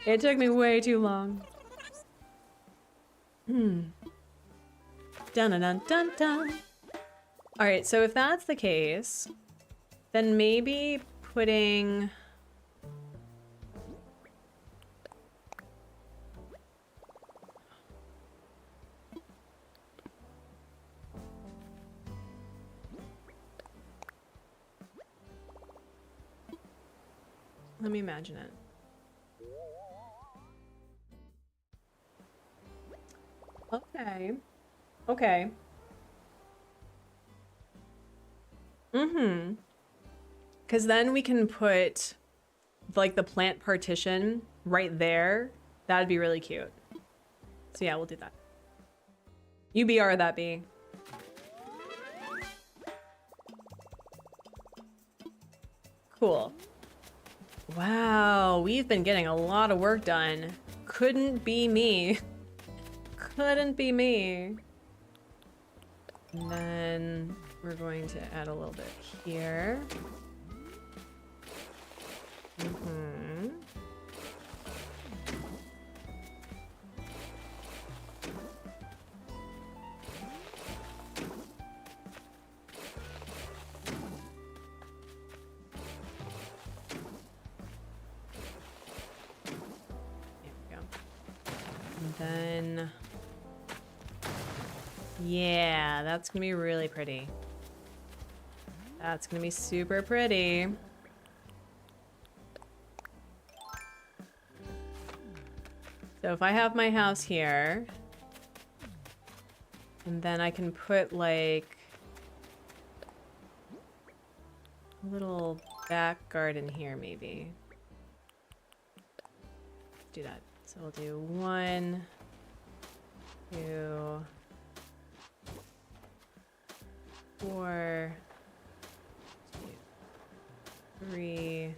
It took me way too long. Dun dun dun dun dun. All right, so if that's the case, then maybe putting... Let me imagine it. Okay. Okay. Mm-hmm. Because then we can put, like, the plant partition right there. That'd be really cute. So yeah, we'll do that. You BR that be. Cool. Wow, we've been getting a lot of work done. Couldn't be me. Couldn't be me. And then we're going to add a little bit here. Mm-hmm. Then, yeah, that's gonna be really pretty. That's gonna be super pretty. So if I have my house here, and then I can put like a little back garden here maybe. Let's do that. So we'll do 1, 2, 4, 3.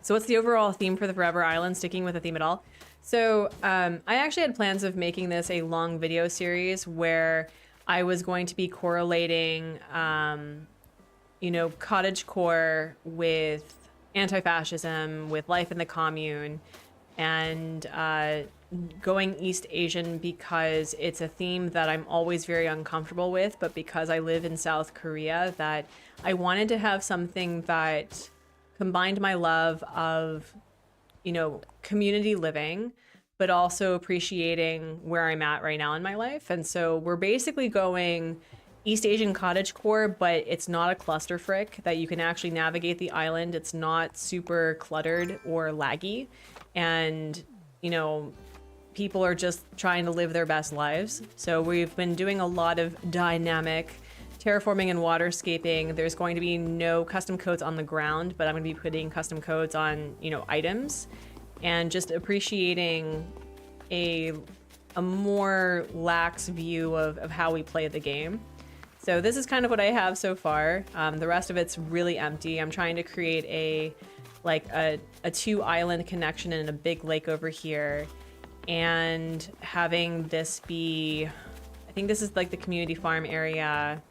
So what's the overall theme for the Forever Island? Sticking with the theme at all? So I actually had plans of making this a long video series where I was going to be correlating, you know, cottagecore with anti-fascism, with life in the commune, and going East Asian because it's a theme that I'm always very uncomfortable with, but because I live in South Korea, that I wanted to have something that combined my love of, you know, community living, but also appreciating where I'm at right now in my life. And so we're basically going East Asian cottagecore, but it's not a cluster frick, that you can actually navigate the island. It's not super cluttered or laggy. And, you know, people are just trying to live their best lives. So we've been doing a lot of dynamic terraforming and waterscaping. There's going to be no custom codes on the ground, but I'm going to be putting custom codes on, you know, items, and just appreciating a more lax view of how we play the game. So this is kind of what I have so far. The rest of it's really empty. I'm trying to create a 2-island connection and a big lake over here, and having this be, I think this is like the community farm area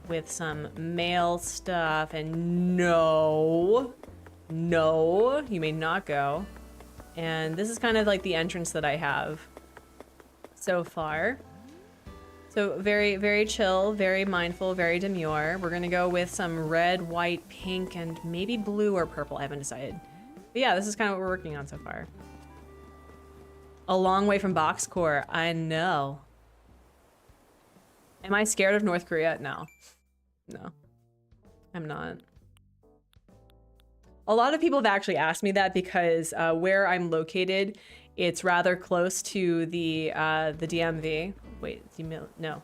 with some mail stuff. And no, you may not go. And this is kind of like the entrance that I have so far. So very, very chill, very mindful, very demure. We're gonna go with some red, white, pink, and maybe blue or purple. I haven't decided. But yeah, this is kind of what we're working on so far. A long way from box core. I know. Am I scared of North Korea? No. No. I'm not. A lot of people have actually asked me that because where I'm located, it's rather close to the DMV. Wait, no.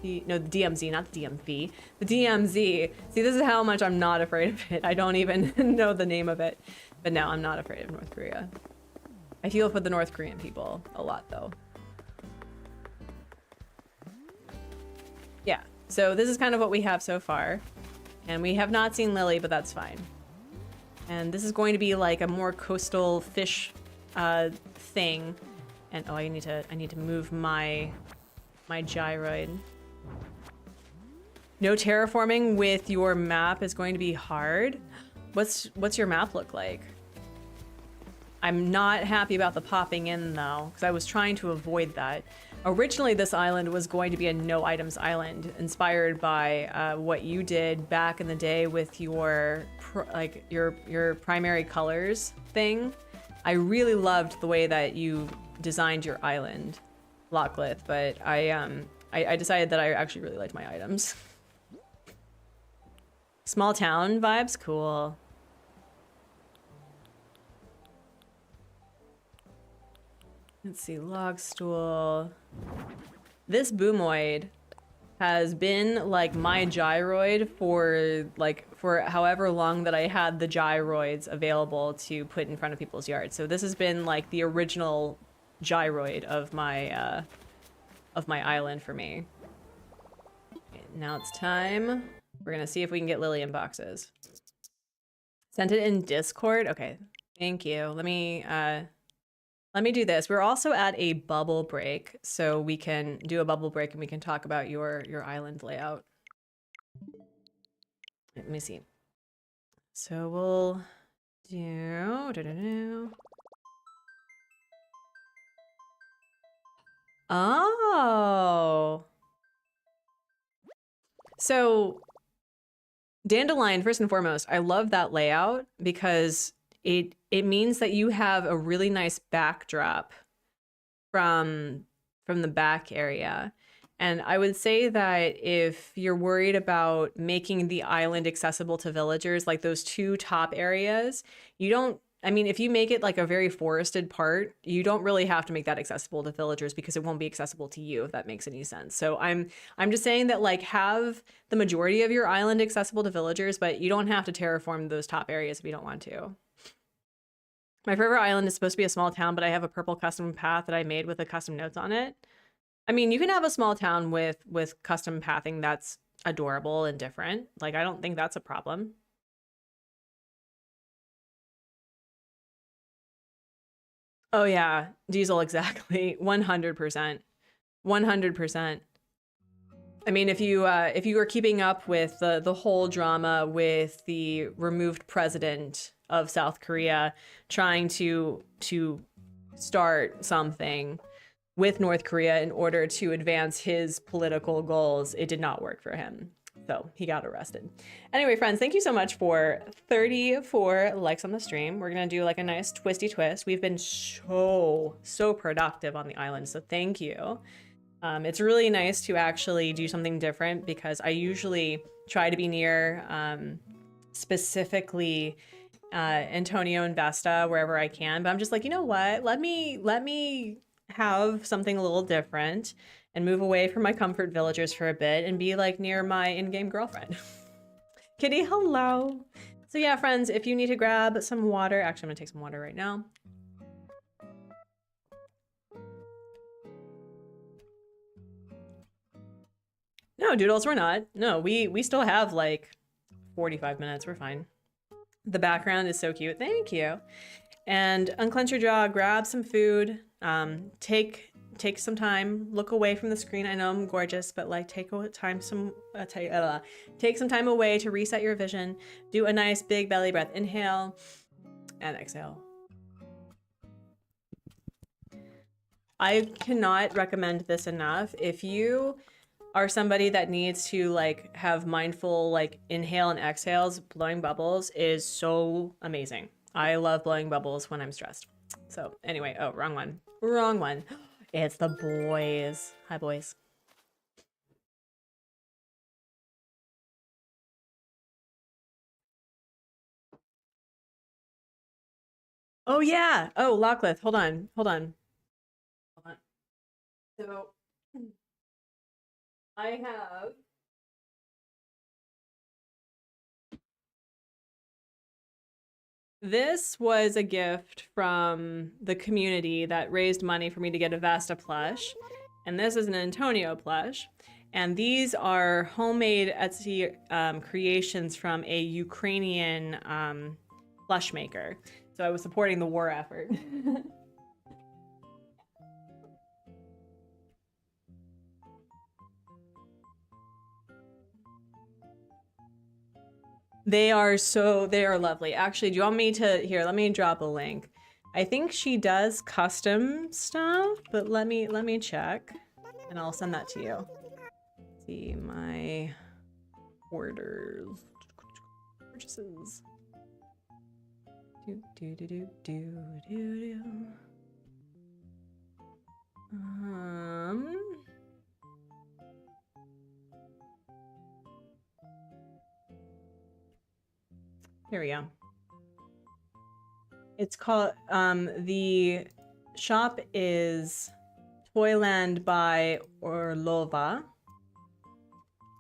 The DMZ, not the DMV. The DMZ. See, this is how much I'm not afraid of it. I don't even know the name of it. But no, I'm not afraid of North Korea. I feel for the North Korean people a lot, though. So this is kind of what we have so far. And we have not seen Lily, but that's fine. And this is going to be like a more coastal fish thing. And oh, I need to move my gyroid. No terraforming with your map is going to be hard. What's your map look like? I'm not happy about the popping in though, because I was trying to avoid that. Originally, this island was going to be a no items island, inspired by what you did back in the day with your your primary colors thing. I really loved the way that you designed your island, Locklith, but I decided that I actually really liked my items. Small town vibes, cool. Let's see, log stool. This boomoid has been like my gyroid for however long that I had the gyroids available to put in front of people's yards. So this has been like the original gyroid of my island for me. Okay, now it's time. We're gonna see if we can get Lily in boxes. Sent it in Discord. Okay, thank you. Let me do this. We're also at a bubble break, so we can do a bubble break and we can talk about your island layout. Let me see. So we'll do. Oh. So Dandelion, first and foremost, I love that layout because it means that you have a really nice backdrop from the back area. And I would say that if you're worried about making the island accessible to villagers, like those two top areas, I mean, if you make it like a very forested part, you don't really have to make that accessible to villagers because it won't be accessible to you, if that makes any sense. So I'm just saying that like have the majority of your island accessible to villagers, but you don't have to terraform those top areas if you don't want to. My favorite island is supposed to be a small town, but I have a purple custom path that I made with the custom notes on it. I mean, you can have a small town with custom pathing that's adorable and different. Like, I don't think that's a problem. Oh yeah, Diesel, exactly. 100%. 100%. I mean, if you are keeping up with the whole drama with the removed president of South Korea trying to start something with North Korea in order to advance his political goals, it did not work for him. So he got arrested. Anyway, friends, thank you so much for 34 likes on the stream. We're gonna do like a nice twisty twist. We've been so productive on the island, so thank you. It's really nice to actually do something different because I usually try to be near specifically Antonio and Vesta wherever I can, but I'm just like, you know what? Let me have something a little different and move away from my comfort villagers for a bit and be like near my in-game girlfriend. Kitty, hello. So yeah, friends, if you need to grab some water, actually I'm gonna take some water right now. No, Doodles, we're not. No, we still have like 45 minutes. We're fine. The background is so cute. Thank you. And unclench your jaw, grab some food, take some time, look away from the screen. I know I'm gorgeous, but like take some time away to reset your vision. Do a nice big belly breath. Inhale and exhale. I cannot recommend this enough. If you are somebody that needs to like have mindful like inhale and exhales, blowing bubbles is so amazing. I love blowing bubbles when I'm stressed. So anyway, oh, wrong one. Wrong one. It's the boys. Hi, boys. Oh yeah. Oh, Locklith, hold on. Hold on. Hold on. So I have this was a gift from the community that raised money for me to get a Vesta plush. And this is an Antonio plush. And these are homemade Etsy creations from a Ukrainian plush maker. So I was supporting the war effort. They are lovely. Actually, do you want me to, here, let me drop a link. I think she does custom stuff, but let me check and I'll send that to you. Let's see my orders, purchases. Here we go. It's called, the shop is Toyland by Orlova.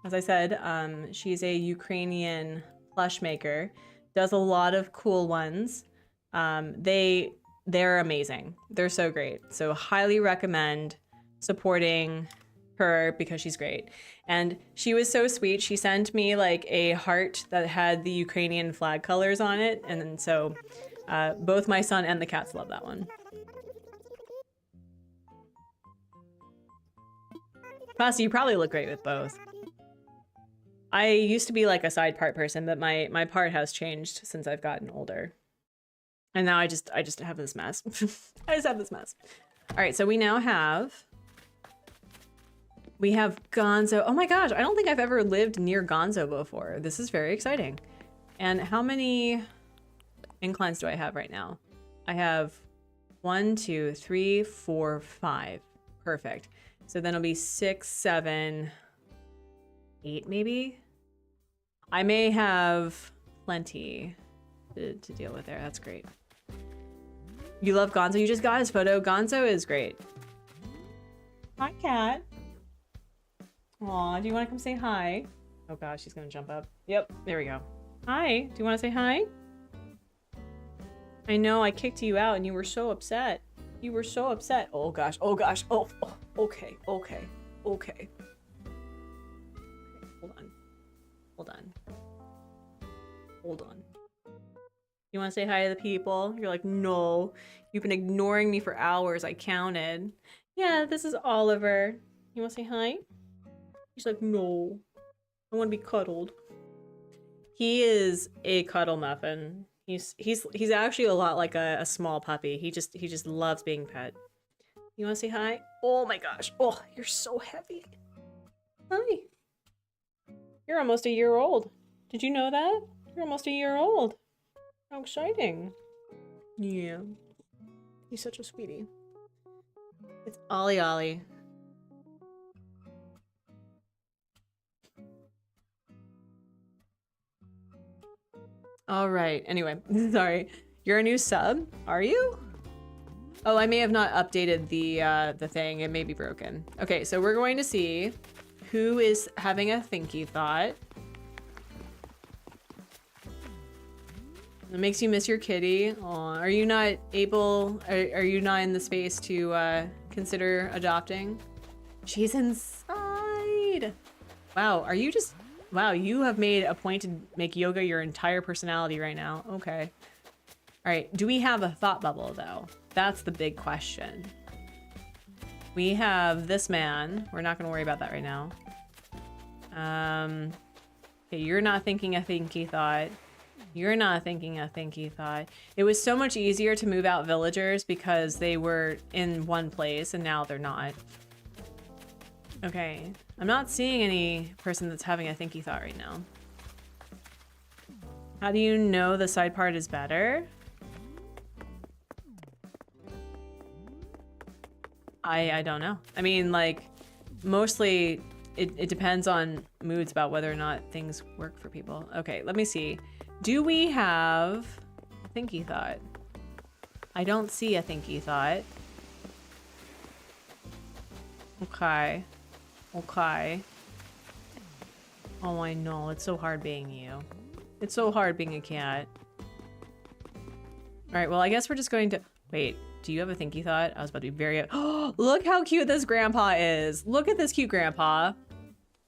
As I said, she's a Ukrainian plush maker, does a lot of cool ones. They're amazing. They're so great. So highly recommend supporting her because she's great. And she was so sweet. She sent me like a heart that had the Ukrainian flag colors on it. And then so both my son and the cats love that one. Pasta, you probably look great with both. I used to be like a side part person, but my part has changed since I've gotten older. And now I just have this mess. I just have this mess. All right, so we now have... We have Gonzo. Oh my gosh, I don't think I've ever lived near Gonzo before. This is very exciting. And how many inclines do I have right now? I have 1, 2, 3, 4, 5. Perfect. So then it'll be 6, 7, 8 maybe? I may have plenty to deal with there. That's great. You love Gonzo? You just got his photo. Gonzo is great. Hi, cat. Aw, do you want to come say hi? Oh gosh, she's gonna jump up. Yep, there we go. Hi, do you want to say hi? I know, I kicked you out and you were so upset. You were so upset. Oh gosh, oh gosh, oh, okay, okay, okay. Hold on. Hold on. Hold on. You want to say hi to the people? You're like, no. You've been ignoring me for hours. I counted. Yeah, this is Oliver. You want to say hi? He's like, no. I want to be cuddled. He is a cuddle muffin. He's actually a lot like a small puppy. He just loves being pet. You want to say hi? Oh my gosh. Oh, you're so heavy. Hi. You're almost a year old. Did you know that? You're almost a year old. How exciting. Yeah. He's such a sweetie. It's Ollie Ollie. All right. Anyway, sorry. You're a new sub, are you? Oh, I may have not updated the thing. It may be broken. Okay, so we're going to see who is having a thinky thought. It makes you miss your kitty. Aw, are you not able? Are you not in the space to consider adopting? She's inside. Wow, are you just? Wow, you have made a point to make yoga your entire personality right now. Okay. All right, do we have a thought bubble though? That's the big question. We have this man. We're not gonna worry about that right now. Okay, you're not thinking a thinky thought. You're not thinking a thinky thought. It was so much easier to move out villagers because they were in one place and now they're not. Okay, I'm not seeing any person that's having a thinky thought right now. How do you know the side part is better? I don't know. I mean, like, mostly it depends on moods about whether or not things work for people. Okay, let me see. Do we have a thinky thought? I don't see a thinky thought. Okay. Okay. Oh, I know. It's so hard being you. It's so hard being a cat. Alright, well, I guess we're just going to... Wait, do you have a thinky thought? I was about to be very... Oh, look how cute this grandpa is. Look at this cute grandpa.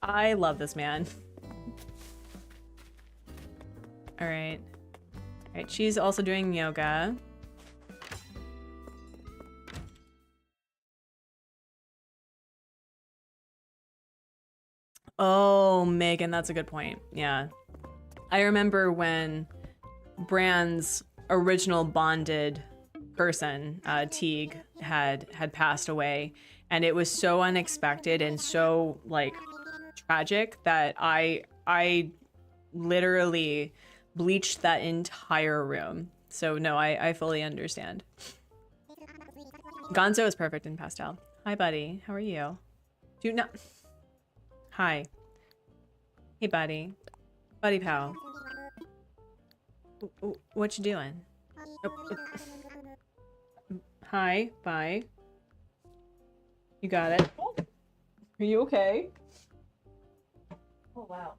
I love this man. All right. All right, she's also doing yoga. Oh, Megan, that's a good point. Yeah. I remember when Brand's original bonded person, Teague, had passed away, and it was so unexpected and so like tragic that I literally bleached that entire room. So no, I fully understand. Gonzo is perfect in pastel. Hi, buddy. How are you? Do not. Hi. Hey, buddy. Buddy pal. What you doing? Oh. Hi. Bye. You got it. Are you okay? Oh, wow.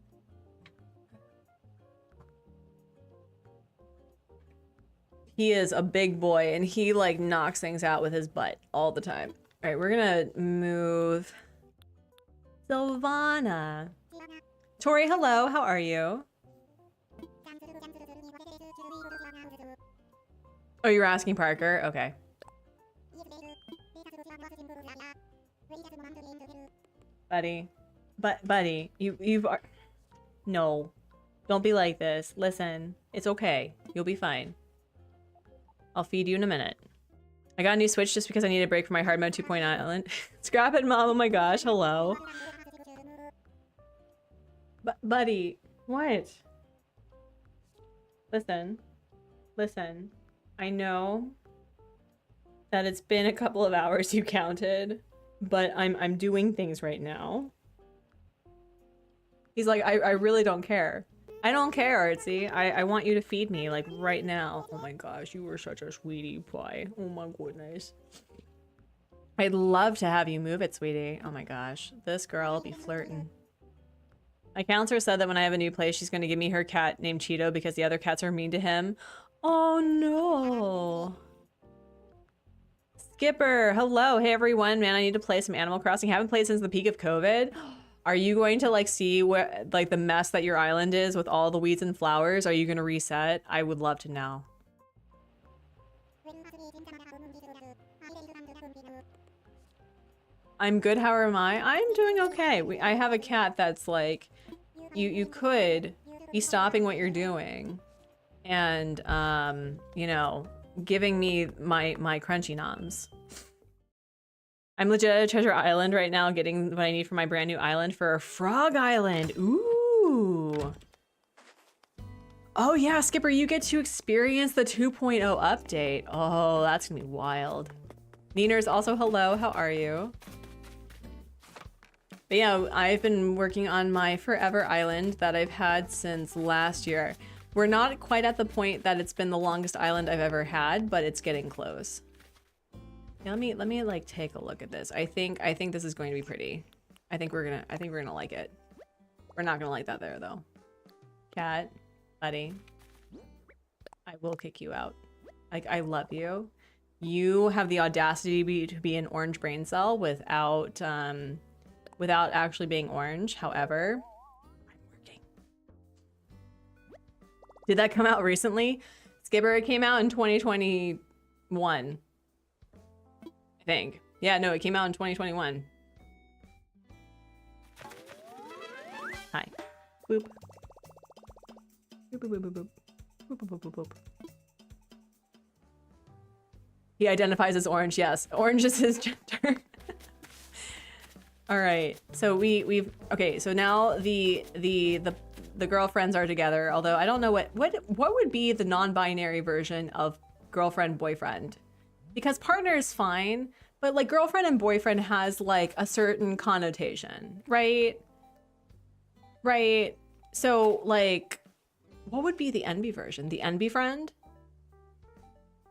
He is a big boy, and he, like, knocks things out with his butt all the time. All right, we're gonna move... Sylvana. Tori, hello. How are you? Oh, you were asking Parker? Okay. Buddy. Buddy, you've... No. Don't be like this. Listen. It's okay. You'll be fine. I'll feed you in a minute. I got a new Switch just because I need a break from my hard mode 2.0 island. Scrap it, Mom. Oh my gosh. Hello. Buddy. What? Listen. Listen. I know that it's been a couple of hours you counted, but I'm doing things right now. He's like, I really don't care. I don't care, Artsy. I want you to feed me, like, right now. Oh my gosh, you were such a sweetie pie. Oh my goodness. I'd love to have you move it, sweetie. Oh my gosh. This girl will be flirting. My counselor said that when I have a new place, she's going to give me her cat named Cheeto because the other cats are mean to him. Oh no. Skipper, hello. Hey everyone, man, I need to play some Animal Crossing. Haven't played since the peak of COVID. Are you going to like see what like the mess that your island is with all the weeds and flowers? Are you going to reset? I would love to know. I'm good. How am I? I'm doing okay. I have a cat that's like, you could be stopping what you're doing and, you know, giving me my crunchy noms. I'm legit at Treasure Island right now, getting what I need for my brand new island for Frog Island. Ooh. Oh yeah, Skipper, you get to experience the 2.0 update. Oh, that's gonna be wild. Neeners, also hello, how are you? But yeah, I've been working on my Forever Island that I've had since last year. We're not quite at the point that it's been the longest island I've ever had, but it's getting close. Let me like take a look at this. I think this is going to be pretty. I think we're gonna like it. We're not gonna like that there though. Cat, buddy, I will kick you out. Like, I love you. You have the audacity to be an orange brain cell without without actually being orange. However, I'm working. Did that come out recently? Skipper, it came out in 2021. I think. Yeah, no, it came out in 2021. Hi. Boop. Boop, boop, boop, boop, boop. Boop, boop, boop, boop, boop. He identifies as orange, yes. Orange is his gender. All right, so okay, so now the girlfriends are together, although I don't know what would be the non-binary version of girlfriend boyfriend. Because partner is fine, but like girlfriend and boyfriend has like a certain connotation, right? Right. So like, what would be the NB version? The NB friend?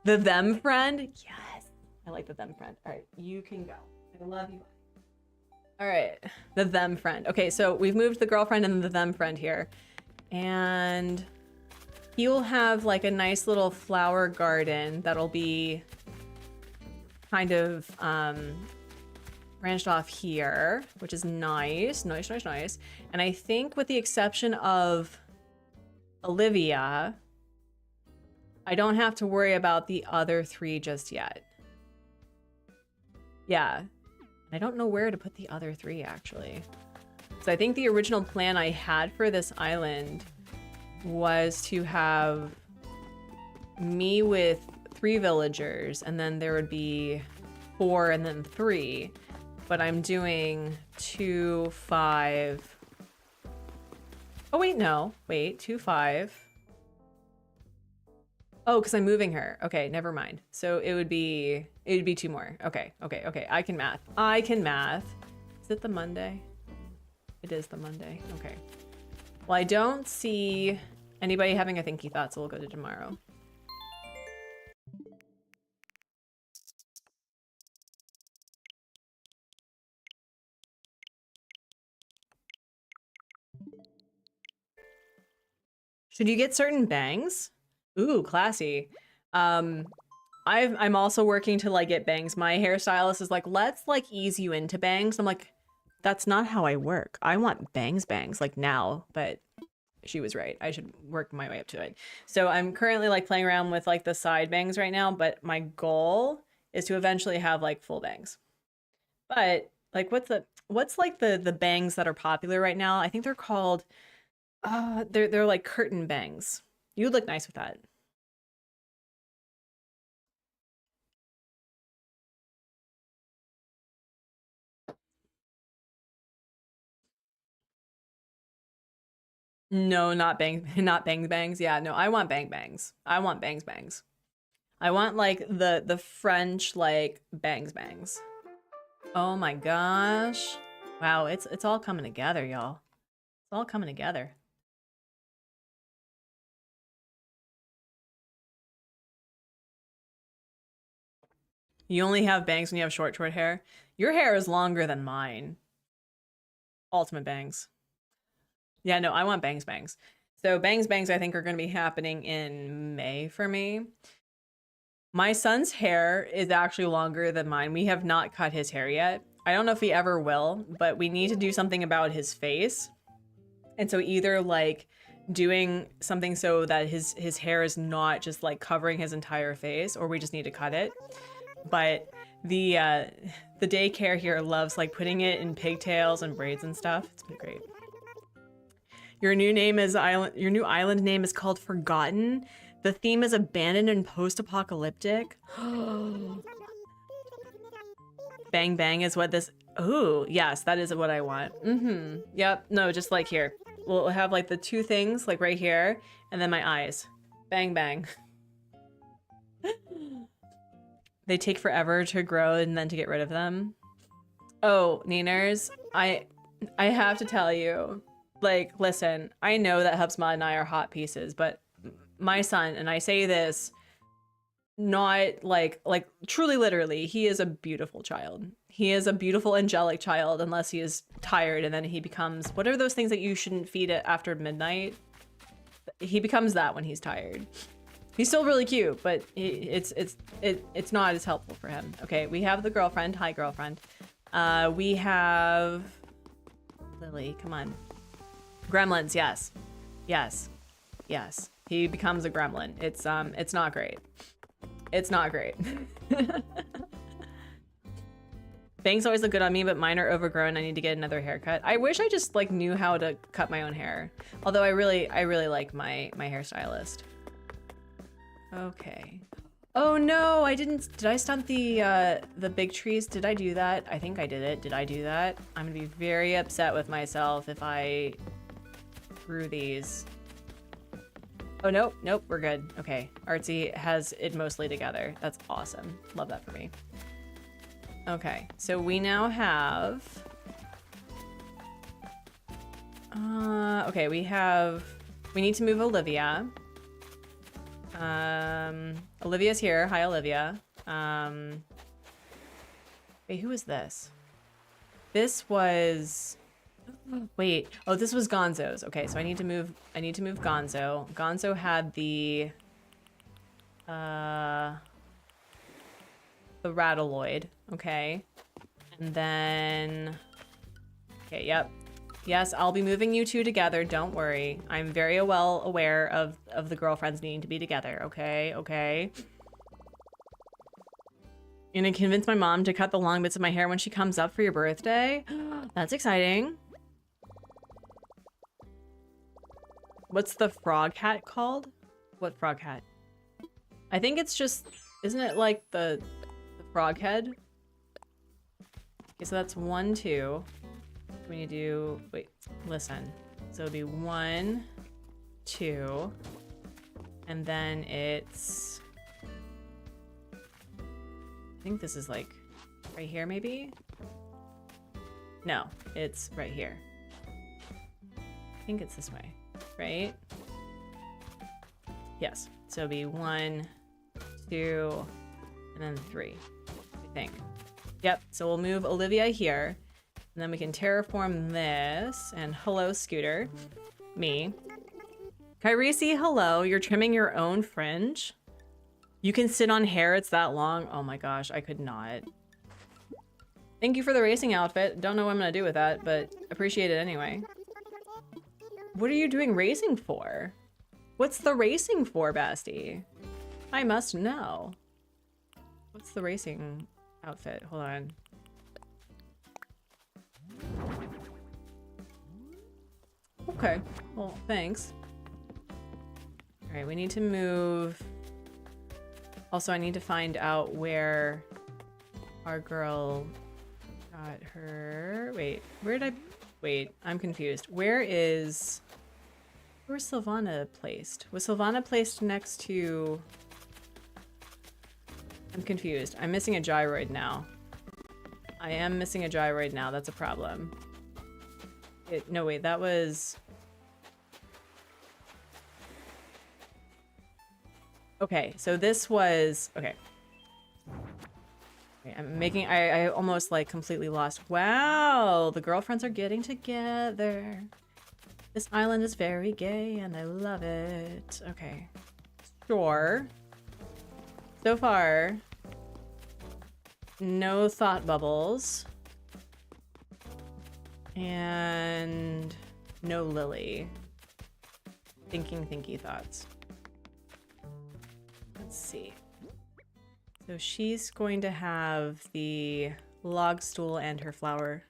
The them friend? Yes. I like the them friend. All right, you can go. I love you. All right, the them friend. Okay, so we've moved the girlfriend and the them friend here. And he will have like a nice little flower garden that'll be kind of branched off here, which is nice. Nice, nice, nice. And I think with the exception of Olivia, I don't have to worry about the other 3 just yet. Yeah. I don't know where to put the other 3, actually. So I think the original plan I had for this island was to have me with 3 villagers, and then there would be 4 and then 3. But I'm doing 2, 5. Oh, wait, no. Wait, 2, 5. Oh, because I'm moving her. Okay, never mind. So it would be 2 more. Okay, okay, okay. I can math. I can math. Is it the Monday? It is the Monday. Okay. Well, I don't see anybody having a thinky thought, so we'll go to tomorrow. Should you get certain bangs? Ooh, classy. I'm also working to like get bangs. My hairstylist is like, let's like ease you into bangs. I'm like, that's not how I work. I want bangs like now, but she was right. I should work my way up to it. So I'm currently like playing around with like the side bangs right now, but my goal is to eventually have like full bangs. But like what's like the bangs that are popular right now? I think they're called they're like curtain bangs. You would look nice with that. No, not not bangs. Yeah, no, I want bangs. I want bangs. I want like the French like bangs. Oh my gosh. Wow, it's all coming together, y'all. It's all coming together. You only have bangs when you have short hair. Your hair is longer than mine. Ultimate bangs. Yeah, no, I want bangs. So bangs I think are going to be happening in May for me. My son's hair is actually longer than mine. We have not cut his hair yet. I don't know if he ever will, but we need to do something about his face. And so either like doing something so that his hair is not just like covering his entire face, or we just need to cut it. But the daycare here loves like putting it in pigtails and braids and stuff. It's been great. Your new island name is called Forgotten. The theme is abandoned and post-apocalyptic. Bang bang is what this. Ooh, yes, that is what I want. Yep. No, just like here. We'll have like the 2 things like right here, and then my eyes. Bang bang. They take forever to grow and then to get rid of them. Oh, Niners, I have to tell you, like, listen, I know that Hubsma and I are hot pieces, but my son, and I say this not like truly literally, he is a beautiful child. He is a beautiful angelic child unless he is tired, and then he becomes, what are those things that you shouldn't feed it after midnight? He becomes that when he's tired. He's still really cute, but it's not as helpful for him. Okay, we have the girlfriend. Hi, girlfriend. We have Lily. Come on. Gremlins. Yes. He becomes a gremlin. It's not great. It's not great. Bangs always look good on me, but mine are overgrown. I need to get another haircut. I wish I just like knew how to cut my own hair. Although I really like my hairstylist. Okay. Oh no, I didn't. Did I stunt the big trees? Did I do that? I think I did it. Did I do that? I'm gonna be very upset with myself if I grew these. Oh, nope, we're good. Okay, Artsy has it mostly together. That's awesome. Love that for me. Okay, so we now have... okay, we need to move Olivia. Olivia's here. Hi, Olivia. Wait, who is this? This was... Wait. Oh, this was Gonzo's. Okay, so I need to move Gonzo. Gonzo had the Rattleoid. Okay. And then, okay, yep. Yes, I'll be moving you two together. Don't worry. I'm very well aware of the girlfriends needing to be together. Okay, okay. I'm gonna convince my mom to cut the long bits of my hair when she comes up for your birthday. That's exciting. What's the frog hat called? What frog hat? I think it's just, isn't it like the frog head? Okay, so that's 1, 2. We need to do, wait, listen. So it'll be 1, 2, and then it's, I think this is like right here maybe? No, it's right here. I think it's this way, right? Yes, so it'll be 1, 2, and then 3, I think. Yep, so we'll move Olivia here. And then we can terraform this. And hello, Scooter. Me. Kyrisi, hello. You're trimming your own fringe? You can sit on hair, it's that long? Oh my gosh, I could not. Thank you for the racing outfit. Don't know what I'm gonna do with that, but appreciate it anyway. What are you doing racing for? What's the racing for, Basti? I must know. What's the racing outfit? Hold on. Okay, well, thanks. All right, we need to move. Also, I need to find out where our girl got her. Wait, where did I? Wait, I'm confused. Where's Sylvana placed? Was Sylvana placed next to? I'm confused. I'm missing a gyroid now. I am missing a gyroid now. That's a problem. No, wait, that was... Okay, so this was... Okay. Okay, I'm making... I almost, like, completely lost... Wow! The girlfriends are getting together. This island is very gay, and I love it. Okay. Sure. So far... No thought bubbles. And no Lily. Thinky thoughts. Let's see. So she's going to have the log stool and her flower.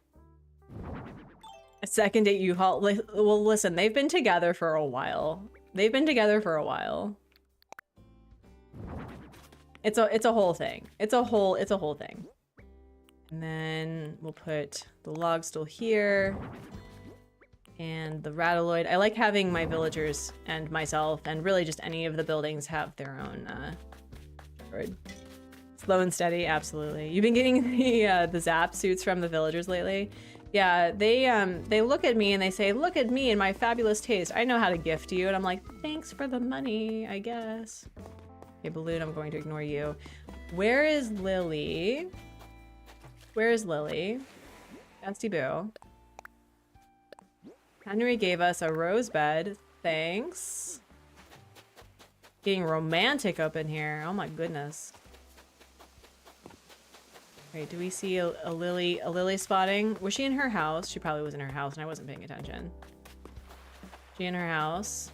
A second date U-Haul. Well, listen, they've been together for a while. They've been together for a while. It's a whole thing. It's a whole thing. And then we'll put the log stool here and the Rataloid. I like having my villagers and myself and really just any of the buildings have their own slow and steady. Absolutely. You've been getting the zap suits from the villagers lately. Yeah, they look at me and they say, "Look at me and my fabulous taste. I know how to gift you." And I'm like, "Thanks for the money, I guess." Okay, Balloon, I'm going to ignore you. Where is Lily? Where is Lily? Basti Boo. Henry gave us a rose bed. Thanks. Getting romantic up in here. Oh my goodness. Wait, do we see a Lily spotting? Was she in her house? She probably was in her house and I wasn't paying attention. She in her house?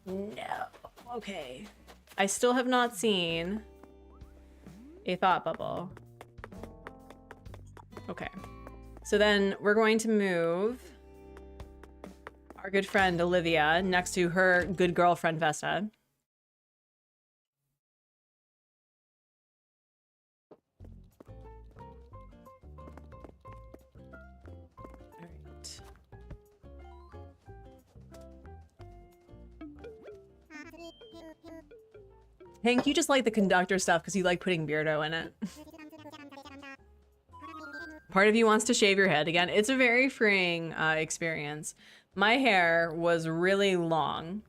No. Okay. I still have not seen a thought bubble. Okay. So then we're going to move our good friend Olivia next to her good girlfriend Vesta. Hank, you just like the conductor stuff because you like putting Beardo in it. Part of you wants to shave your head again. It's a very freeing experience. My hair was really long.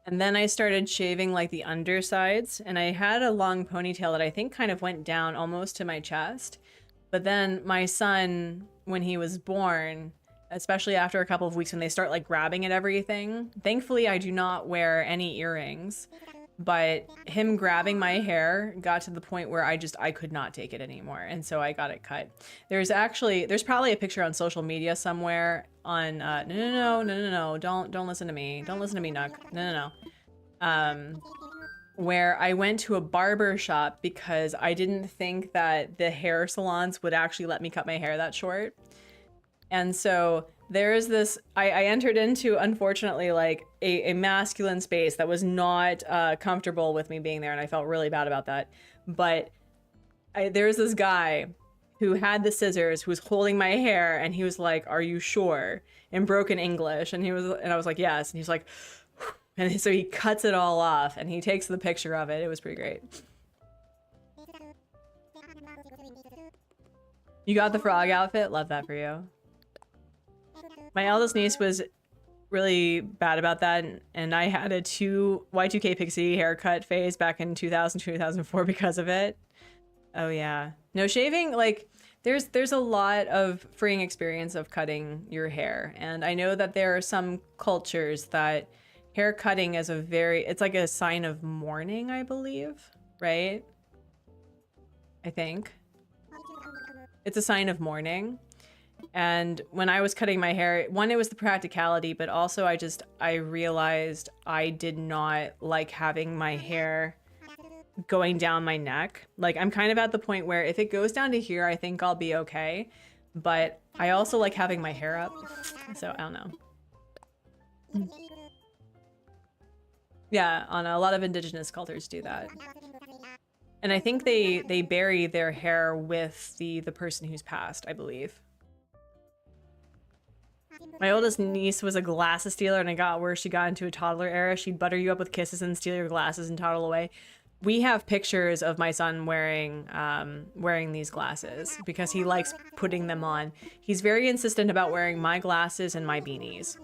And then I started shaving like the undersides. And I had a long ponytail that I think kind of went down almost to my chest. But then my son, when he was born, especially after a couple of weeks when they start like grabbing at everything, thankfully I do not wear any earrings. but him grabbing my hair got to the point where I could not take it anymore, and so I got it cut. There's probably a picture on social media somewhere on no, don't listen to me, Nook. No. Where I went to a barber shop because I didn't think that the hair salons would actually let me cut my hair that short. And so there is this, I entered into, unfortunately, like a masculine space that was not comfortable with me being there, and I felt really bad about that. But there's this guy who had the scissors, who was holding my hair, and he was like, "Are you sure?" in broken English. And I was like, "Yes." And he's like, and so he cuts it all off, and he takes the picture of it. It was pretty great. You got the frog outfit? Love that for you. My eldest niece was really bad about that, and I had a Y2K pixie haircut phase back in 2000, 2004 because of it. Oh yeah. No, shaving, like, there's a lot of freeing experience of cutting your hair, and I know that there are some cultures that hair cutting is it's like a sign of mourning, I believe, right? I think. It's a sign of mourning. And when I was cutting my hair, one, it was the practicality, but also I realized I did not like having my hair going down my neck. Like, I'm kind of at the point where if it goes down to here, I think I'll be okay. But I also like having my hair up. So, I don't know. Yeah, on a lot of indigenous cultures do that. And I think they bury their hair with the person who's passed, I believe. My oldest niece was a glasses stealer, and I got where she got into a toddler era. She'd butter you up with kisses and steal your glasses and toddle away. We have pictures of my son wearing these glasses because he likes putting them on. He's very insistent about wearing my glasses and my beanies.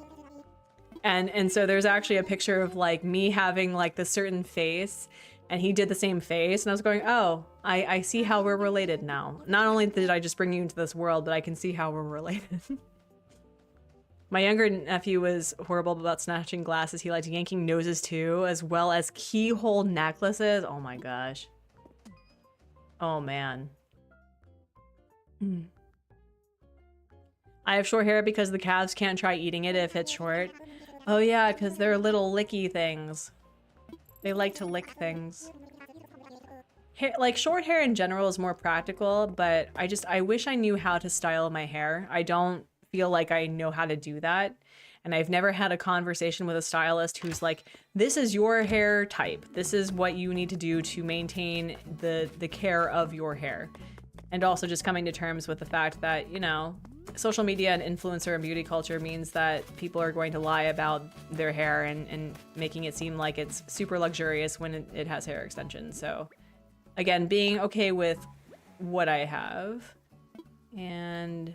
And so there's actually a picture of like me having like this certain face, and he did the same face, and I was going, oh, I see how we're related now. Not only did I just bring you into this world, but I can see how we're related. My younger nephew was horrible about snatching glasses. He liked yanking noses too, as well as keyhole necklaces. Oh my gosh. Oh man. I have short hair because the calves can't try eating it if it's short. Oh yeah, because they're little licky things. They like to lick things. Hair, like, short hair in general is more practical, but I wish I knew how to style my hair. I don't feel like I know how to do that. And I've never had a conversation with a stylist who's like, this is your hair type. This is what you need to do to maintain the care of your hair. And also just coming to terms with the fact that, you know, social media and influencer and beauty culture means that people are going to lie about their hair and making it seem like it's super luxurious when it has hair extensions. So again, being okay with what I have. And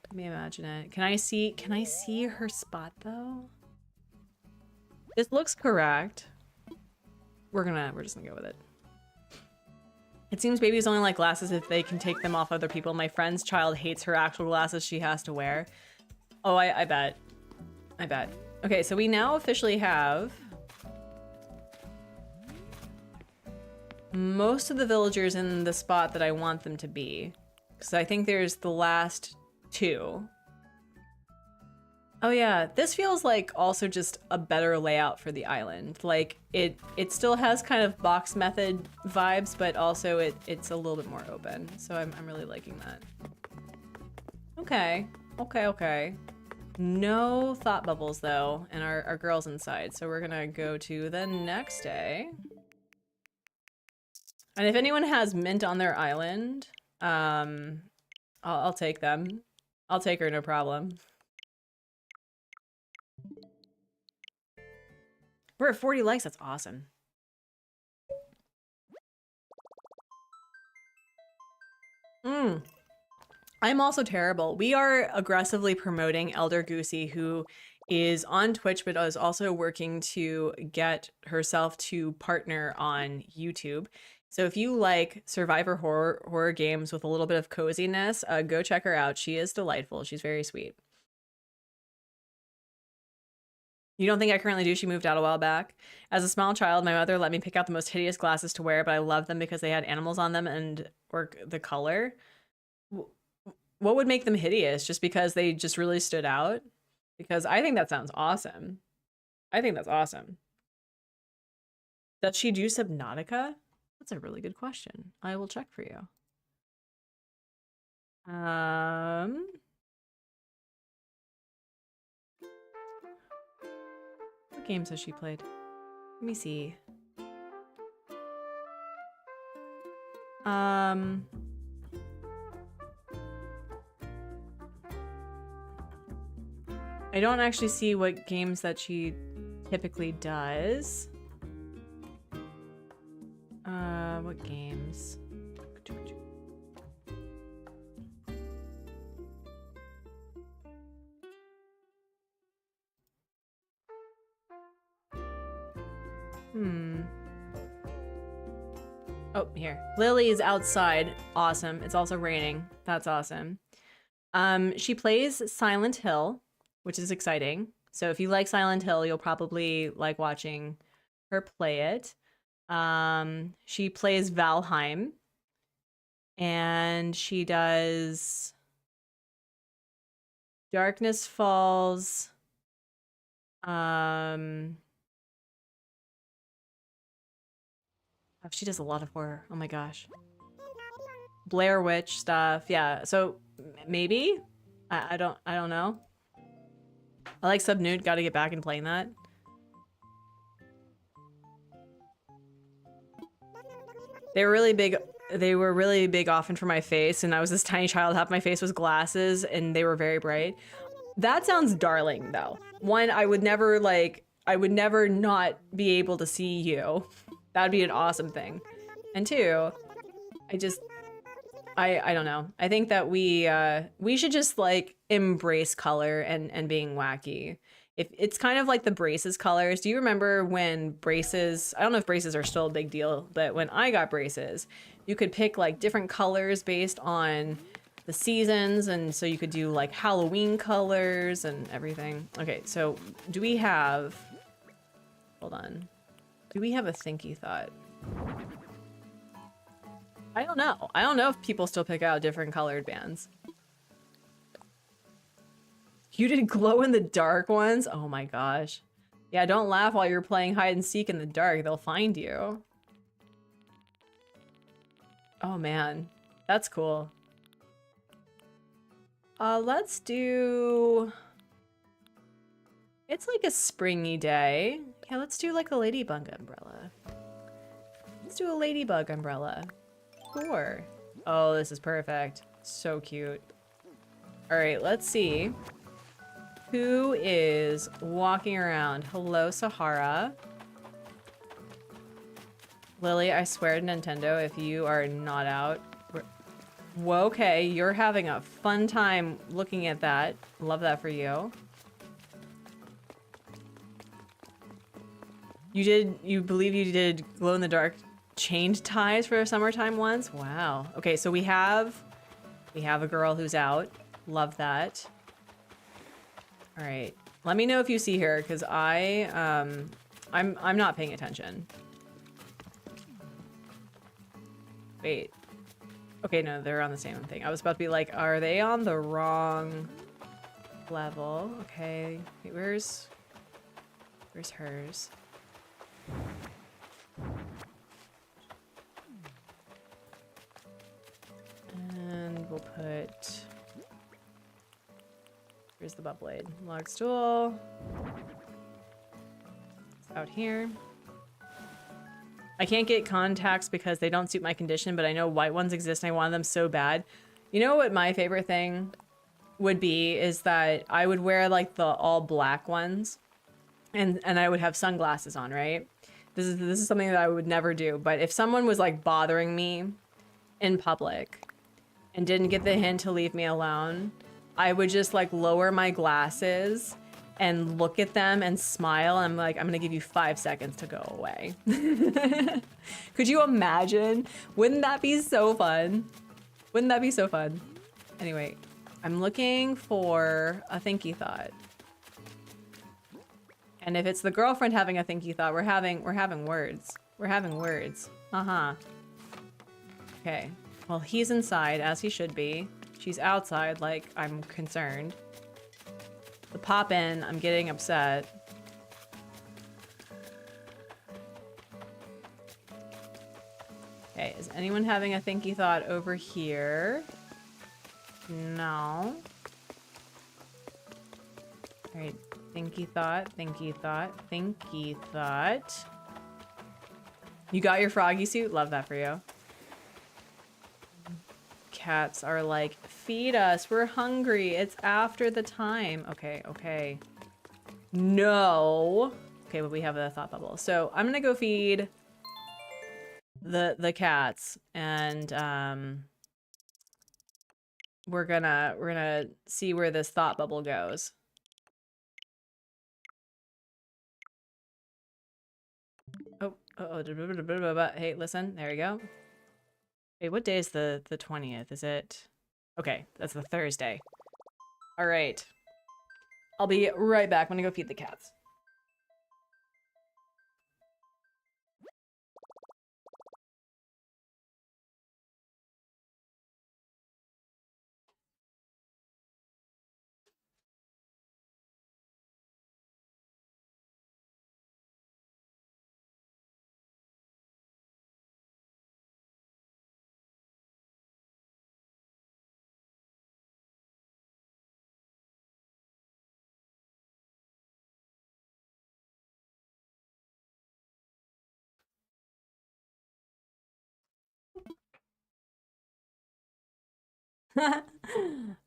let me imagine it. Can I see her spot though? This looks correct. We're just gonna go with it. It seems babies only like glasses if they can take them off other people. My friend's child hates her actual glasses she has to wear. Oh, I bet. I bet. Okay, so we now officially have most of the villagers in the spot that I want them to be. So I think there's the last two. Oh yeah, this feels like also just a better layout for the island. Like it still has kind of box method vibes, but also it's a little bit more open. So I'm really liking that. Okay, okay. No thought bubbles though, and our girls inside. So we're gonna go to the next day. And if anyone has mint on their island, I'll take them. I'll take her, no problem. We're at 40 likes, that's awesome. I'm also terrible. We are aggressively promoting Elder Goosey, who is on Twitch, but is also working to get herself to partner on YouTube. So if you like survivor horror games with a little bit of coziness, go check her out. She is delightful. She's very sweet. You don't think I currently do? She moved out a while back. As a small child, my mother let me pick out the most hideous glasses to wear, but I loved them because they had animals on them and or the color. What would make them hideous? Just because they just really stood out? Because I think that sounds awesome. I think that's awesome. Does she do Subnautica? That's a really good question. I will check for you. What games has she played? Let me see. I don't actually see what games that she typically does. What games? Oh, here. Lily is outside. Awesome. It's also raining. That's awesome. She plays Silent Hill, which is exciting. So if you like Silent Hill, you'll probably like watching her play it. She plays Valheim. And she does Darkness Falls. Oh, she does a lot of horror. Oh my gosh. Blair Witch stuff. Yeah. So maybe I don't know. I like Subnute. Got to get back and playing that. They were really big. They were really big often for my face, and I was this tiny child. Half my face was glasses, and they were very bright. That sounds darling, though. One, I would never not be able to see you. That'd be an awesome thing. And two, I don't know. I think that we should just like embrace color and being wacky. If it's kind of like the braces colors. Do you remember when braces, I don't know if braces are still a big deal, but when I got braces, you could pick like different colors based on the seasons, and so you could do like Halloween colors and everything. Okay, so do we have, hold on. Do we have a thinky thought? I don't know. I don't know if people still pick out different colored bands. You did glow in the dark ones? Oh my gosh. Yeah, don't laugh while you're playing hide and seek in the dark. They'll find you. Oh man, that's cool. Let's do... It's like a springy day. Yeah, let's do like a ladybug umbrella. Let's do a ladybug umbrella. Sure. Oh, this is perfect. So cute. All right, let's see. Who is walking around? Hello, Sahara. Lily, I swear to Nintendo, if you are not out... Whoa, okay, you're having a fun time looking at that. Love that for you. You believe you did glow-in-the-dark chained ties for summertime ones? Wow. Okay, so we have a girl who's out. Love that. All right. Let me know if you see her, because I'm not paying attention. Wait. Okay, no, they're on the same thing. I was about to be like, are they on the wrong level? Okay. Wait, where's hers? And we'll put... Here's the butt blade. Log stool. It's out here. I can't get contacts because they don't suit my condition, but I know white ones exist and I want them so bad. You know what my favorite thing would be is that I would wear like the all black ones and I would have sunglasses on, right? This is something that I would never do, but if someone was like bothering me in public and didn't get the hint to leave me alone, I would just like lower my glasses and look at them and smile. And I'm like, I'm gonna give you 5 seconds to go away. Could you imagine? Wouldn't that be so fun? Wouldn't that be so fun? Anyway, I'm looking for a thinky thought. And if it's the girlfriend having a thinky thought, we're having words. We're having words. Uh-huh. Okay. Well, he's inside, as he should be. She's outside, like, I'm concerned. The pop in, I'm getting upset. Okay, is anyone having a thinky thought over here? No. Alright, thinky thought, thinky thought, thinky thought. You got your froggy suit? Love that for you. Cats are like, feed us, we're hungry, it's after the time. Okay, okay. No. Okay, but we have a thought bubble. So I'm gonna go feed the cats, and we're gonna see where this thought bubble goes. Oh, hey, listen, there you go. Wait, what day is the 20th? Is it? Okay, that's the Thursday. All right. I'll be right back. I'm gonna go feed the cats.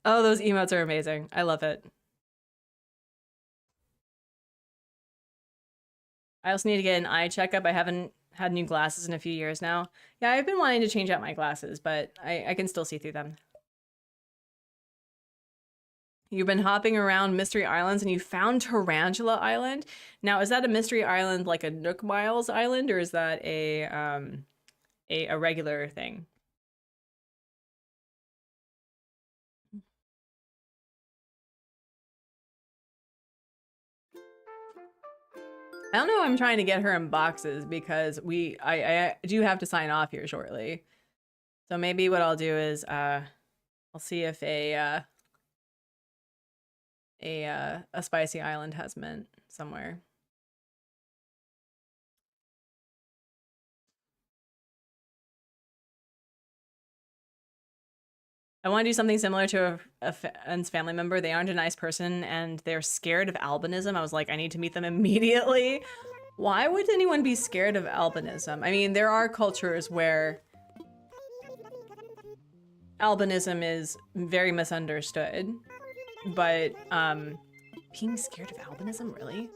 Oh, those emotes are amazing. I love it. I also need to get an eye checkup. I haven't had new glasses in a few years now. Yeah, I've been wanting to change out my glasses, but I can still see through them. You've been hopping around Mystery Islands and you found Tarantula Island. Now, is that a Mystery Island like a Nook Miles Island, or is that a regular thing? I don't know. I'm trying to get her in boxes because I do have to sign off here shortly. So maybe what I'll do is I'll see if a spicy island has mint somewhere. I want to do something similar to a friend's family member. They aren't a nice person and they're scared of albinism. I was like, I need to meet them immediately. Why would anyone be scared of albinism? I mean, there are cultures where albinism is very misunderstood, but being scared of albinism, really?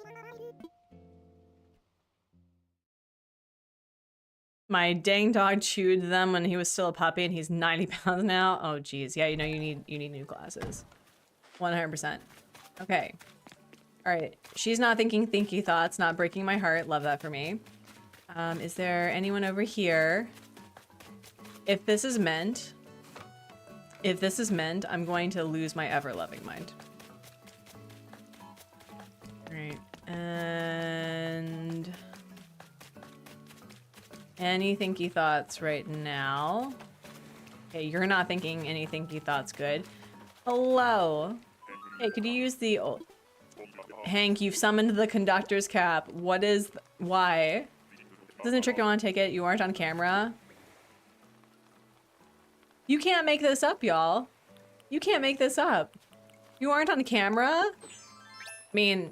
My dang dog chewed them when he was still a puppy and he's 90 pounds now. Oh geez, yeah, you know you need new glasses. 100%. Okay. All right, she's not thinking thinky thoughts, not breaking my heart. Love that for me. Is there anyone over here? If this is meant, I'm going to lose my ever-loving mind. All right, and any thinky thoughts right now? Okay, you're not thinking any thinky thoughts. Good. Hello. Hey, could you use the... Oh, Hank, you've summoned the conductor's cap. What is... Why? This isn't a trick. You want to take it? You aren't on camera? You can't make this up, y'all. You can't make this up. You aren't on camera? I mean...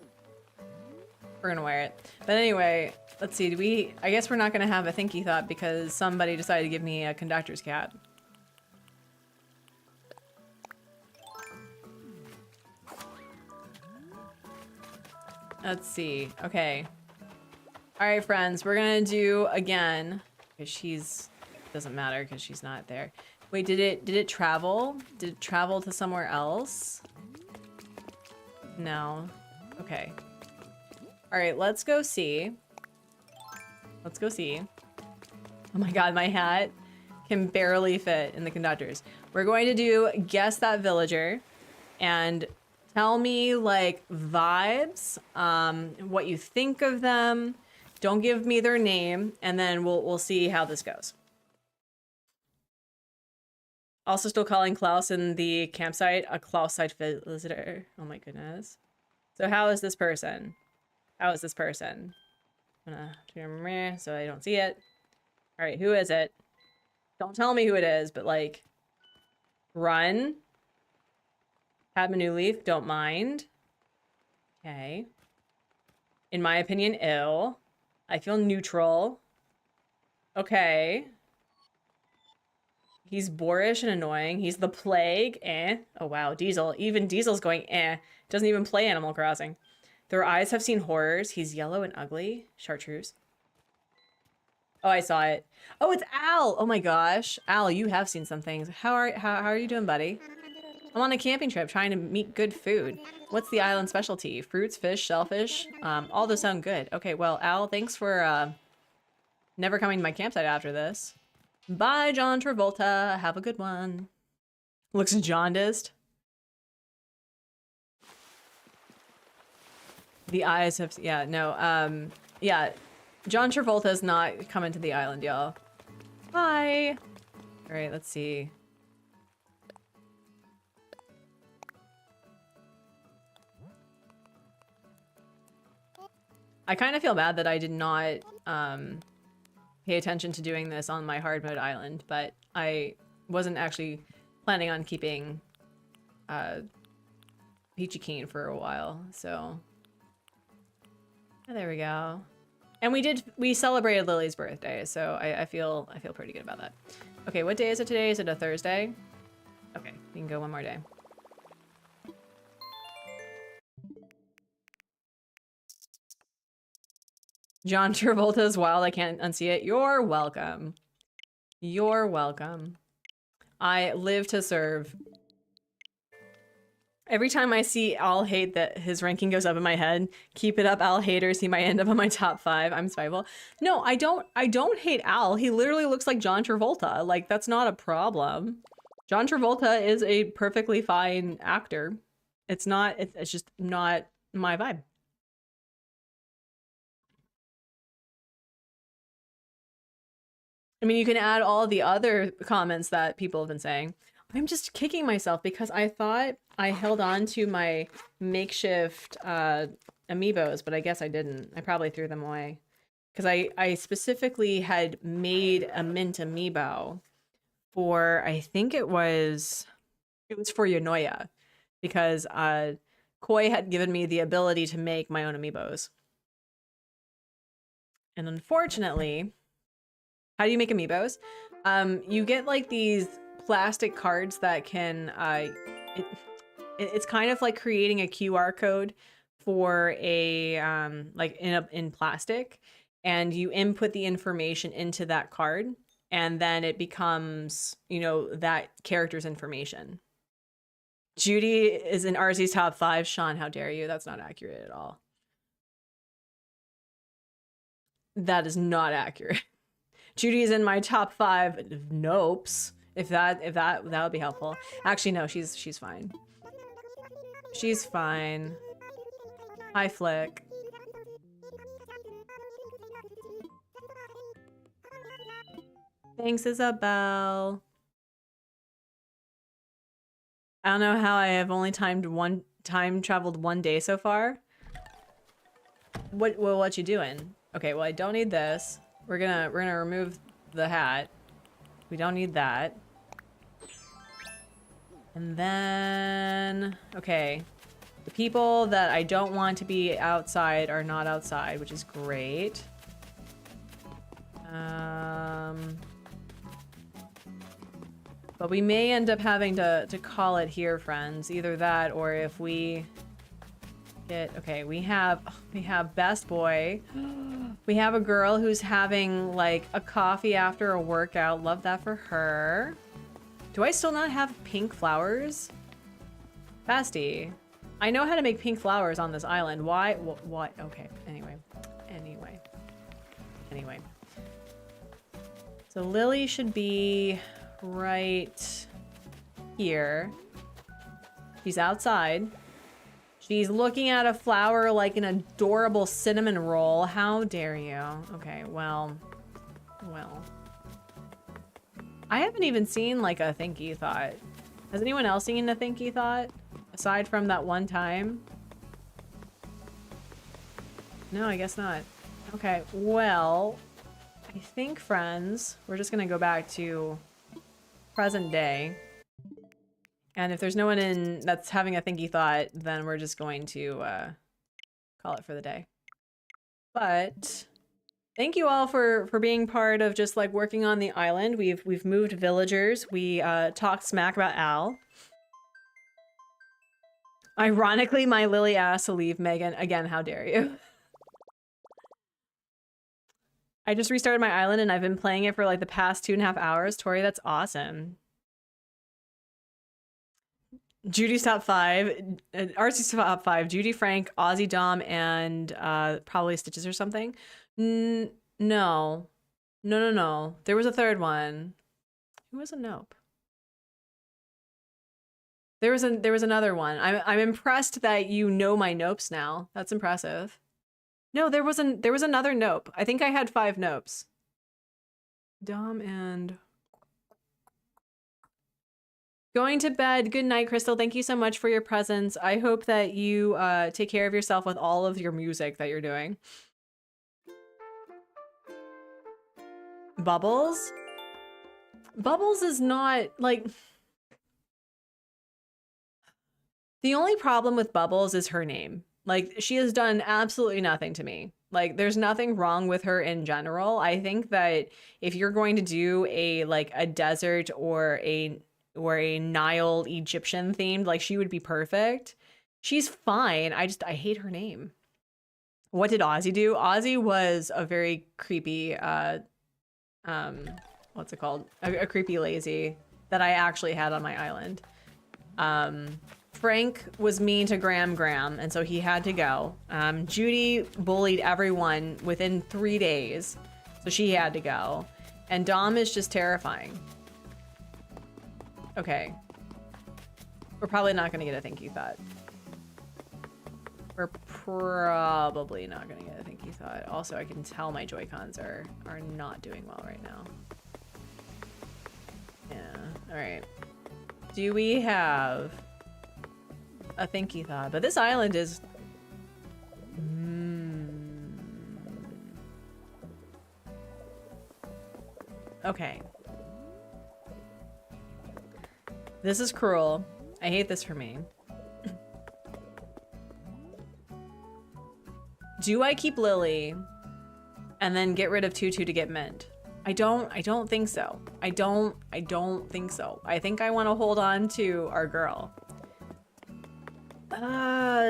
We're gonna wear it. But anyway... Let's see, I guess we're not gonna have a thinky thought because somebody decided to give me a conductor's cap. Let's see, okay. All right, friends, we're gonna do again. Because doesn't matter because she's not there. Wait, did it travel? Did it travel to somewhere else? No, okay. All right, let's go see. Let's go see. Oh my god, my hat can barely fit in the conductors. We're going to do Guess That Villager. And Tell me like vibes, what you think of them. Don't give me their name, and then we'll see how this goes. Also still calling Klaus in the campsite a Klaus-site visitor. Oh my goodness. So how is this person? How is this person? I'm gonna turn so I don't see it. All right, who is it? Don't tell me who it is, but like, run. Have a new leaf, don't mind. Okay. In my opinion, ill. I feel neutral. Okay. He's boorish and annoying. He's the plague. Eh. Oh, wow. Diesel. Even Diesel's going eh. Doesn't even play Animal Crossing. Their eyes have seen horrors. He's yellow and ugly. Chartreuse. Oh, I saw it. Oh, it's Al. Oh my gosh. Al, you have seen some things. How are you doing, buddy? I'm on a camping trip trying to meet good food. What's the island specialty? Fruits, fish, shellfish? All those sound good. Okay, well, Al, thanks for never coming to my campsite after this. Bye, John Travolta. Have a good one. Looks jaundiced. The eyes have... Yeah, no. Yeah. John Travolta's not coming to the island, y'all. Bye. All right, let's see. I kind of feel bad that I did not pay attention to doing this on my hard mode island, but I wasn't actually planning on keeping Peachy Keen for a while, so... Oh, there we go. And we celebrated Lily's birthday, so I feel pretty good about that. Okay, what day is it today? Is it a Thursday? Okay, we can go one more day. John Travolta's wild, I can't unsee it. You're welcome. You're welcome. I live to serve. Every time I see Al Hate that his ranking goes up in my head, keep it up, Al Haters. He might end up on my top 5. I'm spiteful. No, I don't hate Al. He literally looks like John Travolta. Like, that's not a problem. John Travolta is a perfectly fine actor. It's just not my vibe. I mean, you can add all the other comments that people have been saying. I'm just kicking myself because I thought I held on to my makeshift amiibos, but I guess I didn't. I probably threw them away. Because I specifically had made a mint amiibo for, I think it was for Yonoya. Because Koi had given me the ability to make my own amiibos. And unfortunately... How do you make amiibos? You get like these plastic cards that can, it's kind of like creating a QR code for a, like in plastic, and you input the information into that card, and then it becomes, you know, that character's information. Judy is in Artsy's top 5. Sean, how dare you? That's not accurate at all. That is not accurate. Judy is in my top 5 nopes. If that would be helpful. Actually, no, she's fine. She's fine. Hi, Flick. Thanks, Isabel. I don't know how I have only time traveled 1 day so far. What you doing? Okay, well I don't need this. We're gonna remove the hat. We don't need that. And then, okay. The people that I don't want to be outside are not outside, which is great. But we may end up having to call it here, friends. Either that, or if we get, okay, we have Best Boy. We have a girl who's having like a coffee after a workout. Love that for her. Do I still not have pink flowers? Basti, I know how to make pink flowers on this island. Why? What? Okay. Anyway. So Lily should be right here. She's outside. She's looking at a flower like an adorable cinnamon roll. How dare you? Okay, well. I haven't even seen like a thinky thought. Has anyone else seen a thinky thought? Aside from that one time? No, I guess not. Okay, well, I think, friends, we're just gonna go back to present day. And if there's no one in that's having a thinky thought, then we're just going to call it for the day. But thank you all for being part of just like working on the island. We've moved villagers. We talked smack about Al. Ironically, my Lily asked to leave Megan. Again, how dare you? I just restarted my island and I've been playing it for like the past 2.5 hours. Tori, that's awesome. Judy's top 5, Artsy's top 5, Judy, Frank, Ozzy, Dom, and probably Stitches or something. No. There was a third one. Who was a nope? There was another one. I'm impressed that you know my nopes now. That's impressive. No, there was another nope. I think I had 5 nopes. Dom and going to bed. Good night, Crystal. Thank you so much for your presence. I hope that you take care of yourself with all of your music that you're doing. Bubbles? Bubbles is not, like... The only problem with Bubbles is her name. Like, she has done absolutely nothing to me. Like, there's nothing wrong with her in general. I think that if you're going to do a desert or a Nile Egyptian themed, like, she would be perfect. She's fine. I hate her name. What did Ozzy do? Ozzy was a very creepy, what's it called? A creepy lazy that I actually had on my island. Frank was mean to Graham, and so he had to go. Judy bullied everyone within 3 days, so she had to go. And Dom is just terrifying. Okay. We're probably not gonna get a thank you thought. We're probably not gonna get a thank you thought. Also, I can tell my Joy-Cons are not doing well right now. Yeah, alright. Do we have a thank you thought? But this island is... Okay. This is cruel. I hate this for me. Do I keep Lily and then get rid of Tutu to get Mint? I don't think so. I don't think so. I think I want to hold on to our girl.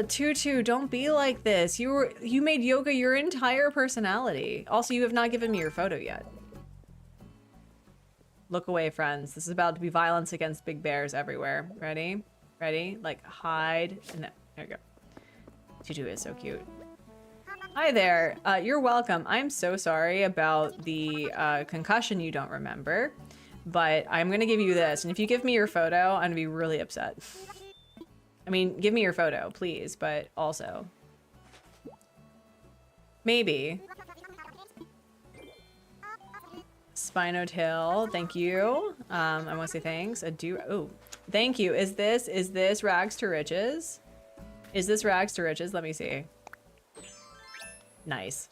Tutu, don't be like this. You made yoga your entire personality. Also, you have not given me your photo yet. Look away, friends. This is about to be violence against big bears everywhere. Ready? Ready? Like, hide. No, there you go. Tutu is so cute. Hi there. You're welcome. I'm so sorry about the concussion you don't remember, but I'm gonna give you this. And if you give me your photo, I'm gonna be really upset. I mean, give me your photo, please, but also. Maybe. Spinotail, thank you. I want to say thanks. Oh, thank you. Is this Rags to Riches? Is this Rags to Riches? Let me see. Nice.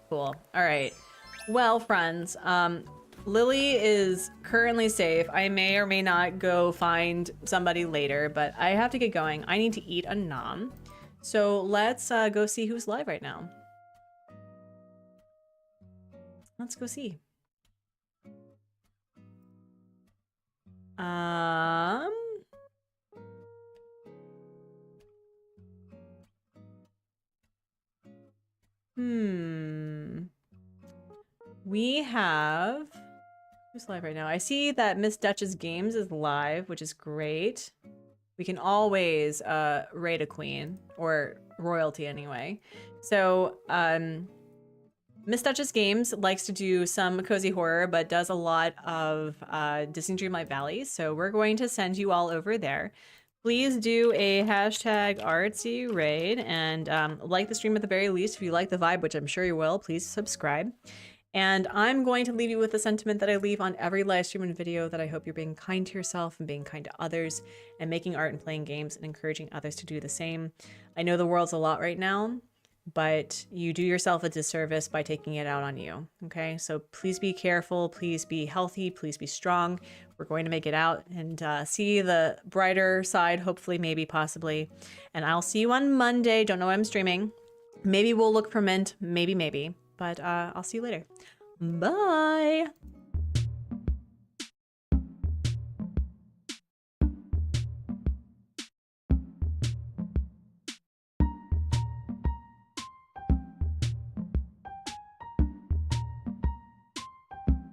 Cool. All right. Well, friends, Lily is currently safe. I may or may not go find somebody later, but I have to get going. I need to eat a nom. So let's go see who's live right now. Let's go see. We have... Who's live right now? I see that Miss Duchess Games is live, which is great. We can always raid a queen, or royalty anyway. So, Miss Duchess Games likes to do some cozy horror, but does a lot of Disney Dreamlight Valley. So we're going to send you all over there. Please do a hashtag Artsy raid and like the stream at the very least. If you like the vibe, which I'm sure you will, please subscribe. And I'm going to leave you with the sentiment that I leave on every live stream and video, that I hope you're being kind to yourself and being kind to others and making art and playing games and encouraging others to do the same. I know the world's a lot right now, but you do yourself a disservice by taking it out on you. Okay, so please be careful, please be healthy, please be strong. We're going to make it out and see the brighter side, hopefully, maybe, possibly. And I'll see you on Monday. Don't know when I'm streaming. Maybe we'll look for mint, maybe, but I'll see you later. Bye.